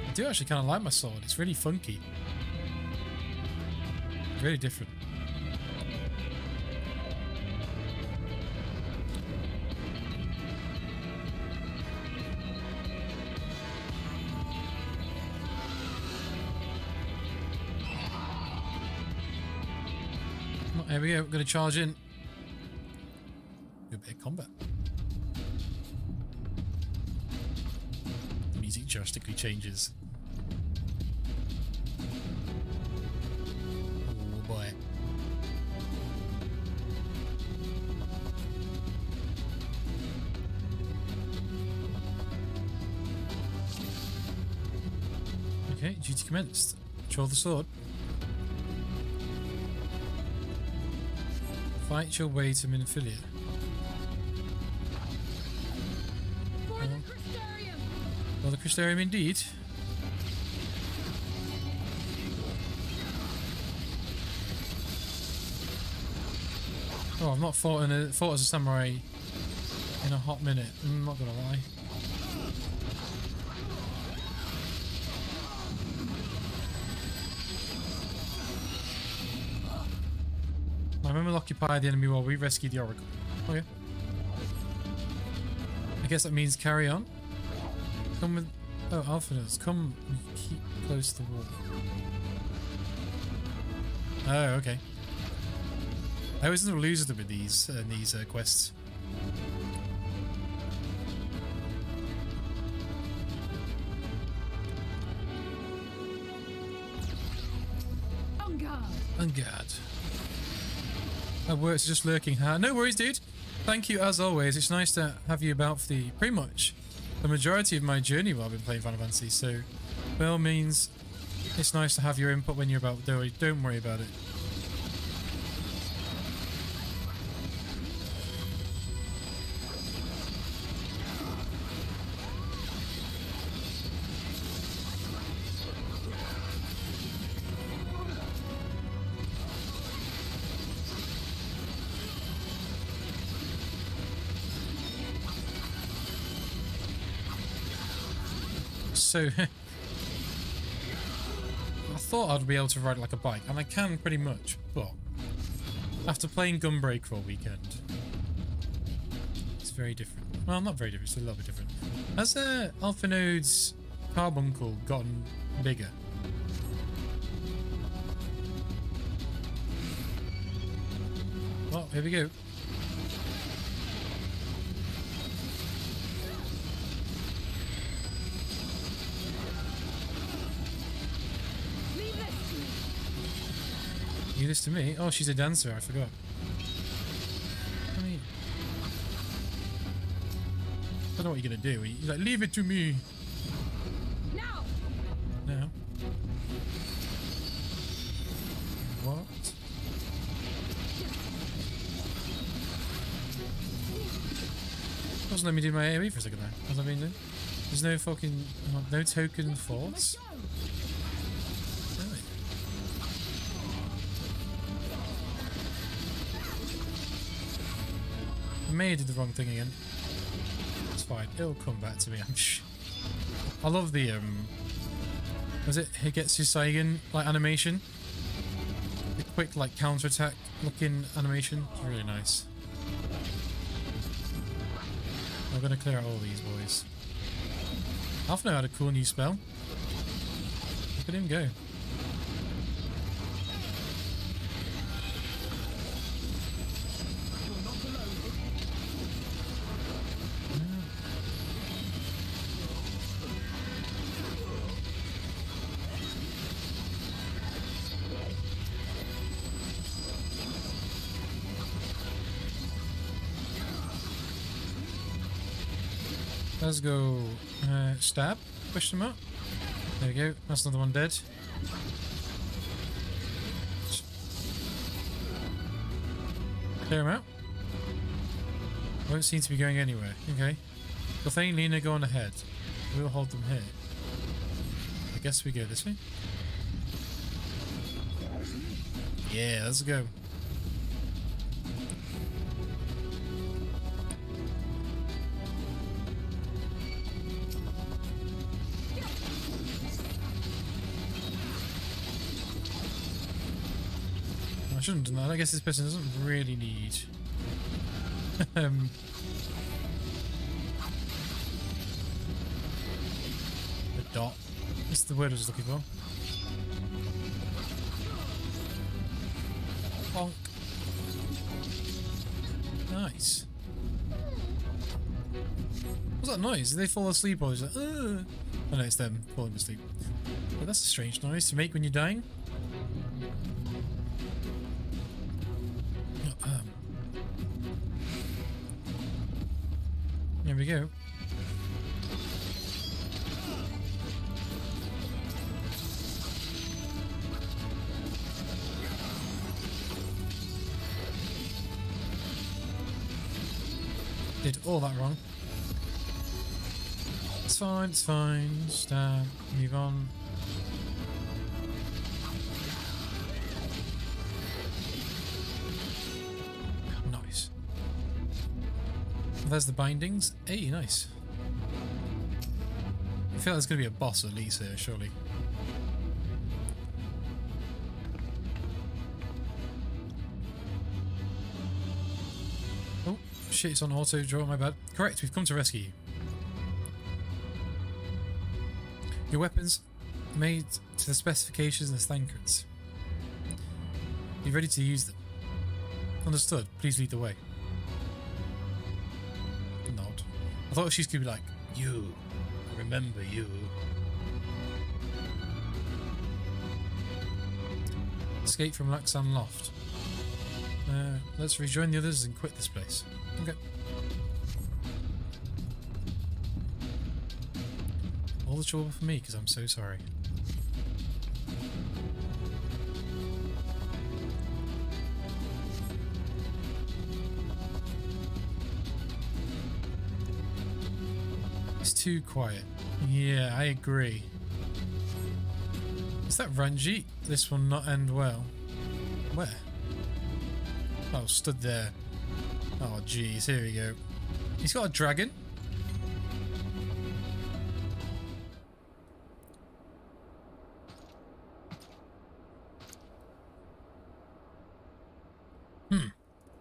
Speaker 1: I do actually kind of like my sword. It's really funky. Really different. Well, there we go. We're going to charge in. Do a bit of combat. The music drastically changes. Okay, duty commenced. Draw the sword. Fight your way to Minfilia.
Speaker 9: For the Crystarium!
Speaker 1: Well, the Crystarium indeed. Oh, I've not fought as a samurai in a hot minute. I'm not gonna lie. My men will occupy the enemy while we rescue the Oracle. Okay. I guess that means carry on. Come with... Oh, Alphanos. Come and keep close to the wall. Oh, okay. I always lose them in these quests.
Speaker 9: On guard.
Speaker 1: On guard. That works, just lurking hard. No worries, dude. Thank you as always. It's nice to have you about for the pretty much the majority of my journey while I've been playing Final Fantasy. So, by all means, it's nice to have your input when you're about. Don't worry about it. so... I thought I'd be able to ride like a bike, and I can pretty much, but after playing Gunbreaker all weekend, it's very different. Well, not very different, it's a little bit different. Has Alpha Node's carbuncle gotten bigger? Well, here we go. Leave this to me? Oh, she's a dancer, I forgot. I mean, I don't know what you're gonna do. You're like, leave it to me.
Speaker 11: Now.
Speaker 1: Now. What? Wasn't letting me do my AoE for a second there. What's that been doing? There's no fucking... no token force? Really? I may have did the wrong thing again. It's fine. It'll come back to me, I'm sure. I love the, was it Higetsu Saigen, like, animation? The quick, like, counter-attack looking animation. It's really nice. I'm gonna clear out all these boys. Alpha had a cool new spell. Look at him go. Let's go stab, question mark. There we go, that's another one dead. Clear him out. Won't seem to be going anywhere. Okay. Gothane, Lena, go on ahead. We'll hold them here. I guess we go this way. Yeah, let's go. I shouldn't have done that. I guess this person doesn't really need the dot. That's the word I was looking for. Bonk. Nice. What's that noise? Did they fall asleep or is it? Oh no, it's them falling asleep. But that's a strange noise to make when you're dying. There we go. Did all that wrong. It's fine, it's fine. Just move on. Nice. There's the bindings. Hey, nice. I feel like there's going to be a boss at least here, surely. Oh, shit, it's on auto draw, my bad. Correct, we've come to rescue you. Your weapons made to the specifications as thankards. Be ready to use them. Understood, please lead the way. Nod. I thought she's going to be like, you, remember you. Escape from Laxan Loft. Let's rejoin the others and quit this place. Okay. All the trouble for me because I'm so sorry. It's too quiet. Yeah, I agree. Is that Ranjit? This will not end well. Where? Oh, stood there. Oh, jeez. Here we go. He's got a dragon.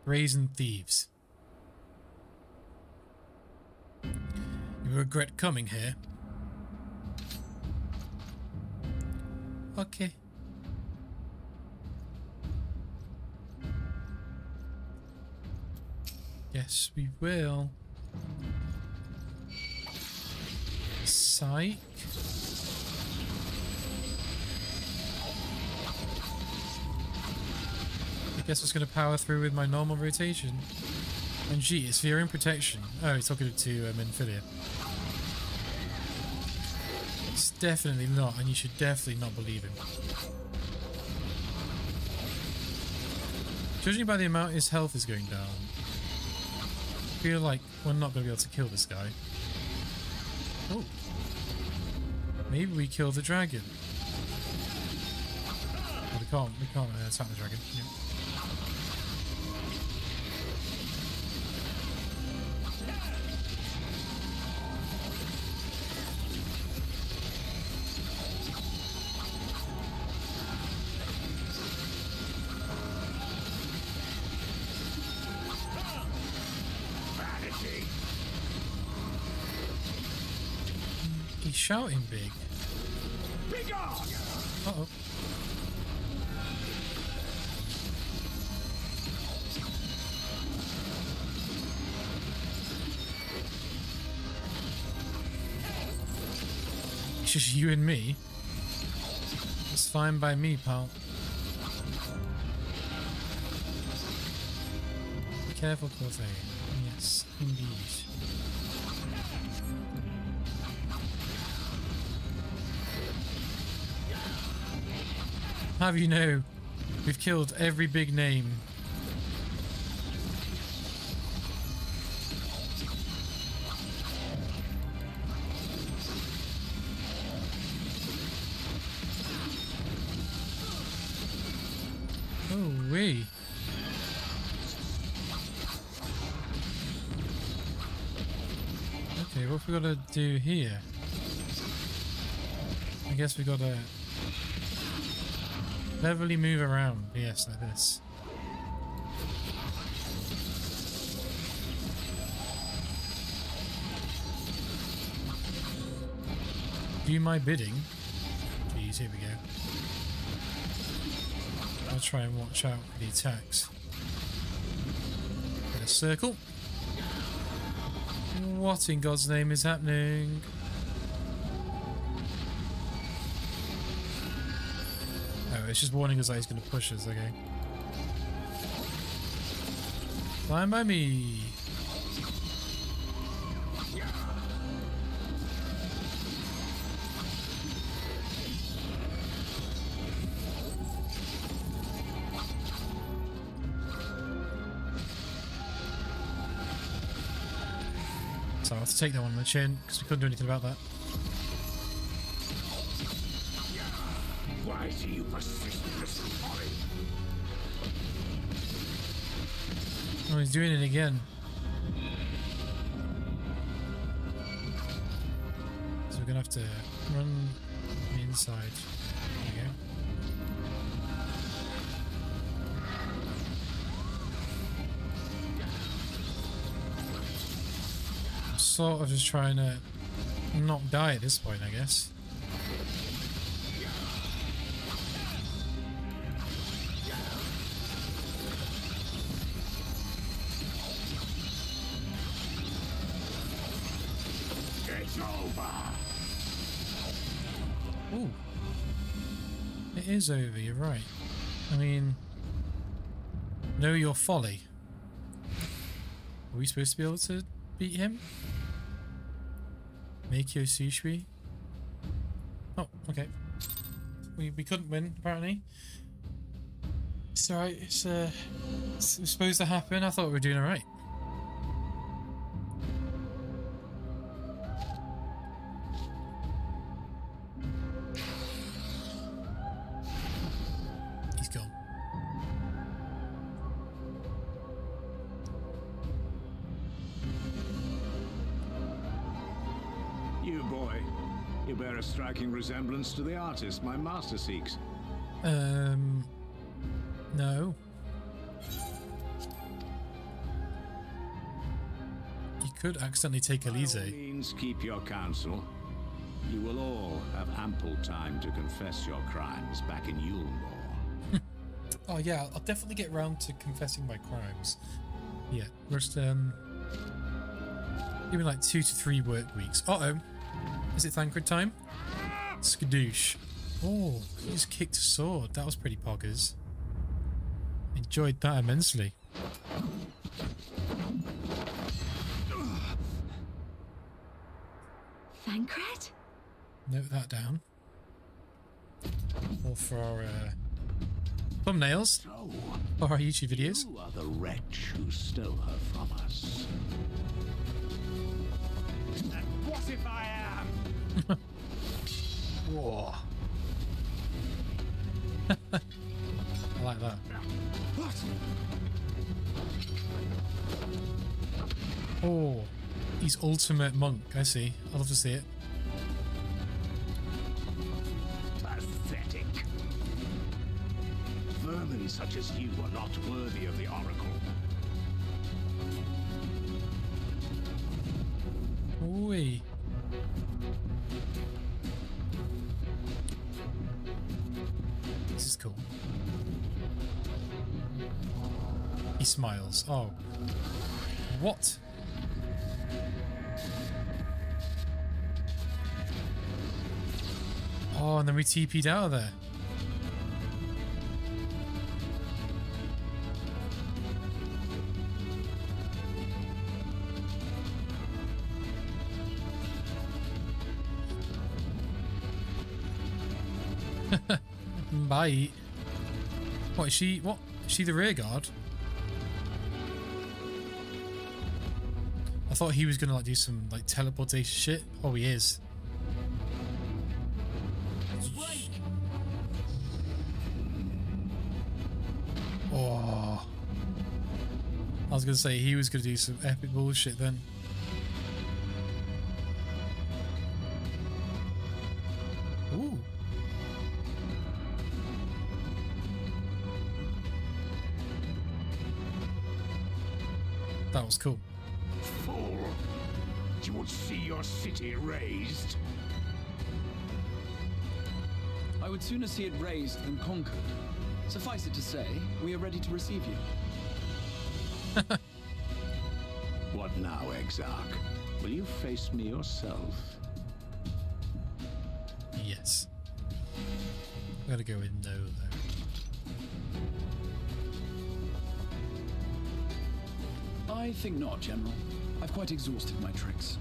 Speaker 1: Brazen thieves. You regret coming here? Okay. Yes, we will. Psych. I guess it's going to power through with my normal rotation. And gee, it's for your own protection. Oh, he's talking to Minfilia. It's definitely not, and you should definitely not believe him. Judging by the amount his health is going down, I feel like we're not going to be able to kill this guy. Oh. Maybe we kill the dragon. Oh, we can't attack the dragon. Yeah. He's shouting big. Uh-oh. It's just you and me. It's fine by me, pal. Be careful, Corthe. Yes, indeed. Have you know, we've killed every big name. Oh wee. Okay, what have we got to do here? I guess we got to cleverly move around, yes, like this. Do my bidding. Jeez, here we go. I'll try and watch out for the attacks. Get a circle. What in God's name is happening? It's just warning us that he's going to push us, okay. Fine by me. So I'll have to take that one on the chin, because we couldn't do anything about that.
Speaker 16: Why do you persist in this folly?
Speaker 1: Oh, he's doing it again. So we're gonna have to run the inside. There we go. I'm sort of just trying to not die at this point, I guess. Ooh. It is over, you're right. I mean, know your folly. Are we supposed to be able to beat him? Meikyo Sushui? Oh, okay. We couldn't win, apparently. It's alright, it's supposed to happen. I thought we were doing alright.
Speaker 5: A striking resemblance to the artist my master seeks.
Speaker 1: No. could accidentally take Elise.
Speaker 4: By all means, keep your counsel. You will all have ample time to confess your crimes back in Yulmore.
Speaker 1: Oh yeah, I'll definitely get around to confessing my crimes. Yeah, just give me like 2 to 3 work weeks. Uh-oh. Is it Thancred time? Skadoosh. Oh, he just kicked a sword. That was pretty poggers. Enjoyed that immensely.
Speaker 3: Thancred?
Speaker 1: Note that down. Or for our thumbnails. For our YouTube videos.
Speaker 4: You are the wretch who stole her from us. And what if I am?
Speaker 1: Whoa. I like that.
Speaker 4: What?
Speaker 1: Oh, he's ultimate monk. I see. I'd love to see it.
Speaker 4: Pathetic. Vermin such as you are not worthy of the Oracle.
Speaker 1: Oi. This is cool. He smiles. Oh. What? Oh, and then we TP'd out of there. Bye. What is she? What? Is she the rear guard? I thought he was gonna like do some like teleportation shit. Oh, he is. Oh. I was gonna say he was gonna do some epic bullshit then. Ooh. That was cool.
Speaker 16: Fool! You would see your city razed.
Speaker 7: I would sooner see it razed than conquered. Suffice it to say, we are ready to receive you.
Speaker 4: What now, Exarch? Will you face me yourself?
Speaker 1: Yes. Gotta go in though.
Speaker 7: I think not, General. I've quite exhausted my tricks.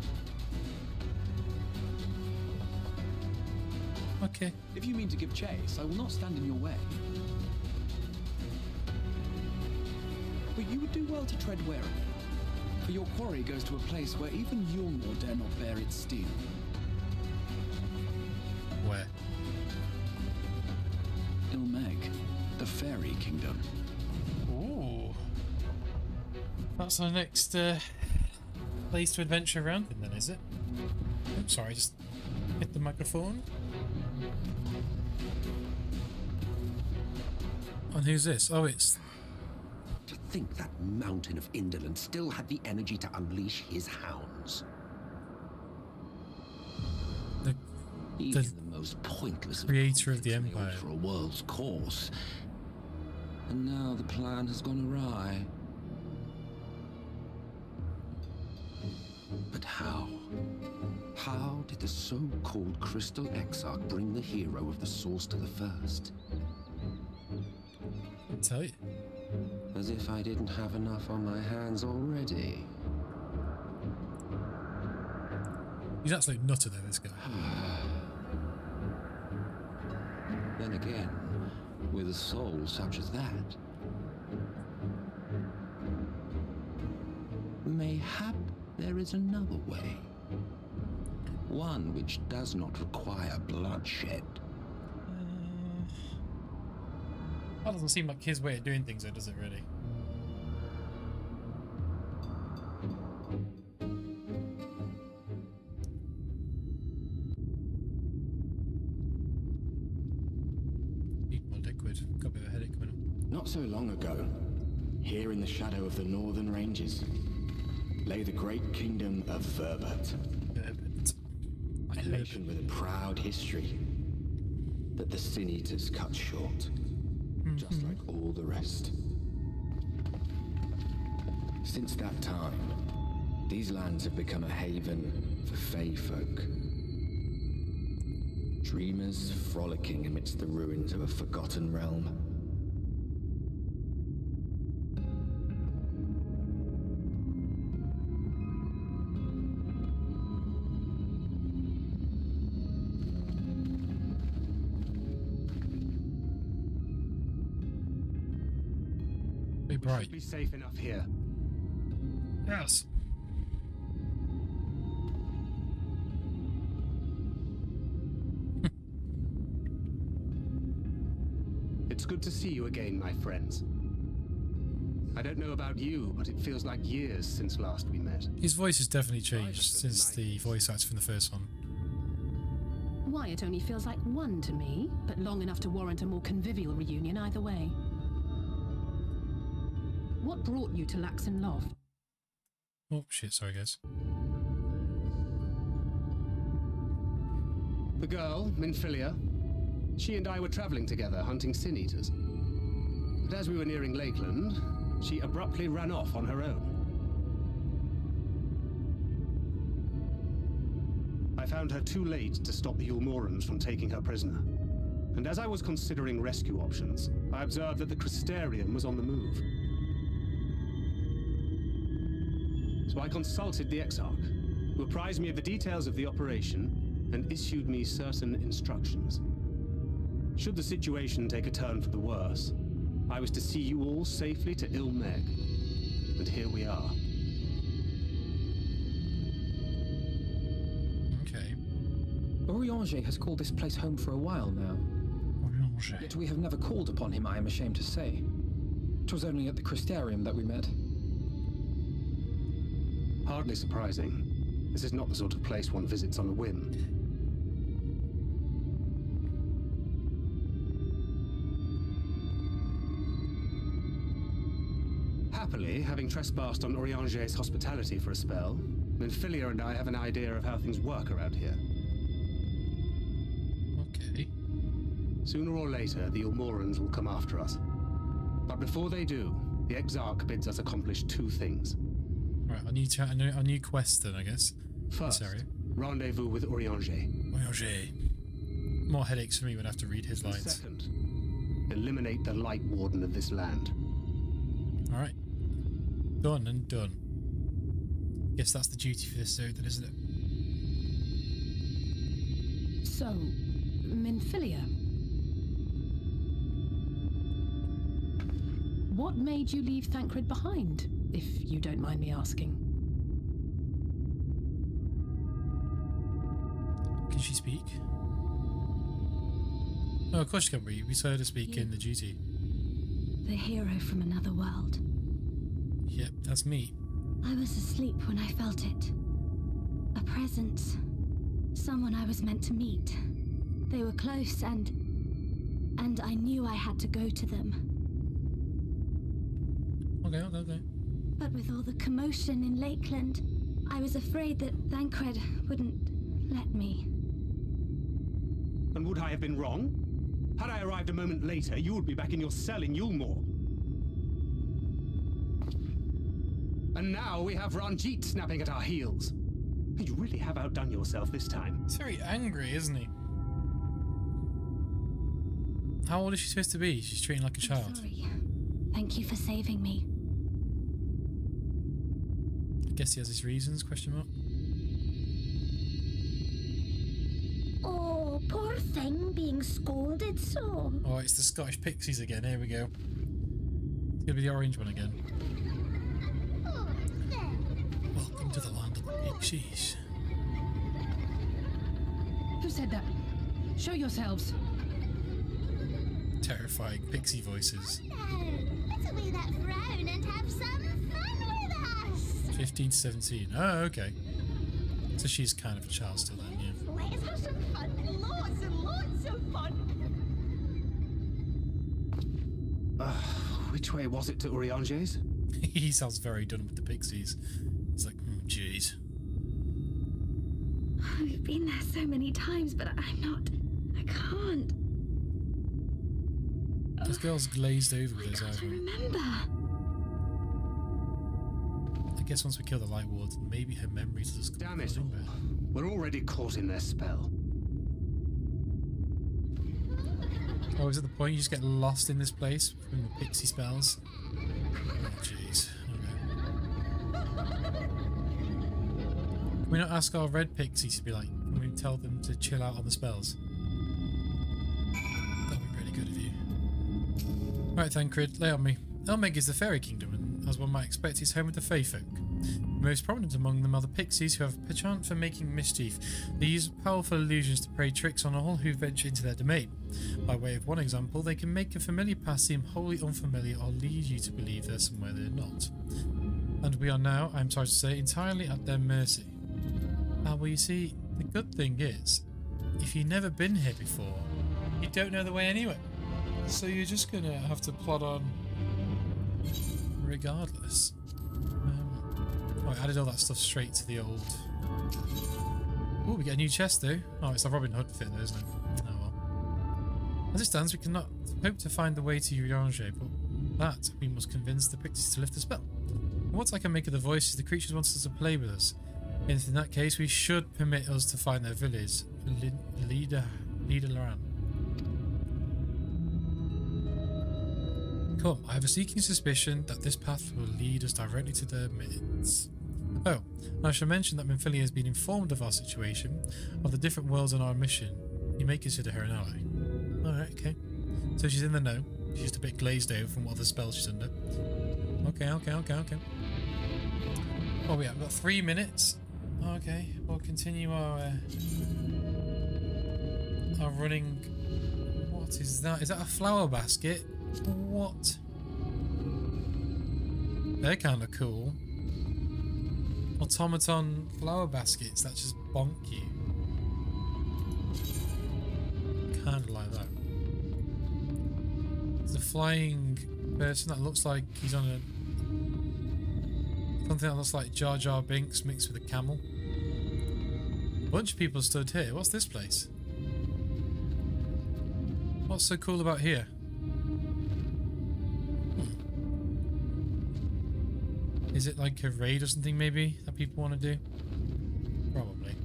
Speaker 1: Okay.
Speaker 7: If you mean to give chase, I will not stand in your way. But you would do well to tread warily, for your quarry goes to a place where even Yulmore dare not bear its steel.
Speaker 1: Where?
Speaker 7: Ilmeg, the fairy kingdom.
Speaker 1: Ooh. That's our next place to adventure around in then, is it? Oh, sorry, I just hit the microphone. And who's this? Oh, it's...
Speaker 17: To think that mountain of indolence still had the energy to unleash his hounds. Even the most pointless
Speaker 1: creator of the Empire.
Speaker 17: For a world's course. And now the plan has gone awry. But how? How did the so-called Crystal Exarch bring the hero of the source to the first?
Speaker 1: I'll tell you.
Speaker 17: As if I didn't have enough on my hands already.
Speaker 1: He's absolute nutter though, this guy.
Speaker 17: Then again, with a soul such as that, mayhap there is another way. One which does not require bloodshed.
Speaker 1: That doesn't seem like his way of doing things though, does it really? Need more liquid. Got a bit of a headache coming on.
Speaker 2: Not so long ago, here in the shadow of the northern ranges, lay the great kingdom of Verbert. A nation with a proud history that the Sin Eaters cut short, just like all the rest. Since that time, these lands have become a haven for Fey folk. Dreamers frolicking amidst the ruins of a forgotten realm.
Speaker 1: Be bright.
Speaker 18: Should be safe enough here.
Speaker 1: Yes.
Speaker 18: It's good to see you again, my friends. I don't know about you, but it feels like years since last we met.
Speaker 1: His voice has definitely changed since the voice actor from the first one.
Speaker 8: Why, it only feels like one to me, but long enough to warrant a more convivial reunion either way. What brought you to Laxon Loft?
Speaker 1: Oh shit, sorry guys.
Speaker 18: The girl, Minfilia, she and I were traveling together, hunting Sin Eaters. But as we were nearing Lakeland, she abruptly ran off on her own. I found her too late to stop the Ulmorans from taking her prisoner. And as I was considering rescue options, I observed that the Crystarium was on the move. So I consulted the Exarch, who apprised me of the details of the operation and issued me certain instructions. Should the situation take a turn for the worse, I was to see you all safely to Ilmeg. And here we are.
Speaker 1: Okay.
Speaker 14: Orianger has called this place home for a while now.
Speaker 1: Orianger.
Speaker 14: Yet we have never called upon him, I am ashamed to say. 'Twas only at the Crystarium that we met.
Speaker 18: Hardly surprising. This is not the sort of place one visits on a whim. Happily, having trespassed on Orianger's hospitality for a spell, Minfilia and I have an idea of how things work around here.
Speaker 1: Okay.
Speaker 18: Sooner or later, the Ulmorans will come after us. But before they do, the Exarch bids us accomplish two things.
Speaker 1: Right, a new quest then, I guess.
Speaker 18: First, rendezvous with Orianger.
Speaker 1: Orianger. More headaches for me when I have to read his lines.
Speaker 18: Second, eliminate the Light Warden of this land.
Speaker 1: Alright. Done and done. Guess that's the duty for this episode, isn't it?
Speaker 8: So, Minfilia. What made you leave Thancred behind, if you don't mind me asking?
Speaker 1: Can she speak? Oh, of course she can. We saw her speak in the duty.
Speaker 3: The hero from another world.
Speaker 1: Yep, that's me.
Speaker 3: I was asleep when I felt it. A presence. Someone I was meant to meet. They were close and I knew I had to go to them.
Speaker 1: Okay.
Speaker 3: But with all the commotion in Lakeland, I was afraid that Thancred wouldn't let me.
Speaker 18: And would I have been wrong? Had I arrived a moment later, you would be back in your cell in Yulmore. And now we have Ranjit snapping at our heels. You really have outdone yourself this time.
Speaker 1: He's very angry, isn't he? How old is she supposed to be? She's treating like a child.
Speaker 3: Sorry. Thank you for saving me.
Speaker 1: I guess he has his reasons, question mark.
Speaker 3: Oh, poor thing being scolded so.
Speaker 1: Oh, it's the Scottish Pixies again, here we go. It's gonna be the orange one again. Welcome to the land of the Pixies.
Speaker 8: Who said that? Show yourselves.
Speaker 1: Terrifying pixie voices.
Speaker 19: Let's away that frown and have some fun with us.
Speaker 1: 15 to 17. Oh, okay. So she's kind of a child still then, yeah.
Speaker 19: Let's have some fun. Lots and lots of fun.
Speaker 18: Which way was it to Orianger's?
Speaker 1: He sounds very done with the pixies. It's like, Jeez.
Speaker 3: We've been there so many times, but I'm not... I can't.
Speaker 1: This girl's glazed over with his eyes.
Speaker 3: I remember.
Speaker 1: I guess once we kill the Light Warden, maybe her memories just...
Speaker 18: Damn it all. We're already caught in their spell.
Speaker 1: Oh, is it the point you just get lost in this place from the pixie spells? Oh, jeez. Okay. Can we not ask our red pixies to be like, can we tell them to chill out on the spells? That'd be really good of you. Right, Thancred, lay on me. Elmeg is the fairy kingdom, and as one might expect, is home of the Fey folk. The most prominent among them are the pixies, who have a penchant for making mischief. They use powerful illusions to play tricks on all who venture into their domain. By way of one example, they can make a familiar past seem wholly unfamiliar or lead you to believe they're somewhere they're not. And we are now, I'm sorry to say, entirely at their mercy. Well, you see, the good thing is, if you've never been here before, you don't know the way anyway. So you're just gonna have to plod on regardless. Oh, I added all that stuff straight to the old... Oh, we get a new chest though. Oh, it's a Robin Hood fit though, isn't it? Oh well. As it stands, we cannot hope to find the way to Uranger, but that we must convince the pixies to lift the spell. And what I can make of the voices, the creatures want us to play with us. In that case, we should permit us to find their village, Leader Laran. Come, I have a seeking suspicion that this path will lead us directly to their midst. Oh, I shall mention that Minfilia has been informed of our situation, of the different worlds on our mission. You may consider her an ally. Alright, okay. So she's in the know. She's just a bit glazed over from what other spells she's under. Okay. Oh, we have got 3 minutes. Okay, we'll continue our running. What is that? Is that a flower basket? What? They're kind of cool. Automaton flower baskets that just bonk you. Kind of like that. There's a flying person that looks like he's on a... something that looks like Jar Jar Binks mixed with a camel. A bunch of people stood here. What's this place? What's so cool about here? Is it like a raid or something maybe that people want to do? Probably.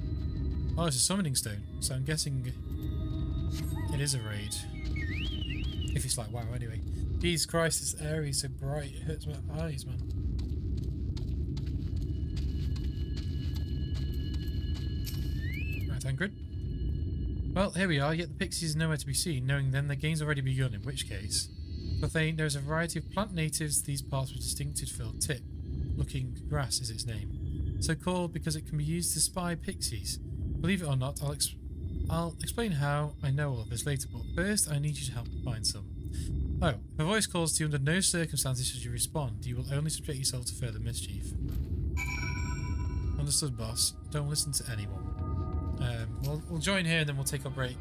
Speaker 1: Oh, it's a summoning stone, so I'm guessing it is a raid. If it's like WoW anyway. Jesus Christ, this area is so bright, it hurts my eyes, man. Right, Thancred. Well, here we are, yet the pixies are nowhere to be seen, knowing then the game's already begun, in which case... But there's a variety of plant natives these parts with distinctive filled tip. Looking grass is its name. So called because it can be used to spy pixies. Believe it or not, I'll explain how I know all of this later, but first I need you to help me find some. Oh, if a voice calls to you under no circumstances should you respond. You will only subject yourself to further mischief. Understood, boss. Don't listen to anyone. We'll join here and then we'll take our break.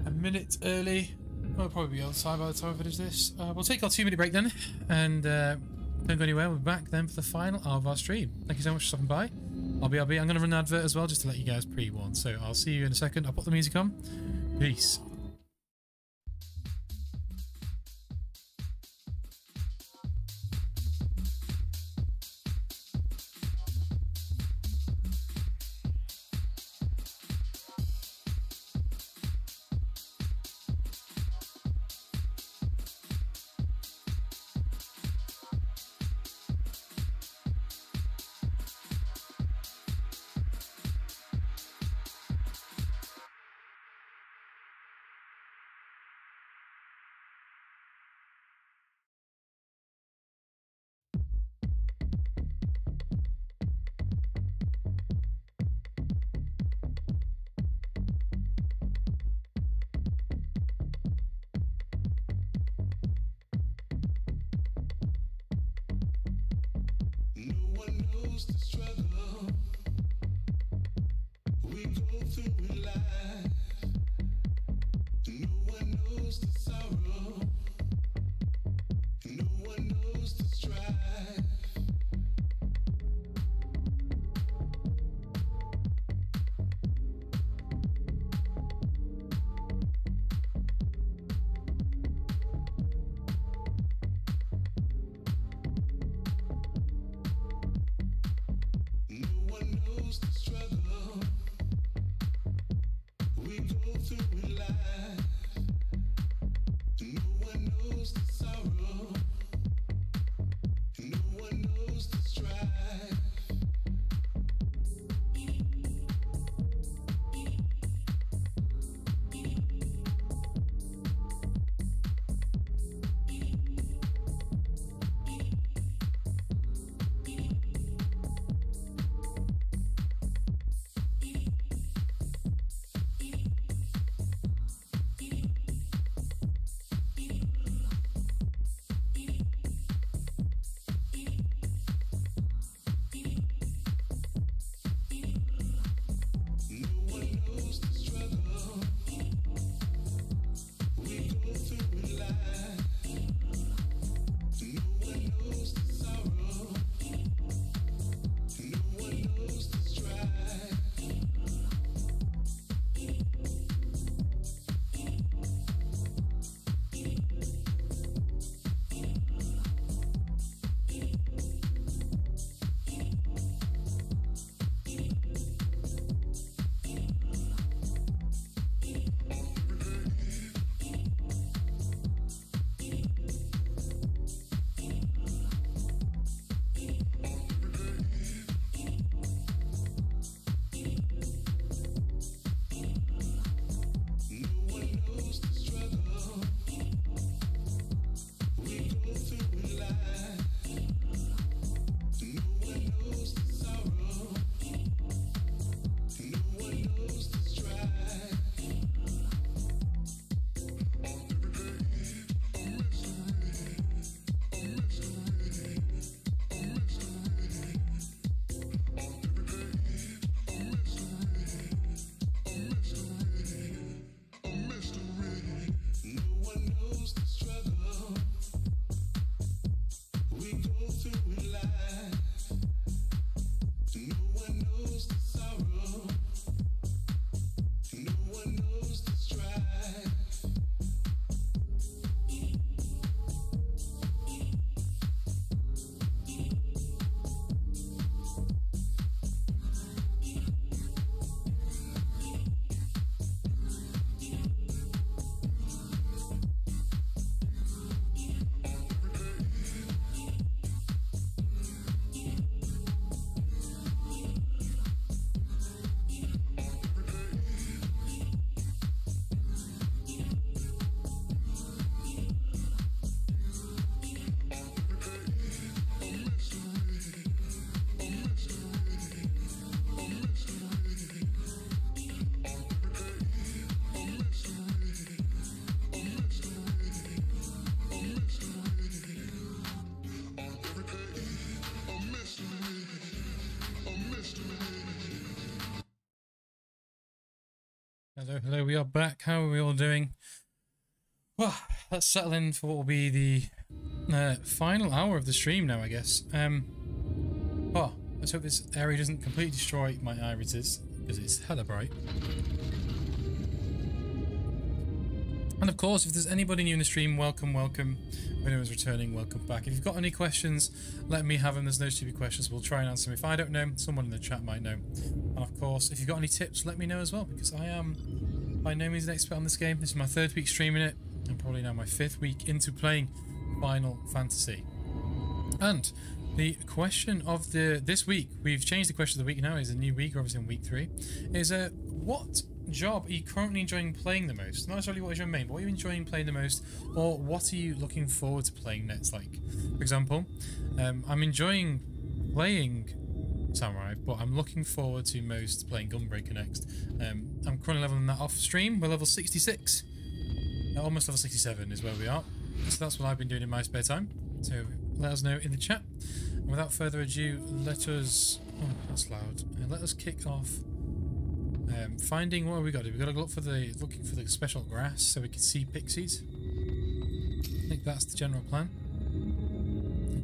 Speaker 1: A minute early. We'll probably be outside by the time I finish this. We'll take our 2-minute break then, and don't go anywhere. We're back then for the final of our stream. Thank you so much for stopping by. I'm going to run an advert as well just to let you guys pre-warn. So I'll see you in a second. I'll put the music on. Peace.
Speaker 11: The struggle we go through in life. No one knows the sorrow. No one knows the strife. one knows the struggle we go through in life. No one knows the sorrow. No one knows the strife.
Speaker 1: Hello, we are back. How are we all doing? Well, let's settle in for what will be the final hour of the stream now, I guess. Oh, let's hope this area doesn't completely destroy my irises, because it's hella bright. And of course, if there's anybody new in the stream, welcome, welcome. If anyone's returning, welcome back. If you've got any questions, let me have them. There's no stupid questions. We'll try and answer them. If I don't know, someone in the chat might know. And of course, if you've got any tips, let me know as well, because I am by no means an expert on this game. This is my 3rd week streaming it, and probably now my 5th week into playing Final Fantasy. And the question of this week, we've changed the question of the week now, is a new week, obviously in week 3, is what job are you currently enjoying playing the most? Not necessarily what is your main, but what are you enjoying playing the most, or what are you looking forward to playing next? Like, for example, I'm enjoying playing Samurai, but I'm looking forward to most playing Gunbreaker next. I'm currently leveling that off stream. We're level 66. Almost level 67 is where we are. So that's what I've been doing in my spare time. So let us know in the chat. And without further ado, let us... Oh, that's loud. Let us kick off finding... What have we got to do? We've got to look for looking for the special grass so we can see pixies. I think that's the general plan.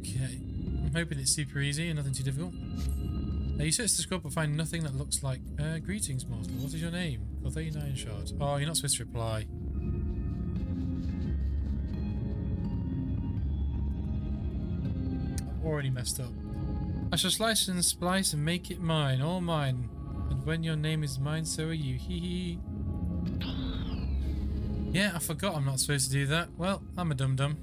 Speaker 1: Okay. I'm hoping it's super easy and nothing too difficult. You search the scrub but find nothing that looks like... greetings, mortal. What is your name? For 39 shards. Oh, you're not supposed to reply. I've already messed up. I shall slice and splice and make it mine, all mine. And when your name is mine, so are you. Hee hee. Yeah, I forgot I'm not supposed to do that. Well, I'm a dum-dum.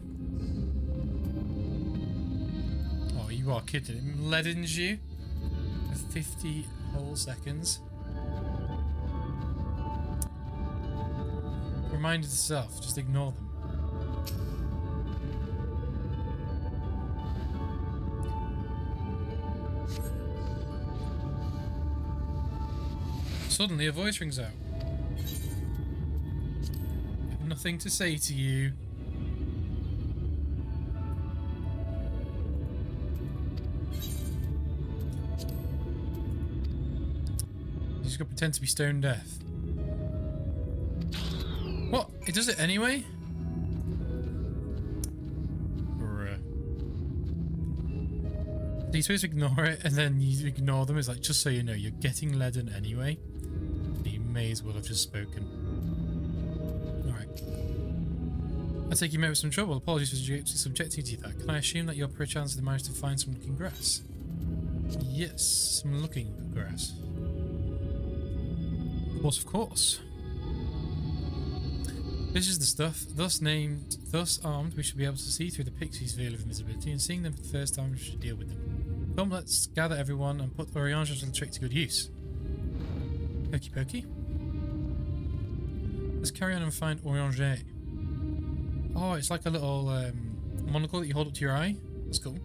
Speaker 1: Oh, you are kidding. Leadens you for 50 whole seconds. Remind yourself, just ignore them. Suddenly a voice rings out. I have nothing to say to you. You just gotta pretend to be stone deaf. What? It does it anyway? Bruh. You're supposed to ignore it and then you ignore them. It's like, just so you know, you're getting leaden anyway. You may as well have just spoken. Alright. I take you met with some trouble. Apologies for subjecting you to that. Can I assume that you're perchance managed to find some looking grass? Yes, some looking grass. Of course. This is the stuff. Thus named, thus armed, we should be able to see through the pixies' veil of invisibility, and seeing them for the first time, we should deal with them. Come, let's gather everyone and put Oriange's little trick to good use. Okie pokey. Let's carry on and find Oriange. Oh, it's like a little monocle that you hold up to your eye. That's cool.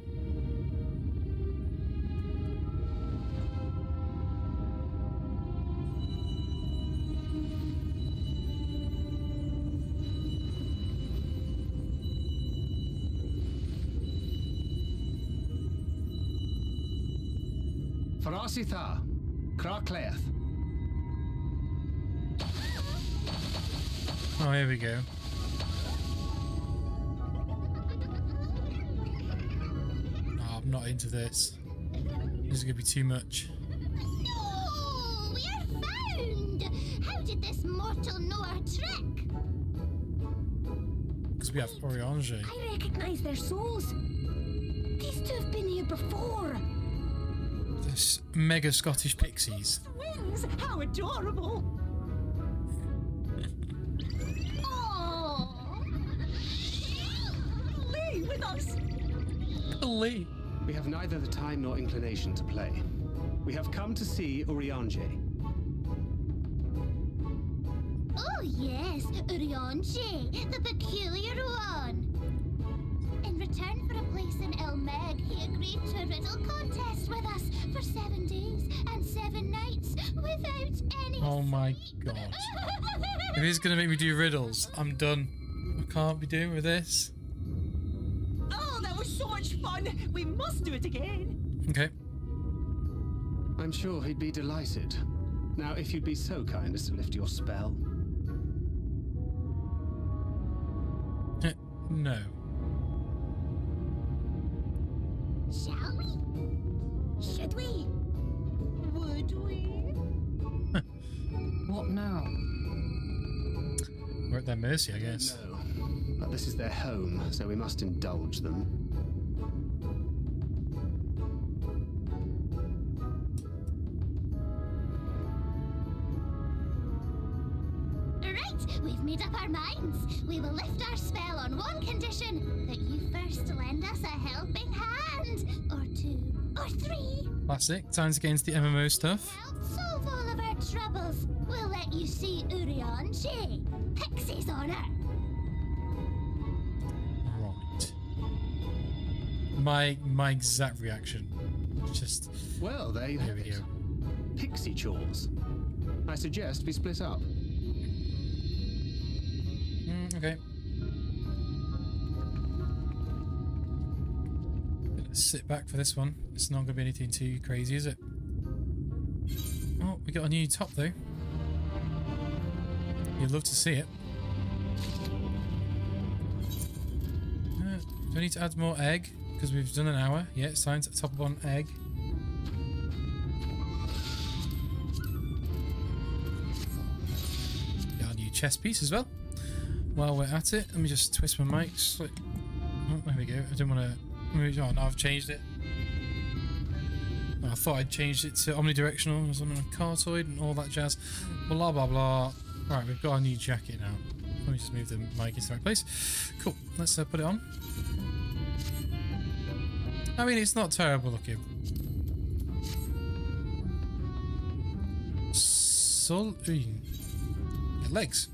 Speaker 18: Farasitha, Krakleath.
Speaker 1: Oh, here we go. Oh, I'm not into this. This is gonna be too much.
Speaker 19: No! We're found! How did this mortal know our trick?
Speaker 1: Because we have Oriange.
Speaker 3: I recognise their souls. These two have been here before.
Speaker 1: This mega Scottish pixies.
Speaker 3: Wings! How adorable! Oh! Lee with us!
Speaker 1: Lee!
Speaker 18: We have neither the time nor inclination to play. We have come to see Oriange.
Speaker 19: Oh yes, Oriange, the peculiar one. In return for a place in Elmeg, he agreed to a riddle contest with us for 7 days and 7 nights without any.
Speaker 1: Oh my god. If he's gonna make me do riddles, I'm done. I can't be doing with this.
Speaker 3: Oh, that was so much fun! We must do it again!
Speaker 1: Okay.
Speaker 18: I'm sure he'd be delighted. Now, if you'd be so kind as to lift your spell.
Speaker 1: No.
Speaker 19: Shall we?
Speaker 3: Should we? Would we?
Speaker 14: What now?
Speaker 1: We're at their mercy, I guess.
Speaker 18: No. But this is their home, so we must indulge them.
Speaker 19: Right, we've made up our minds. We will lift our spell on one condition: that you first lend us a helping hand, or 2, or 3.
Speaker 1: Classic. Time to get into the MMO stuff.
Speaker 19: Help solve all of our troubles. We'll let you see Oriange. Pixie's on her.
Speaker 1: Right. My exact reaction. Just.
Speaker 18: Well, there you have it. Pixie chores. I suggest we split up.
Speaker 1: Okay. Let's sit back for this one. It's not going to be anything too crazy, is it? Oh, we got a new top though. You'd love to see it. Do I need to add more egg? Because we've done an hour. Yeah, it's time to top up on egg. Got a new chest piece as well. While we're at it, let me just twist my mic. Oh, there we go. I didn't want to. Oh, no, I've changed it. I thought I'd changed it to omnidirectional. I was on a cartoid and all that jazz. Blah, blah, blah. Right, we've got our new jacket now. Let me just move the mic into the right place. Cool. Let's put it on. I mean, it's not terrible looking. Legs.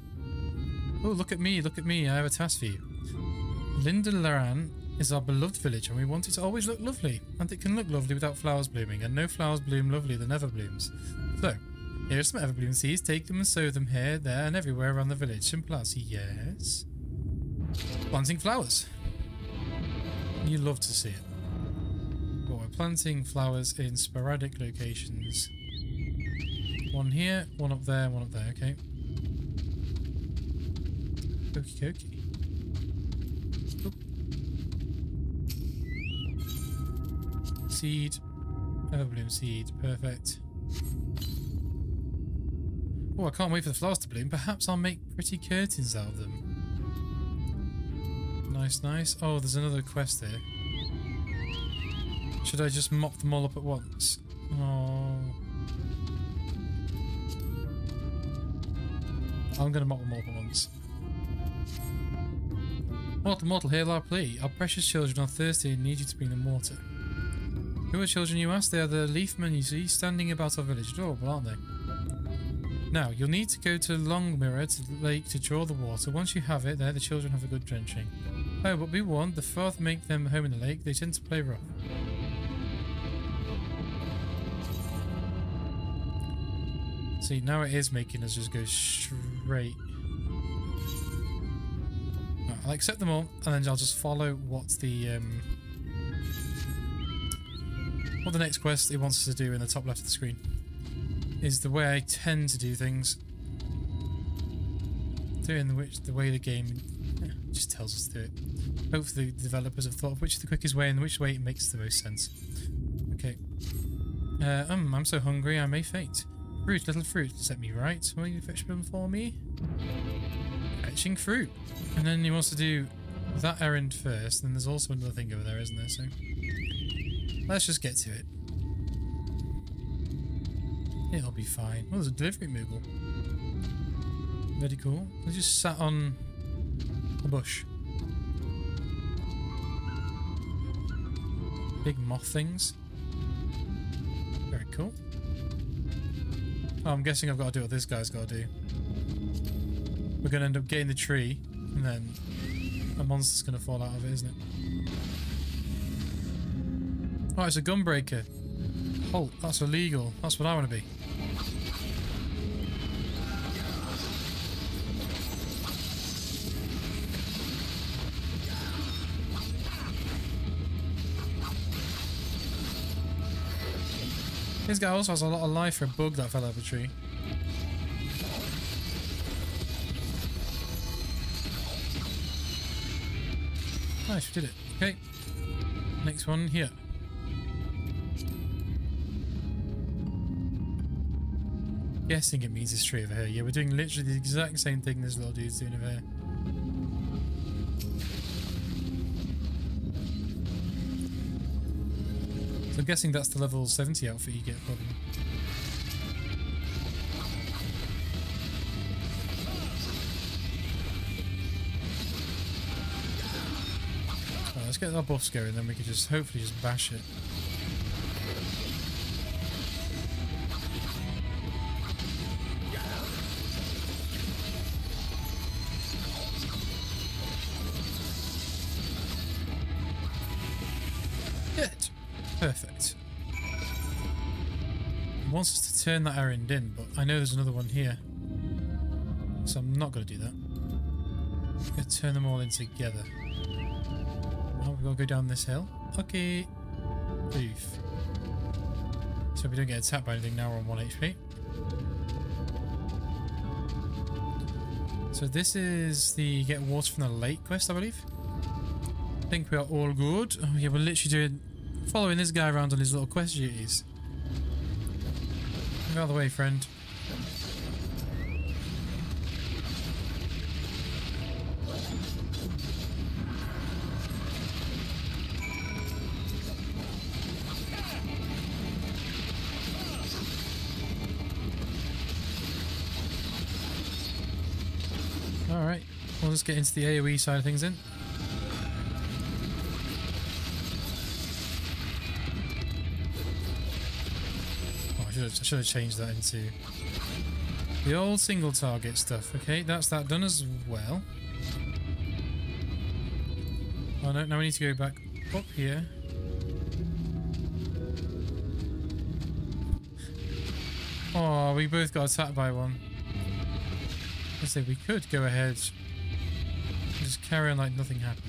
Speaker 1: Oh, look at me, look at me. I have a task for you. Linda is our beloved village and we want it to always look lovely. And it can look lovely without flowers blooming. And no flowers bloom lovelier than everblooms. So, here are some everbloom seeds. Take them and sow them here, there and everywhere around the village. Simple as yes. Planting flowers. You love to see it. But we're planting flowers in sporadic locations. One here, one up there, one up there, okay. Okie dokie. Seed. Everbloom seed, perfect. Oh, I can't wait for the flowers to bloom. Perhaps I'll make pretty curtains out of them. Nice, nice. Oh, there's another quest here. Should I just mop them all up at once? Oh. I'm going to mop them all up at once. Mortal, mortal, hear our plea. Our precious children are thirsty and need you to bring them water. Who are children, you ask? They are the leafmen you see standing about our village. Adorable, aren't they? Now, you'll need to go to Longmirror to the lake to draw the water. Once you have it there, the children have a good drenching. Oh, but be warned, the farther make them home in the lake, they tend to play rough. See, now it is making us just go straight. Right, I'll accept them all, and then I'll just follow what the next quest it wants us to do in the top left of the screen. Is the way I tend to do things. Doing the way the game just tells us to do it. Hopefully the developers have thought of which is the quickest way and which way it makes the most sense. Okay. I'm so hungry I may faint. Fruit, little fruit, set me right. Will you fetch them for me? Fetching fruit. And then he wants to do that errand first. Then there's also another thing over there, isn't there? So let's just get to it. It'll be fine. Oh, there's a delivery Moogle. Very cool. I just sat on a bush. Big moth things. Very cool. Oh, I'm guessing I've got to do what this guy's got to do. We're going to end up getting the tree, and then a monster's going to fall out of it, isn't it? Oh, it's a gunbreaker. Oh, that's illegal. That's what I want to be. This guy also has a lot of life for a bug that fell out of a tree. Nice, we did it. Okay. Next one here. Guessing it means this tree over here. Yeah, we're doing literally the exact same thing this little dude's doing over here. So I'm guessing that's the level 70 outfit you get probably. Right, let's get our buffs going, then we can just hopefully just bash it. Perfect. It wants us to turn that errand in, but I know there's another one here. So I'm not going to do that. I'm going to turn them all in together. Oh, we've got to go down this hill. Okay. Oof. So we don't get attacked by anything now, we're on 1 HP. So this is the get water from the lake quest, I believe. I think we are all good. Oh yeah, we're literally following this guy around on his little quest duties. Get out of the way, friend. Alright, well, let's get into the AoE side of things then. Oh, I should have changed that into the old single target stuff. Okay, that's that done as well. Oh no, now we need to go back up here. Oh, we both got attacked by one. I say we could go ahead and just carry on like nothing happened.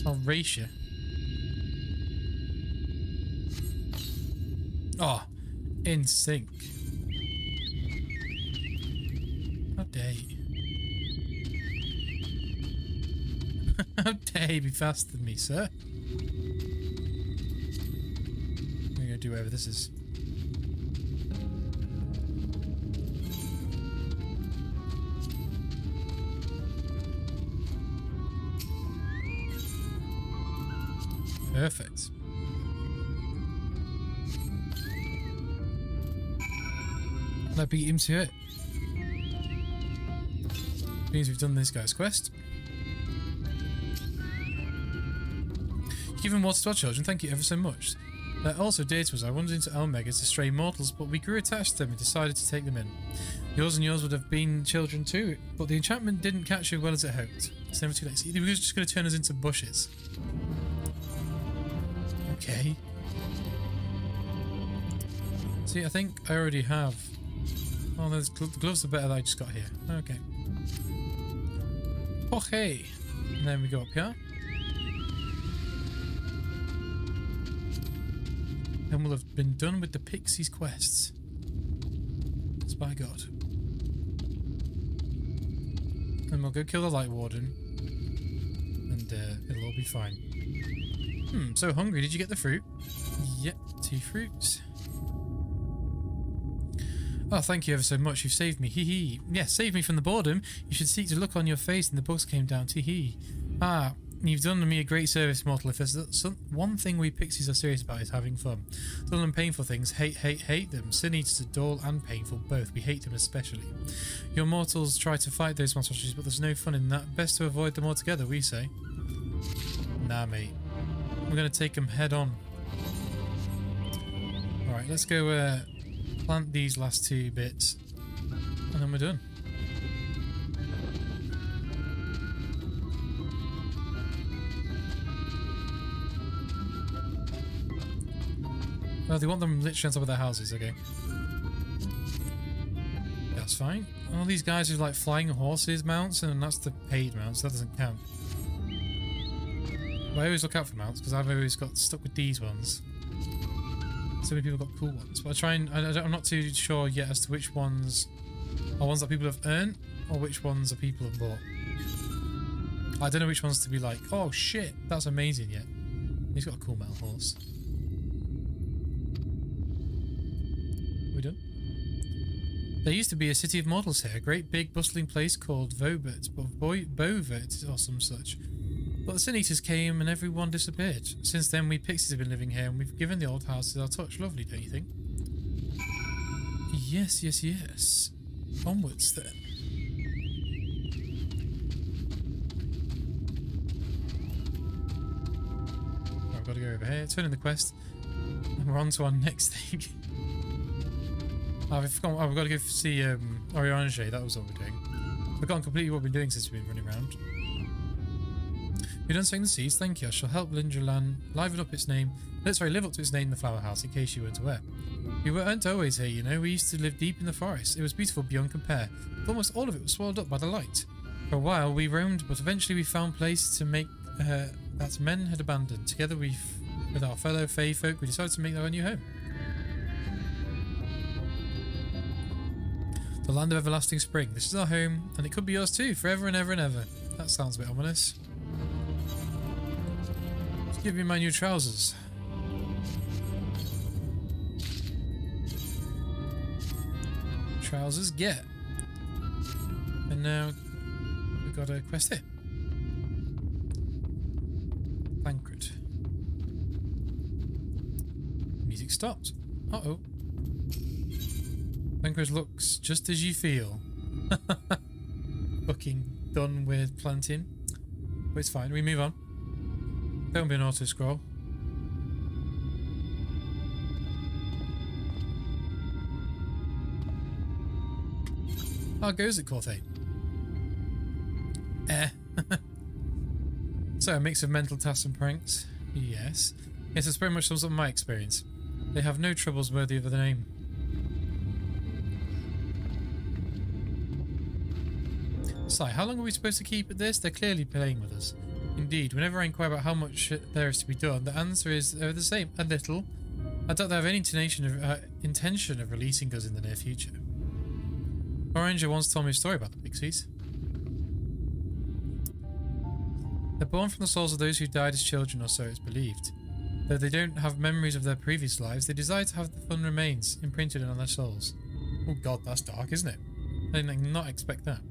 Speaker 1: I'll race you. Oh, in sync. How dare you? How dare you be faster than me, sir? I'm gonna do whatever this is. Perfect. That beat him to it. Means we've done this guy's quest. Given water to our children, thank you ever so much. They're also dear to us. I wandered into Elmega to stray mortals, but we grew attached to them and decided to take them in. Yours and yours would have been children too, but the enchantment didn't catch you as well as it hoped. It's never too late. See, they were just going to turn us into bushes. Okay. See, I think I already have. Oh, the gloves are better that I just got here. Okay. Okay. And then we go up here. Then we'll have been done with the Pixies quests. That's by God. Then we'll go kill the Light Warden. And it'll all be fine. So hungry. Did you get the fruit? Yep, 2 fruits. Oh, thank you ever so much. You've saved me. Hee hee. Yes, saved me from the boredom. You should seek to look on your face and the books came down. Hee hee. Ah, you've done me a great service, mortal. If there's one thing we pixies are serious about is having fun. Dull and painful things, hate them. Sin eaters are dull and painful, both. We hate them especially. Your mortals try to fight those monstrosities, but there's no fun in that. Best to avoid them altogether, we say. Nah, mate. We're going to take them head on. Alright, let's go plant these last 2 bits. And then we're done. Oh, they want them literally on top of their houses, okay. That's fine. All these guys are like flying horses mounts, and that's the paid mounts, so that doesn't count. But I always look out for mounts, because I've always got stuck with these ones. So many people got cool ones. But I try and, I'm not too sure yet as to which ones are ones that people have earned, or which ones are people have bought. I don't know which ones to be like, oh shit, that's amazing yet. He's got a cool metal horse. We done? There used to be a city of mortals here, a great big bustling place called Vobert, Bovert or some such. But the Sin Eaters came and everyone disappeared. Since then we pixies have been living here and we've given the old houses our touch. Lovely, don't you think? Yes, yes, yes. Onwards then. Right, I've got to go over here, turn in the quest, and we're on to our next thing. I've got to go see Oriange, that was what we're doing. I've forgotten completely what we've been doing since we've been running around. You're done sowing the seeds, thank you. I shall help Lindralan liven up its name. Live up to its name in the flower house, in case you weren't aware. We weren't always here, you know. We used to live deep in the forest. It was beautiful beyond compare. But almost all of it was swallowed up by the light. For a while we roamed, but eventually we found places to make that men had abandoned. Together with our fellow Fae folk, we decided to make our new home. The land of everlasting spring. This is our home, and it could be yours too, forever and ever and ever. That sounds a bit ominous. Let's give me my new trousers. Trousers, get. And now we've got a quest here. Banquet. music stopped. Uh-oh. Banquet looks just as you feel. Fucking done with planting. But it's fine, we move on. Don't be an auto-scroll. How goes it, Corthay? So, a mix of mental tasks and pranks? Yes. Yes, that's very much sums up my experience. They have no troubles worthy of the name. Sigh, how long are we supposed to keep at this? They're clearly playing with us. Indeed, whenever I inquire about how much there is to be done, the answer is the same, a little. I doubt they have any intention of releasing us in the near future. Oranger once told me a story about the pixies. They're born from the souls of those who died as children, or so it's believed. Though they don't have memories of their previous lives, they desire to have the fun remains imprinted on their souls. Oh god, that's dark, isn't it? I did not expect that.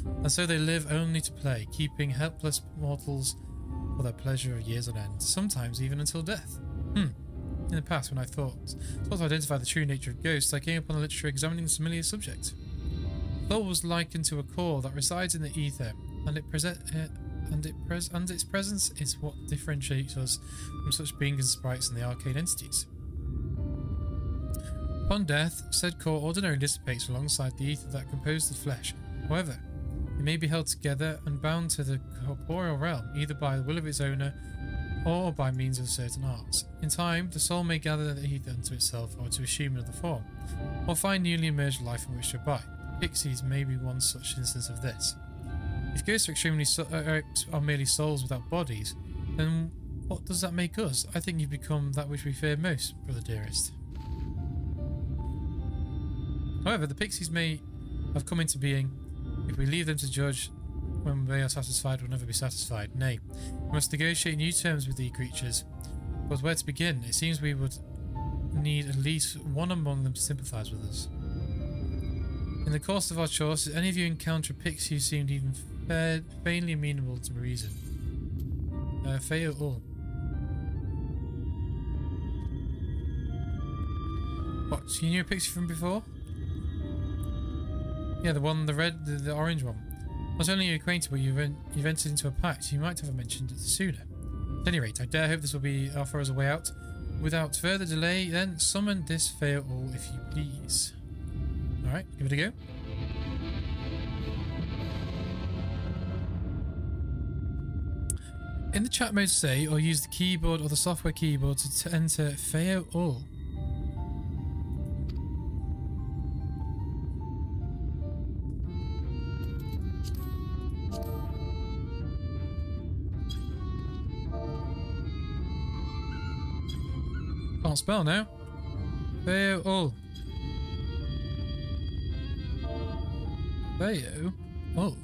Speaker 1: And so they live only to play, keeping helpless mortals for their pleasure of years on end, sometimes even until death. In the past, when I thought to identify the true nature of ghosts, I came upon a literature examining this familiar subject. Soul was likened to a core that resides in the ether, and its presence is what differentiates us from such beings and sprites and the arcane entities. Upon death, said core ordinarily dissipates alongside the ether that composed the flesh. However, it may be held together and bound to the corporeal realm, either by the will of its owner or by means of certain arts. In time, the soul may gather the ether unto itself or to assume another form, or find newly emerged life in which to abide. Pixies may be one such instance of this. If ghosts are merely souls without bodies, then what does that make us? I think you've become that which we fear most, brother dearest. However, the pixies may have come into being. If we leave them to judge when they are satisfied, we'll never be satisfied. Nay, we must negotiate new terms with the creatures. But where to begin? It seems we would need at least one among them to sympathise with us. In the course of our chores, did any of you encounter a pixie who seemed even faintly amenable to reason? Fail all. What? You knew a pixie from before? Yeah, the one, the orange one. Not only are you acquainted, but you've entered into a pact. You might have mentioned it sooner. At any rate, I dare hope this will offer us a way out. Without further delay, then summon this fail all, if you please. Alright, give it a go. In the chat mode, say, or use the keyboard or the software keyboard to enter fail all. Can't spell now. Fail all. Fail all.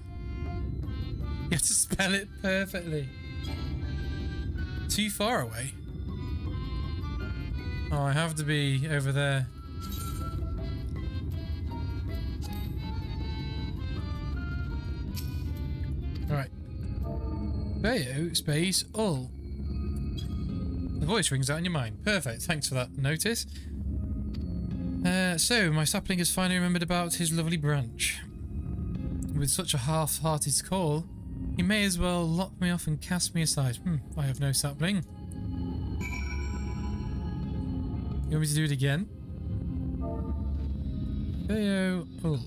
Speaker 1: You have to spell it perfectly. Too far away. Oh, I have to be over there. Alright. Bayo space all. The voice rings out in your mind. Perfect, thanks for that notice. So, my sapling has finally remembered about his lovely branch. With such a half-hearted call, he may as well lock me off and cast me aside. I have no sapling. You want me to do it again? Bayo all.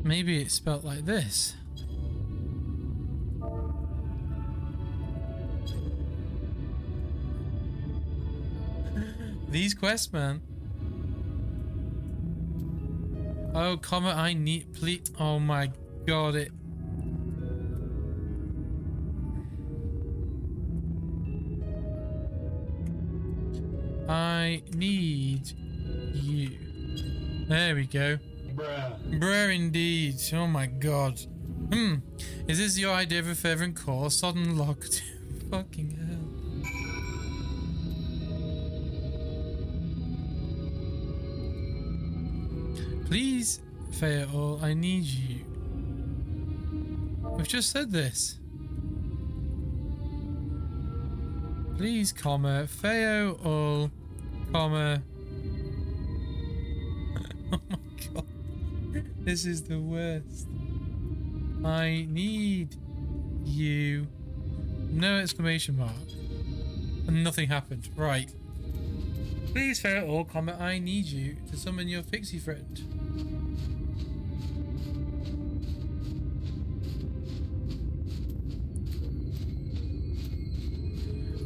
Speaker 1: Maybe it's spelled like this. These quests, man. Oh, comma, I need, please. Oh my god, it. I need you. There we go.
Speaker 16: Bruh.
Speaker 1: Bruh indeed. Oh my god. Is this your idea of a fervent cause? Sodden locked. Fucking hell. Please, Fail, I need you. We've just said this. Please, comma, Fail, comma. Oh my god. This is the worst. I need you. No exclamation mark. And nothing happened. Right. Please, Fail, comma, I need you to summon your pixie friend.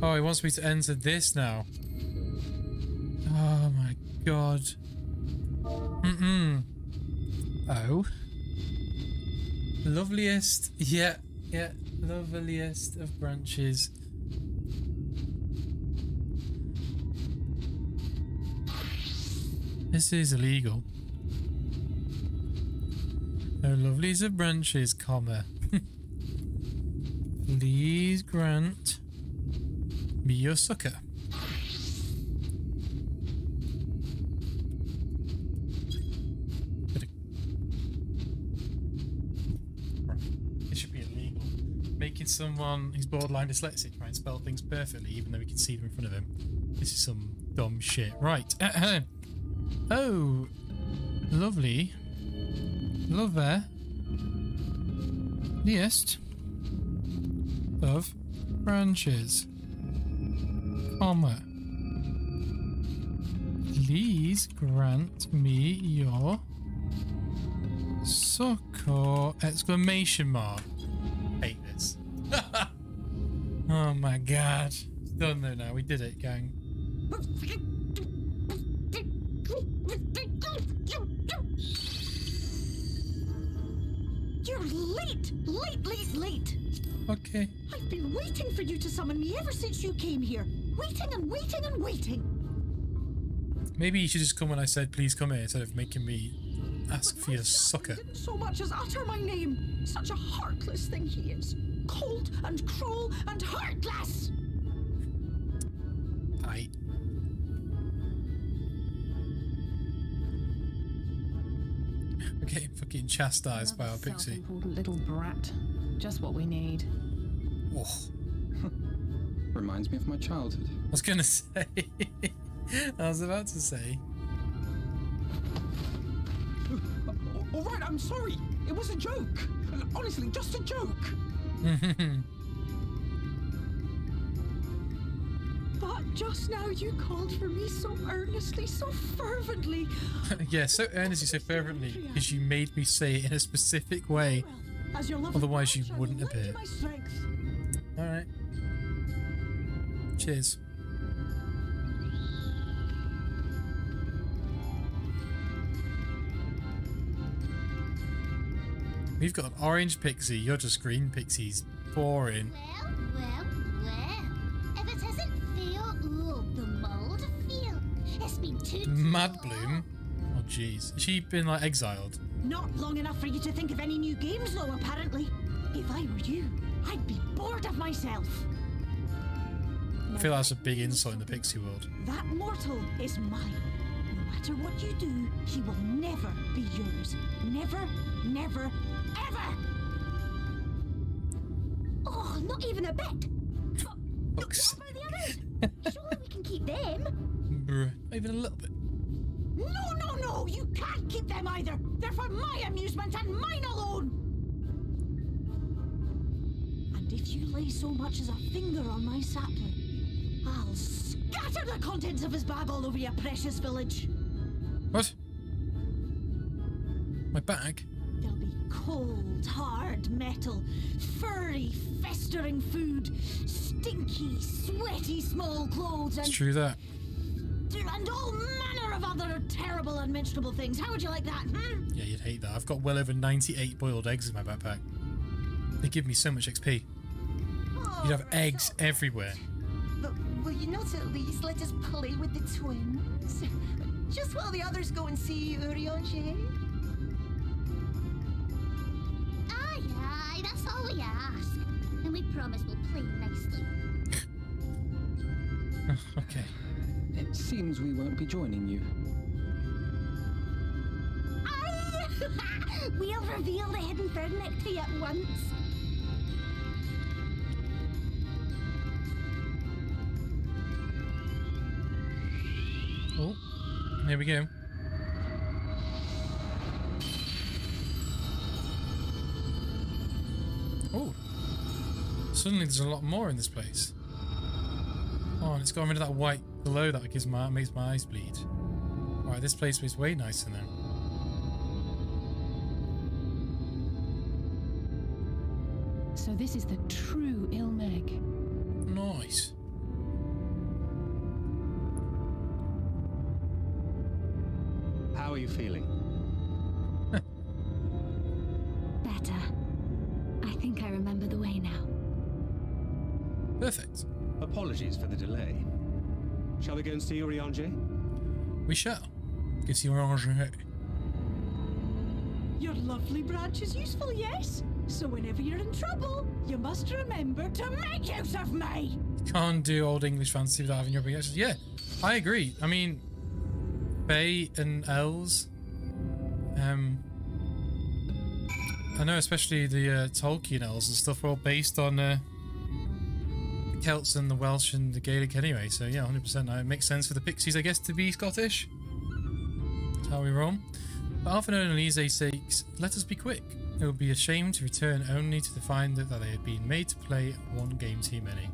Speaker 1: Oh, he wants me to enter this now. Oh my god. Oh. Loveliest. Yeah. Loveliest of branches. This is illegal. Oh, loveliest of branches, comma. Please grant me your succor. It should be illegal. Making someone who's borderline dyslexic try and spell things perfectly even though we can see them in front of him. This is some dumb shit. Right. Oh. Lovely. Lover. Liest of branches. Comma. Please grant me your succor! Exclamation mark. Hate this. Oh my god. It's done though now. We did it, gang.
Speaker 20: You're late! Late!
Speaker 1: Okay.
Speaker 20: I've been waiting for you to summon me ever since you came here. Waiting and waiting and waiting.
Speaker 1: Maybe you should just come when I said please come here instead of making me ask for your succor.
Speaker 20: Didn't so much as utter my name. Such a heartless thing he is. Cold and cruel and heartless!
Speaker 1: We're getting fucking chastised by our pixie.
Speaker 8: Self-important little brat. Just what we need.
Speaker 1: Oh.
Speaker 10: Reminds me of my childhood.
Speaker 1: I was gonna say. I was about to say.
Speaker 20: All right, I'm sorry. It was a joke. Honestly, just a joke. But just now you called for me so earnestly, so fervently.
Speaker 1: Yeah, so earnestly, so fervently, because you made me say it in a specific way.
Speaker 20: As your love
Speaker 1: Otherwise you wouldn't appear. Alright. Cheers. We've got an orange pixie, you're just green pixies. Boring.
Speaker 19: Well. If it isn't Theo, the mold Theo. It's been too
Speaker 1: Mad Bloom? Oh jeez. Has she been like exiled?
Speaker 20: Not long enough for you to think of any new games, though, apparently. If I were you, I'd be bored of myself.
Speaker 1: I feel that's a big insult in the pixie world.
Speaker 20: That mortal is mine. No matter what you do, he will never be yours. Never, ever! Oh, not even a bit! What about the others? Surely we can keep them.
Speaker 1: Bruh, not even a little bit.
Speaker 20: No, you can't keep them either. They're for my amusement and mine alone. And if you lay so much as a finger on my sapling, I'll scatter the contents of his bag all over your precious village.
Speaker 1: What? My bag?
Speaker 20: There'll be cold, hard metal, furry, festering food, stinky, sweaty small clothes, and...
Speaker 1: It's true that.
Speaker 20: And all manner of other terrible and mentionable things. How would you like that,
Speaker 1: Yeah, you'd hate that. I've got well over 98 boiled eggs in my backpack. They give me so much XP. You'd have eggs everywhere.
Speaker 20: But will you not at least let us play with the twins? Just while the others go and see Urianger.
Speaker 19: Aye, aye, that's all we ask. And we promise we'll play nicely.
Speaker 1: Okay.
Speaker 14: It seems we won't be joining you.
Speaker 20: Aye! We'll reveal the hidden verdict to you at once.
Speaker 1: Oh, here we go. Oh, suddenly there's a lot more in this place. Oh, and it's got rid of that white glow that makes my eyes bleed. Alright, this place is way nicer now.
Speaker 8: So this is the true Ilmeg.
Speaker 1: Nice.
Speaker 18: How are you feeling?
Speaker 3: Better. I think I remember the way now.
Speaker 1: Perfect.
Speaker 18: Apologies for the delay. Shall we go and see Urianger?
Speaker 1: We shall. Go see Urianger.
Speaker 20: Your lovely branch is useful, yes? So whenever you're in trouble, you must remember to make use of me!
Speaker 1: Can't do old English fantasy without having your big accent. Yeah, I agree. I mean, Fae and Elves. I know especially the Tolkien Elves and stuff were all based on the Celts and the Welsh and the Gaelic anyway, so yeah, 100%. It makes sense for the Pixies, I guess, to be Scottish. That's how we roll. For Alfred and Elise's sakes, let us be quick. It would be a shame to return only to find that they had been made to play one game too many.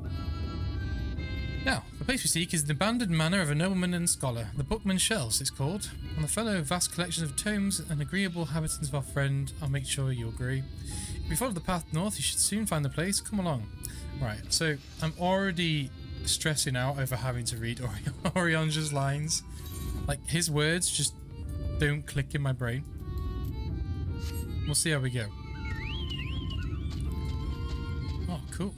Speaker 1: Now, the place we seek is the abandoned manor of a nobleman and scholar. The Bookman's Shelves, it's called. On the fellow vast collection of tomes and agreeable habitants of our friend, I'll make sure you agree. If you follow the path north, you should soon find the place. Come along. Right, so I'm already stressing out over having to read Urianger's lines. Like, his words just don't click in my brain. We'll see how we go. Oh, cool.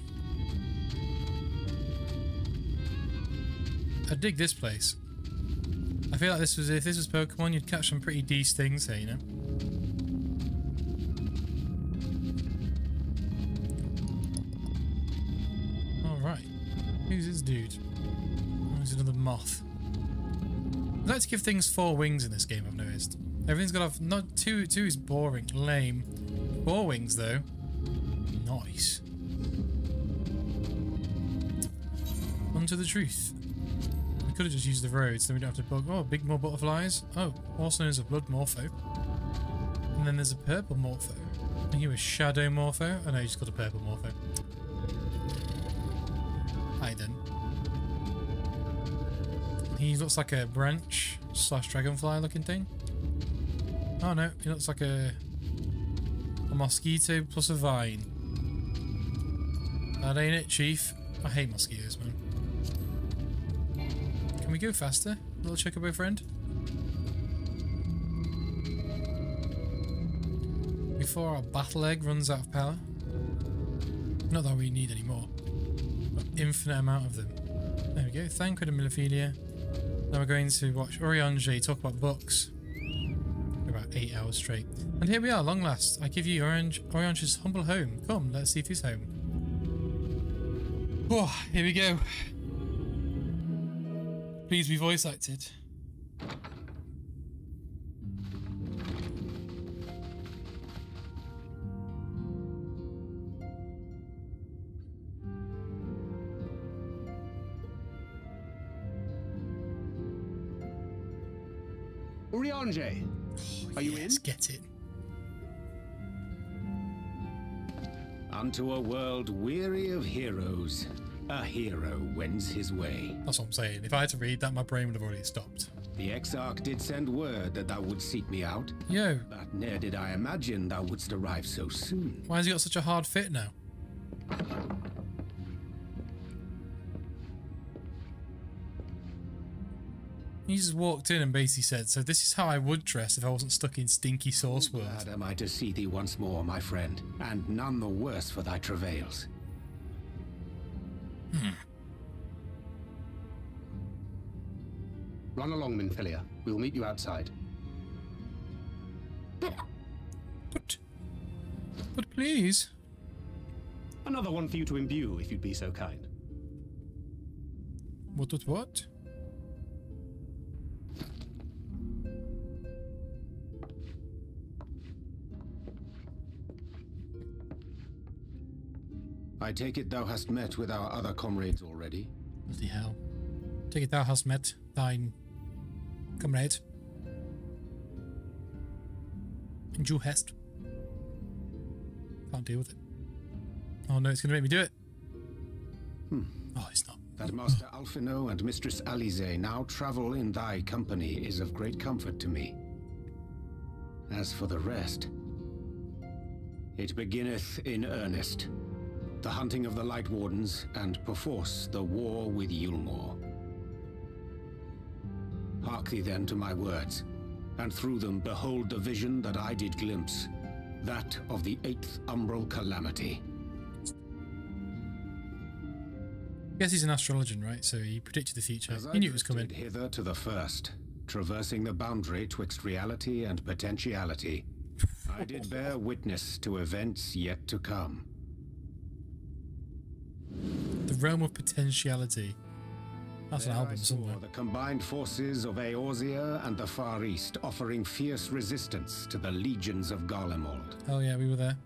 Speaker 1: I dig this place. I feel like if this was Pokemon, you'd catch some pretty decent things here, you know? Alright. Who's this dude? Oh, he's another moth. I'd like to give things 4 wings in this game, I've noticed. Everything's got off. Not two is boring, lame. 4 wings though. Nice. On to the truth. We could have just used the roads, then we don't have to bug. Oh, big more butterflies. Oh, also known as a blood morpho. And then there's a purple morpho. Are you a shadow morpho? Oh no, you just got a purple morpho. Hi then. He looks like a branch / dragonfly looking thing. Oh no, he looks like a mosquito plus a vine. That ain't it, Chief. I hate mosquitoes, man. Can we go faster, little chocobo friend? Before our battle egg runs out of power. Not that we need any more. But infinite amount of them. There we go. Thancred and Milliphilia. Now we're going to watch Urianger talk about books. About 8 hours straight. And here we are, long last. I give you Urianger's humble home. Come, let's see if he's home. Oh, here we go. Please be voice acted.
Speaker 18: Urianger, are you in?
Speaker 1: Let's get it.
Speaker 13: Unto a world weary of heroes, a hero wends his way.
Speaker 1: That's what I'm saying. If I had to read that, my brain would have already stopped.
Speaker 13: The Exarch did send word that thou would seek me out.
Speaker 1: Yo.
Speaker 13: But ne'er did I imagine thou wouldst arrive so soon.
Speaker 1: Why has he got such a hard fit now? He just walked in and basically said, so this is how I would dress if I wasn't stuck in stinky sauce world.
Speaker 13: Glad am I to see thee once more, my friend, and none the worse for thy travails.
Speaker 18: Run along, Minfilia. We'll meet you outside.
Speaker 1: But please.
Speaker 18: Another one for you to imbue, if you'd be so kind.
Speaker 1: What?
Speaker 2: I take it thou hast met with our other comrades already?
Speaker 1: Bloody hell. Take it thou hast met thine comrade. And you hast. Can't deal with it. Oh no, it's going to make me do it. Oh, it's not.
Speaker 2: That Master Alphino and Mistress Alize now travel in thy company is of great comfort to me. As for the rest, it beginneth in earnest. The hunting of the Light Wardens, and perforce the war with Yulmore. Hark thee then to my words, and through them behold the vision that I did glimpse, that of the 8th Umbral Calamity.
Speaker 1: I guess he's an astrologian, right? So he predicted the future. He knew it was coming.
Speaker 2: Hither to the first, traversing the boundary twixt reality and potentiality, I did bear witness to events yet to come.
Speaker 1: The realm of potentiality. That's an album
Speaker 2: I saw
Speaker 1: somewhere.
Speaker 2: the combined forces of Eorzea and the Far East offering fierce resistance to the legions of Garlemald.
Speaker 1: Oh yeah, we were there.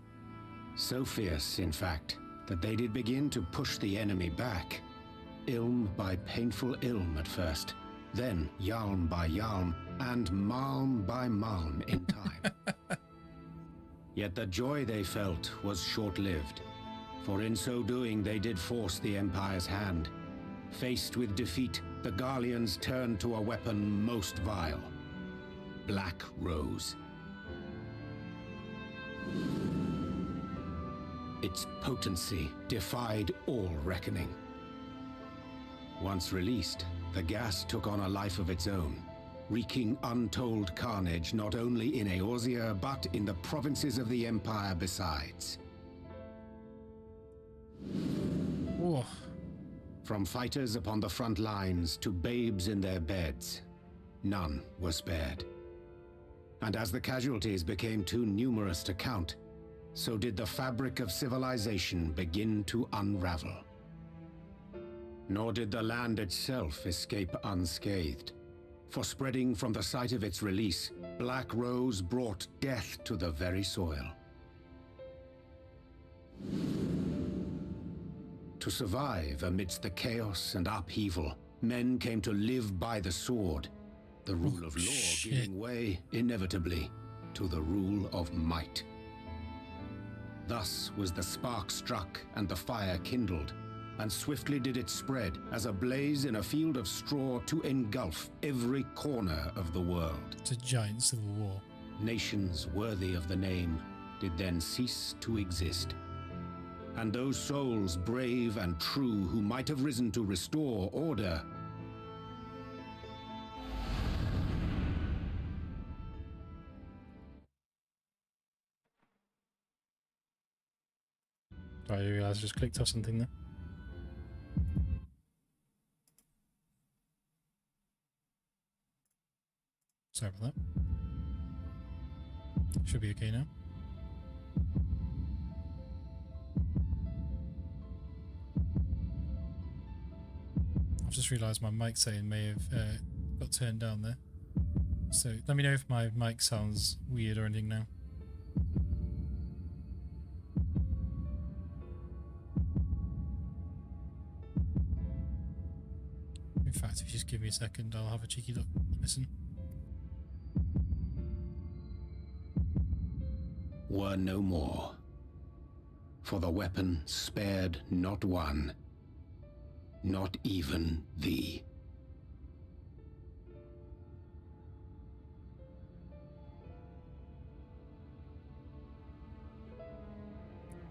Speaker 2: So fierce, in fact, that they did begin to push the enemy back. Ilm by painful ilm at first, then Yalm by Yalm, and Malm by Malm in time. Yet the joy they felt was short-lived, for in so doing they did force the Empire's hand. Faced with defeat, the Garleans turned to a weapon most vile: Black Rose. Its potency defied all reckoning. Once released, the gas took on a life of its own, wreaking untold carnage not only in Eorzea, but in the provinces of the Empire besides.
Speaker 1: Whoa.
Speaker 2: From fighters upon the front lines to babes in their beds, none were spared. And as the casualties became too numerous to count, so did the fabric of civilization begin to unravel. Nor did the land itself escape unscathed, for spreading from the site of its release, Black Rose brought death to the very soil. To survive amidst the chaos and upheaval, men came to live by the sword, the rule of law giving way, inevitably, to the rule of might. Thus was the spark struck and the fire kindled, and swiftly did it spread as a blaze in a field of straw to engulf every corner of the world.
Speaker 1: It's a giant civil war.
Speaker 2: Nations worthy of the name did then cease to exist. And those souls brave and true who might have risen to restore order
Speaker 1: I realised I just clicked off something there. Sorry about that. Should be okay now. I've just realised my mic setting may have got turned down there. So let me know if my mic sounds weird or anything now. In fact, if you just give me a second, I'll have a cheeky look. Listen.
Speaker 2: were no more, for the weapon spared not one, not even thee.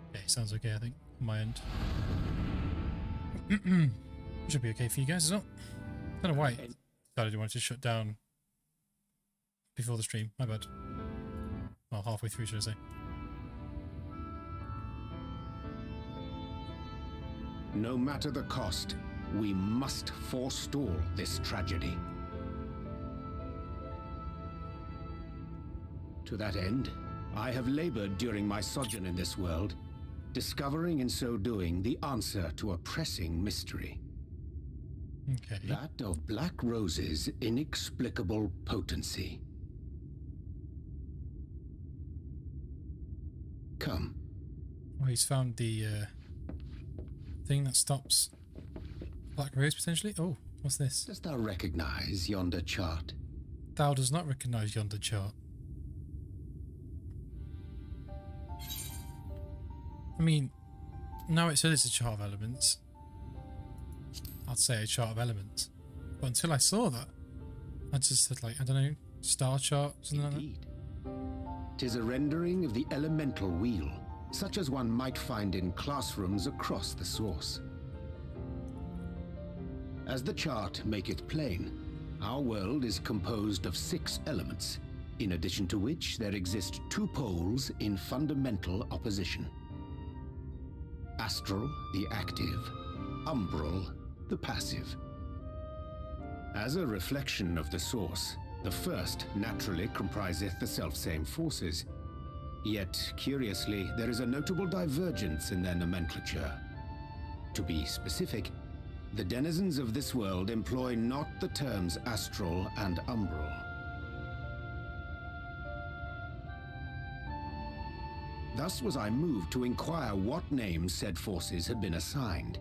Speaker 1: Okay, sounds okay, I think, on my end. Should be okay for you guys as well. I don't know why I decided you wanted to shut down before the stream. My bad. Well, halfway through, should I say.
Speaker 2: No matter the cost, we must forestall this tragedy. To that end, I have labored during my sojourn in this world, discovering in so doing the answer to a pressing mystery.
Speaker 1: Okay.
Speaker 2: That of Black Rose's inexplicable potency. Come.
Speaker 1: Oh, he's found the thing that stops Black Rose potentially. Oh, what's this?
Speaker 2: Dost thou recognize yonder chart?
Speaker 1: Thou does not recognize yonder chart. I mean, now it says it's a chart of elements. I'd say a chart of elements. But until I saw that, I just said, like, I don't know, star chart, something
Speaker 2: Indeed. Like that. 'Tis a rendering of the elemental wheel, such as one might find in classrooms across the source. As the chart maketh plain, our world is composed of 6 elements, in addition to which there exist 2 poles in fundamental opposition. Astral, the active, umbral, the passive. As a reflection of the source, the first naturally compriseth the selfsame forces. Yet, curiously, there is a notable divergence in their nomenclature. To be specific, the denizens of this world employ not the terms astral and umbral. Thus was I moved to inquire what names said forces had been assigned.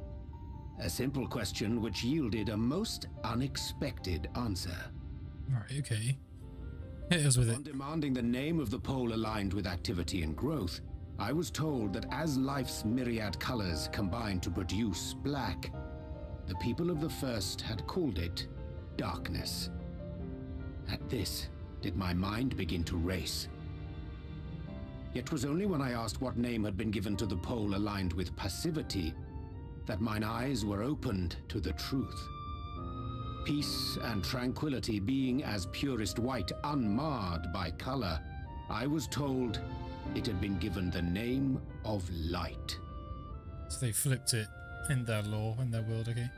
Speaker 2: A simple question which yielded a most unexpected answer.
Speaker 1: Right, okay. Hit us with it.
Speaker 2: On demanding the name of the pole aligned with activity and growth, I was told that as life's myriad colors combine to produce black, the people of the first had called it darkness. At this, did my mind begin to race. Yet 'twas only when I asked what name had been given to the pole aligned with passivity that mine eyes were opened to the truth. Peace and tranquility being as purest white, unmarred by color, I was told it had been given the name of light.
Speaker 1: So they flipped it in their lore, in their world, okay?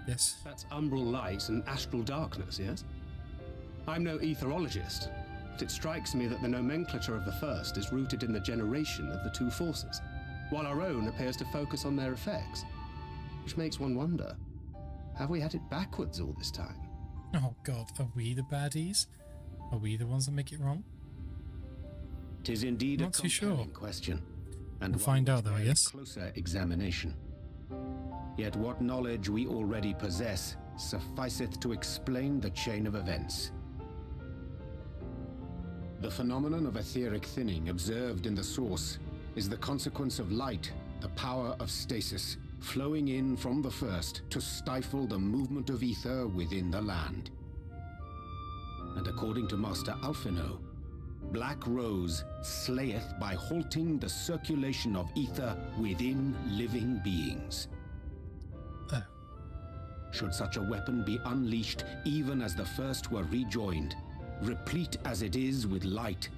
Speaker 1: Yes.
Speaker 18: That's umbral light and astral darkness, yes? I'm no etherologist, but it strikes me that the nomenclature of the first is rooted in the generation of the 2 forces, while our own appears to focus on their effects. Which makes one wonder, have we had it backwards all this time?
Speaker 1: Oh god, are we the baddies? Are we the ones that make it wrong?
Speaker 2: 'Tis indeed
Speaker 1: I'm not too sure.
Speaker 2: Question, and
Speaker 1: we'll find out though, I guess.
Speaker 2: Closer examination. Yet what knowledge we already possess sufficeth to explain the chain of events. The phenomenon of etheric thinning observed in the source is the consequence of light, the power of stasis, flowing in from the first to stifle the movement of ether within the land. And according to Master Alphino, Black Rose slayeth by halting the circulation of ether within living beings.
Speaker 1: Oh.
Speaker 2: Should such a weapon be unleashed even as the first were rejoined, replete as it is with light,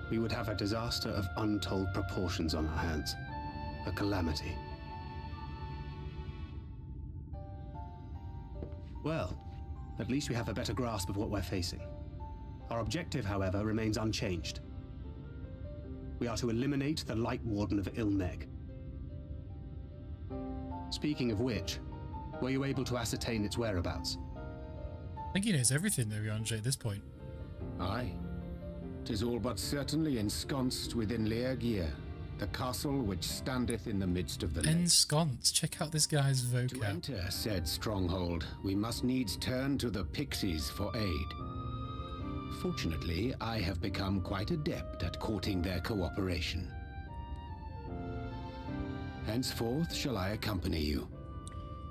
Speaker 18: we would have a disaster of untold proportions on our hands. A calamity. Well, at least we have a better grasp of what we're facing. Our objective, however, remains unchanged. We are to eliminate the Light Warden of Ilmeg. Speaking of which, were you able to ascertain its whereabouts?
Speaker 1: I think he knows everything, though, Yonji, at this point.
Speaker 2: Aye. 'Tis all but certainly ensconced within Leargear, the castle which standeth in the midst of the lake.
Speaker 1: Ensconced. Check out this guy's vocab.
Speaker 2: To enter said stronghold, we must needs turn to the pixies for aid. Fortunately, I have become quite adept at courting their cooperation. Henceforth shall I accompany you,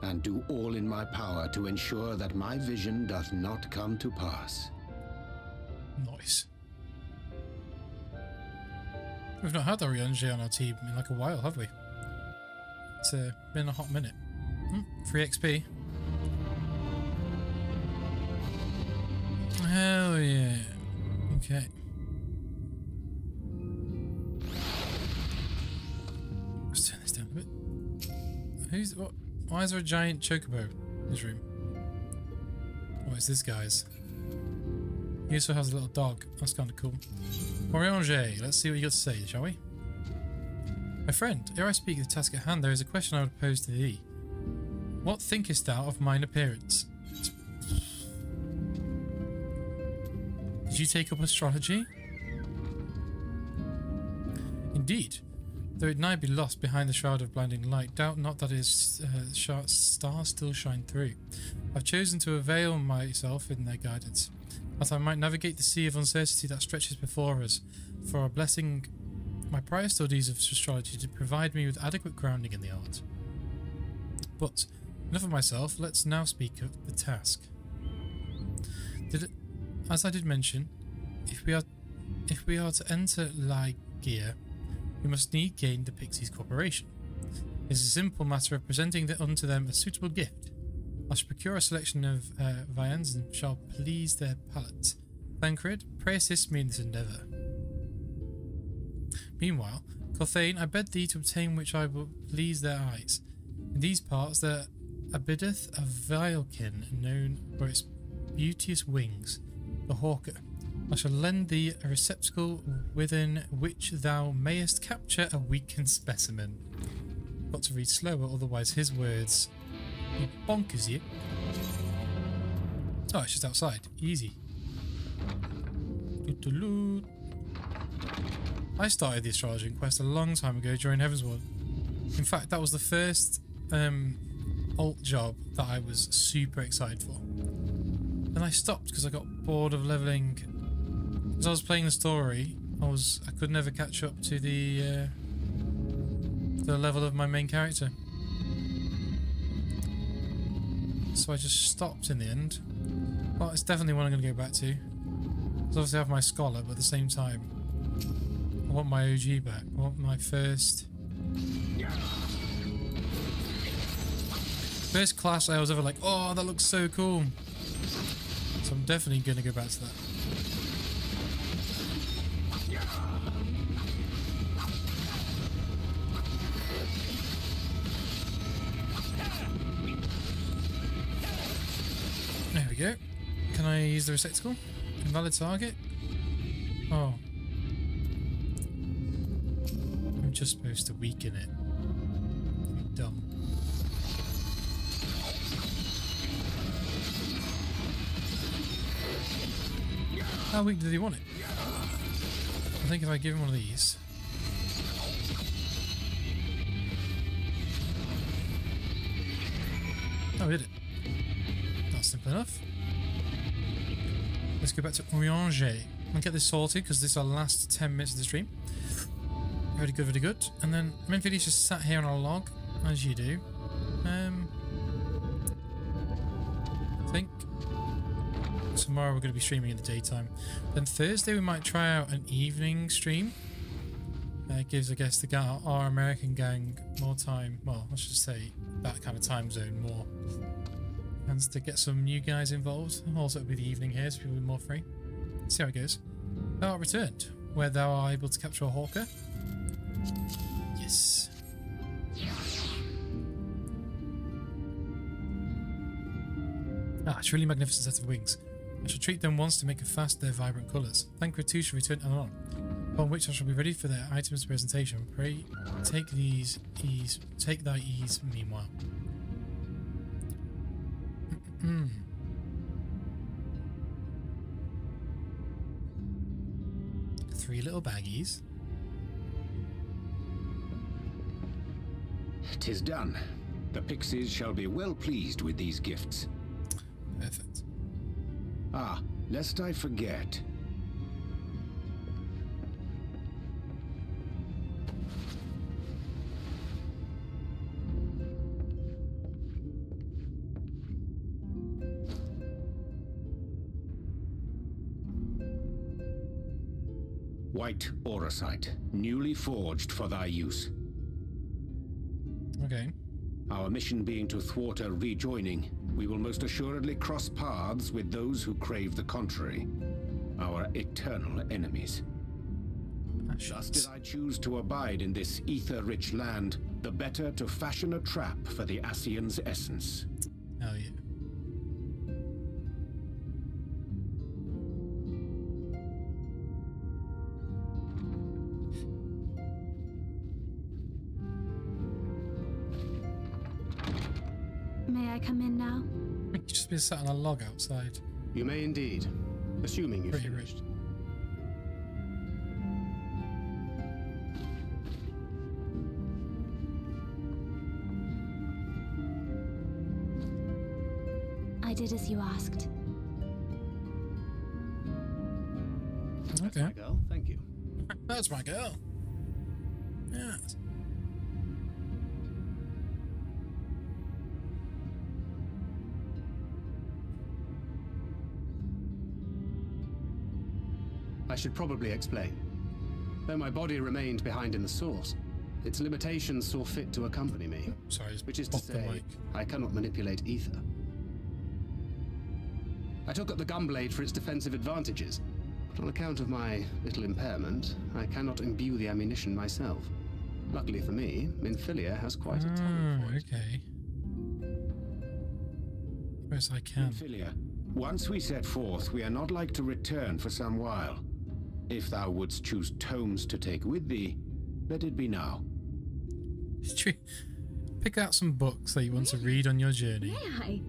Speaker 2: and do all in my power to ensure that my vision doth not come to pass.
Speaker 1: Nice. We've not had Orianji on our team in like a while, have we? It's been a hot minute. Free XP. Hell yeah. Okay. Let's turn this down a bit. Who's what? Why is there a giant chocobo in this room? Oh, it's this guy's. He also has a little dog. That's kind of cool. Oriange, let's see what you got to say, shall we? My friend, ere I speak of the task at hand, there is a question I would pose to thee. What thinkest thou of mine appearance? Did you take up astrology? Indeed. Though it nigh be lost behind the shroud of blinding light, doubt not that its stars still shine through. I've chosen to avail myself in their guidance, that I might navigate the sea of uncertainty that stretches before us, for a blessing my prior studies of astrology to provide me with adequate grounding in the art. But, enough of myself, let's now speak of the task. As I did mention, if we are to enter Lygia, we must need gain the Pixies' cooperation. It is a simple matter of presenting unto them a suitable gift. I shall procure a selection of viands and shall please their palate. Thancred, pray assist me in this endeavour. Meanwhile, Cothane, I bid thee to obtain which I will please their eyes. In these parts there abideth a vilekin known for its beauteous wings, the hawker. I shall lend thee a receptacle within which thou mayest capture a weakened specimen. Got to read slower, otherwise his words he bonkers you. Oh, it's just outside. Easy. I started the astrology quest a long time ago during Heavensward. In fact, that was the first alt job that I was super excited for. Then I stopped because I got bored of leveling. As I was playing the story, I could never catch up to the level of my main character. So I just stopped in the end. Well, it's definitely one I'm going to go back to. Because obviously I have my scholar, but at the same time, I want my OG back. I want my first class I was ever like, oh, that looks so cool. So I'm definitely going to go back to that. There we go. Can I use the receptacle? Invalid target? Oh. I'm just supposed to weaken it. I'm dumb. How weak did he want it? I think if I give him one of these... Oh, we did it. That's simple enough. Let's go back to Oriange and get this sorted because this is our last 10 minutes of the stream. Very good, very good. And then Menfieldy's just sat here on a log, as you do. I think tomorrow we're going to be streaming in the daytime. Then Thursday we might try out an evening stream. It gives, I guess, our American gang more time. Well, I should say that kind of time zone more. And to get some new guys involved. Also, it'll be the evening here, so people will be more free. Let's see how it goes. Thou art returned, where thou art able to capture a hawker. Yes. Ah, truly magnificent set of wings. I shall treat them once to make a fast their vibrant colours. Thancred too shall return anon, upon which I shall be ready for their items presentation. Pray, take thy ease meanwhile. Three little baggies.
Speaker 2: 'Tis done. The Pixies shall be well pleased with these gifts.
Speaker 1: Perfect.
Speaker 2: Ah, lest I forget. White auracite, newly forged for thy use.
Speaker 1: Okay.
Speaker 2: Our mission being to thwart a rejoining, we will most assuredly cross paths with those who crave the contrary, our eternal enemies. Thus did I choose to abide in this ether-rich land, the better to fashion a trap for the Ascian's essence.
Speaker 1: Hell yeah.
Speaker 3: May I come in now?
Speaker 1: You've just been sat on a log outside.
Speaker 18: You may indeed, assuming you've
Speaker 1: Pretty
Speaker 18: finished.
Speaker 3: I did as you asked.
Speaker 18: That's
Speaker 1: Okay.
Speaker 18: my girl, thank you.
Speaker 1: That's my girl. Yes.
Speaker 18: I should probably explain. Though my body remained behind in the source, its limitations saw fit to accompany me.
Speaker 1: Sorry, just
Speaker 18: which is to
Speaker 1: popped the
Speaker 18: say,
Speaker 1: mic.
Speaker 18: I cannot manipulate ether. I took up the gunblade for its defensive advantages, but on account of my little impairment, I cannot imbue the ammunition myself. Luckily for me, Minfilia has quite a talent for it.
Speaker 1: Okay. Yes, I can.
Speaker 16: Minfilia, once we set forth, we are not like to return for some while. If thou wouldst choose tomes to take with thee, let it be now.
Speaker 1: Pick out some books that you want to read on your journey.
Speaker 3: May I?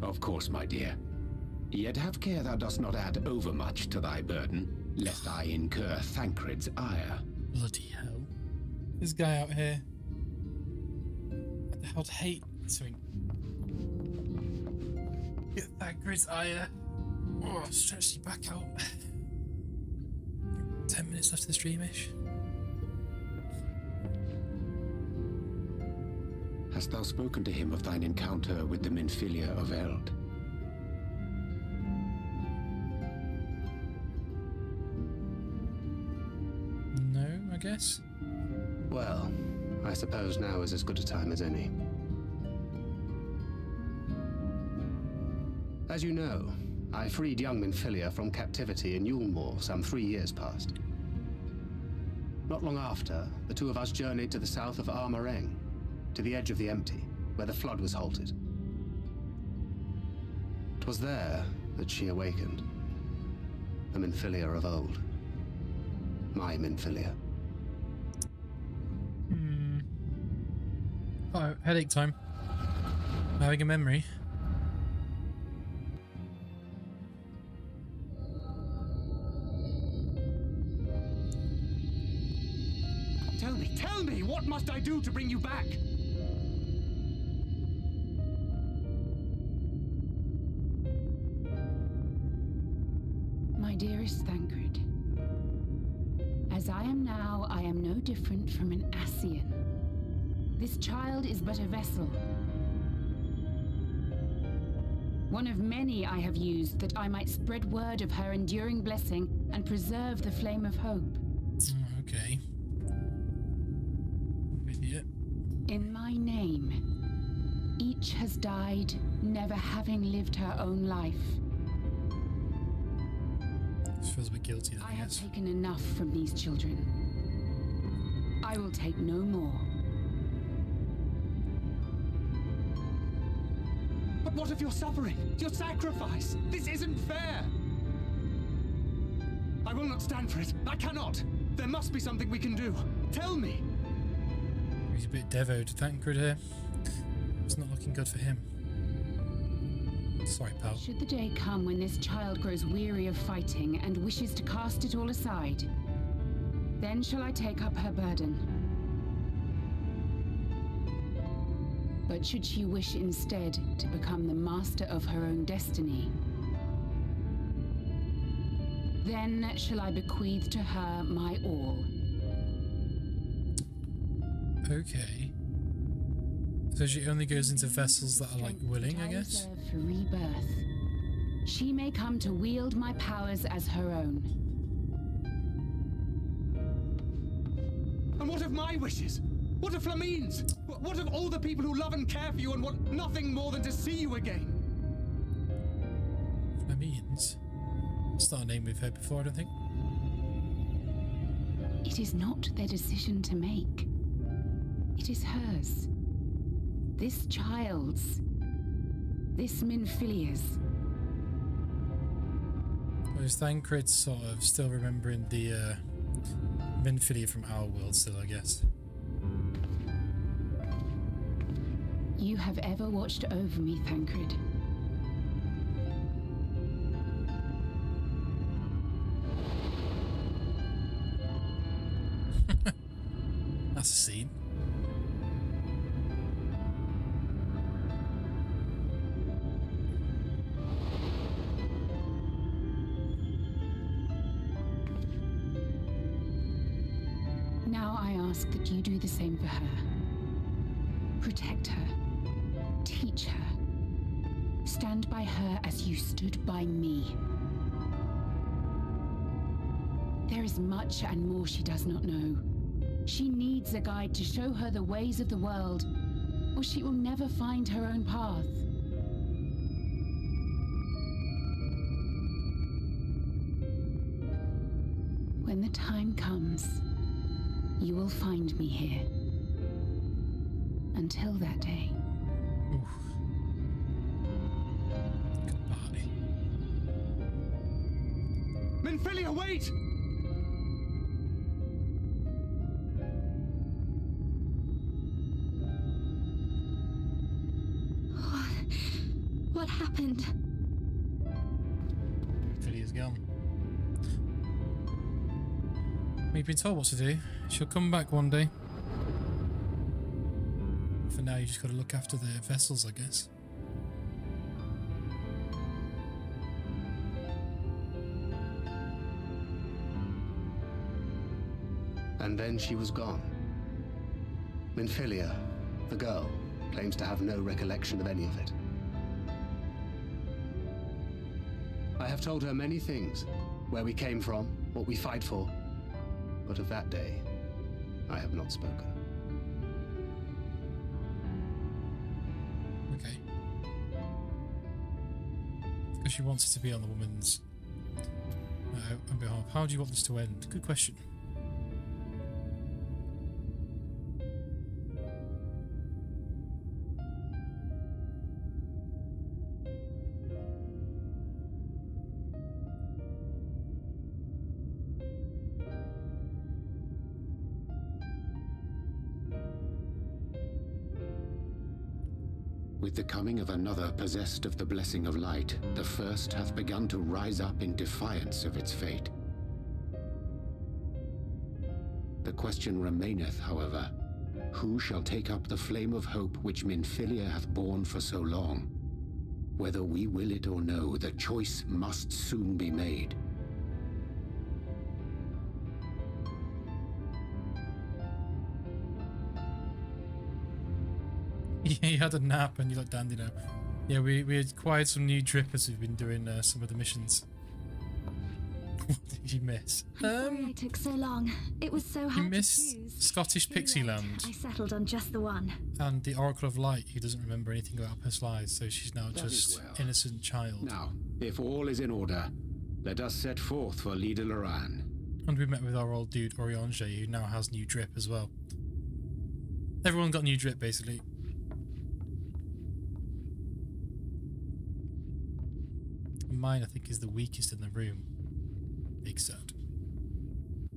Speaker 16: Of course, my dear. Yet have care thou dost not add overmuch to thy burden, lest I incur Thancred's ire.
Speaker 1: Bloody hell. This guy out here. I'd hate something. Get Thancred's ire. Oh, stretch your back out. 10 minutes left of the stream-ish.
Speaker 16: Hast thou spoken to him of thine encounter with the Minfilia of Eld?
Speaker 1: No, I guess.
Speaker 18: Well, I suppose now is as good a time as any. As you know, I freed young Minfilia from captivity in Yulmore some 3 years past. Not long after, the two of us journeyed to the south of Armareng, to the edge of the Empty, where the flood was halted. 'Twas there that she awakened, the Minfilia of old. My Minfilia.
Speaker 1: Oh, headache time. I'm having a memory.
Speaker 7: Tell me, what must I do to bring you back?
Speaker 8: My dearest Thancred, as I am now, I am no different from an Ascian. This child is but a vessel. One of many I have used that I might spread word of her enduring blessing and preserve the flame of hope.
Speaker 1: Okay. With you.
Speaker 8: In my name, each has died, never having lived her own life.
Speaker 1: This feels a bit guilty,
Speaker 8: I have taken enough from these children. I will take no more.
Speaker 7: But what of your suffering? Your sacrifice? This isn't fair! I will not stand for it. I cannot! There must be something we can do. Tell me!
Speaker 1: He's a bit devoed to Thancred here. It's not looking good for him. Sorry, pal.
Speaker 8: Should the day come when this child grows weary of fighting and wishes to cast it all aside, then shall I take up her burden. But should she wish instead to become the master of her own destiny, then shall I bequeath to her my all.
Speaker 1: Okay. So she only goes into vessels that are like willing, I guess?
Speaker 8: For rebirth, she may come to wield my powers as her own.
Speaker 7: And what of my wishes? What of Flamine's? What of all the people who love and care for you and want nothing more than to see you again?
Speaker 1: Flamine's? It's not a name we've heard before, I don't think.
Speaker 8: It is not their decision to make. It is hers. This child's. This Minfilia's.
Speaker 1: Whereas Thancred's sort of still remembering the Minfilia from our world still, I guess.
Speaker 8: You have ever watched over me, Thancred.
Speaker 1: That's a scene.
Speaker 8: Now I ask that you do the same for her. Protect her. Teach her. Stand by her as you stood by me. There is much and more she does not know. She needs a guide to show her the ways of the world, or she will never find her own path. When the time comes, you will find me here. Until that day.
Speaker 1: Oof. Goodbye.
Speaker 18: Minfilia, wait!
Speaker 3: What happened?
Speaker 1: Minfilia's gone. We've been told what to do. She'll come back one day. For now, you just got to look after the vessels, I guess.
Speaker 18: And then she was gone. Minfilia, the girl, claims to have no recollection of any of it. I have told her many things, where we came from, what we fight for, but of that day, I have not spoken.
Speaker 1: Okay. Because she wants it to be on the woman's on behalf. How do you want this to end? Good question.
Speaker 16: With the coming of another possessed of the blessing of light, the first hath begun to rise up in defiance of its fate. The question remaineth, however, who shall take up the flame of hope which Minfilia hath borne for so long? Whether we will it or no, the choice must soon be made.
Speaker 1: Yeah, you had a nap and you look dandy now. Yeah, we acquired some new drippers who've been doing some of the missions. What did you miss?
Speaker 3: I'm sorry I took so long. It was so hard
Speaker 1: You
Speaker 3: to
Speaker 1: missed
Speaker 3: choose.
Speaker 1: Scottish Pixie Land.
Speaker 3: I settled on just the one.
Speaker 1: And the Oracle of Light, who doesn't remember anything about her past lives, so she's now
Speaker 16: That is
Speaker 1: just
Speaker 16: well.
Speaker 1: innocent child.
Speaker 16: Now, if all is in order, let us set forth for Lida Loran.
Speaker 1: And we met with our old dude Oriange, who now has new drip as well. Everyone got new drip, basically. And mine, I think, is the weakest in the room. Big sad.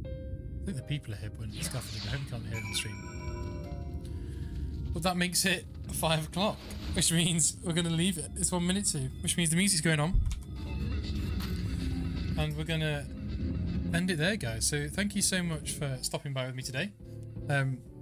Speaker 1: I think the people are here putting stuff in. I hope you can't hear it on the stream. But that makes it 5 o'clock, which means we're going to leave it. It's 1 minute to, which means the music's going on. And we're going to end it there, guys. So thank you so much for stopping by with me today.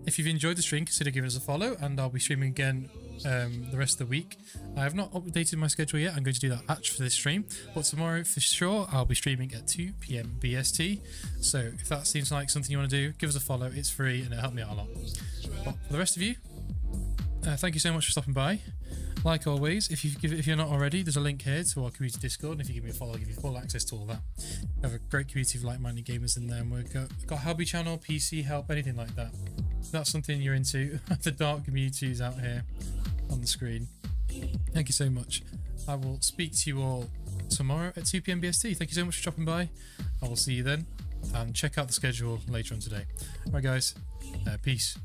Speaker 1: If you've enjoyed the stream, consider giving us a follow, and I'll be streaming again the rest of the week. I have not updated my schedule yet. I'm going to do that patch for this stream, but tomorrow for sure I'll be streaming at 2 PM BST. So if that seems like something you want to do, give us a follow. It's free and it'll help me out a lot. But for the rest of you, thank you so much for stopping by. Like always, if you're not already, there's a link here to our community Discord, and if you give me a follow, I'll give you full access to all that. We have a great community of like-minded gamers in there, and we've got hobby channel, PC help, anything like that. If that's something you're into, the dark community is out here on the screen. Thank you so much. I will speak to you all tomorrow at 2 PM BST. Thank you so much for dropping by. I will see you then, and check out the schedule later on today. Alright guys, peace.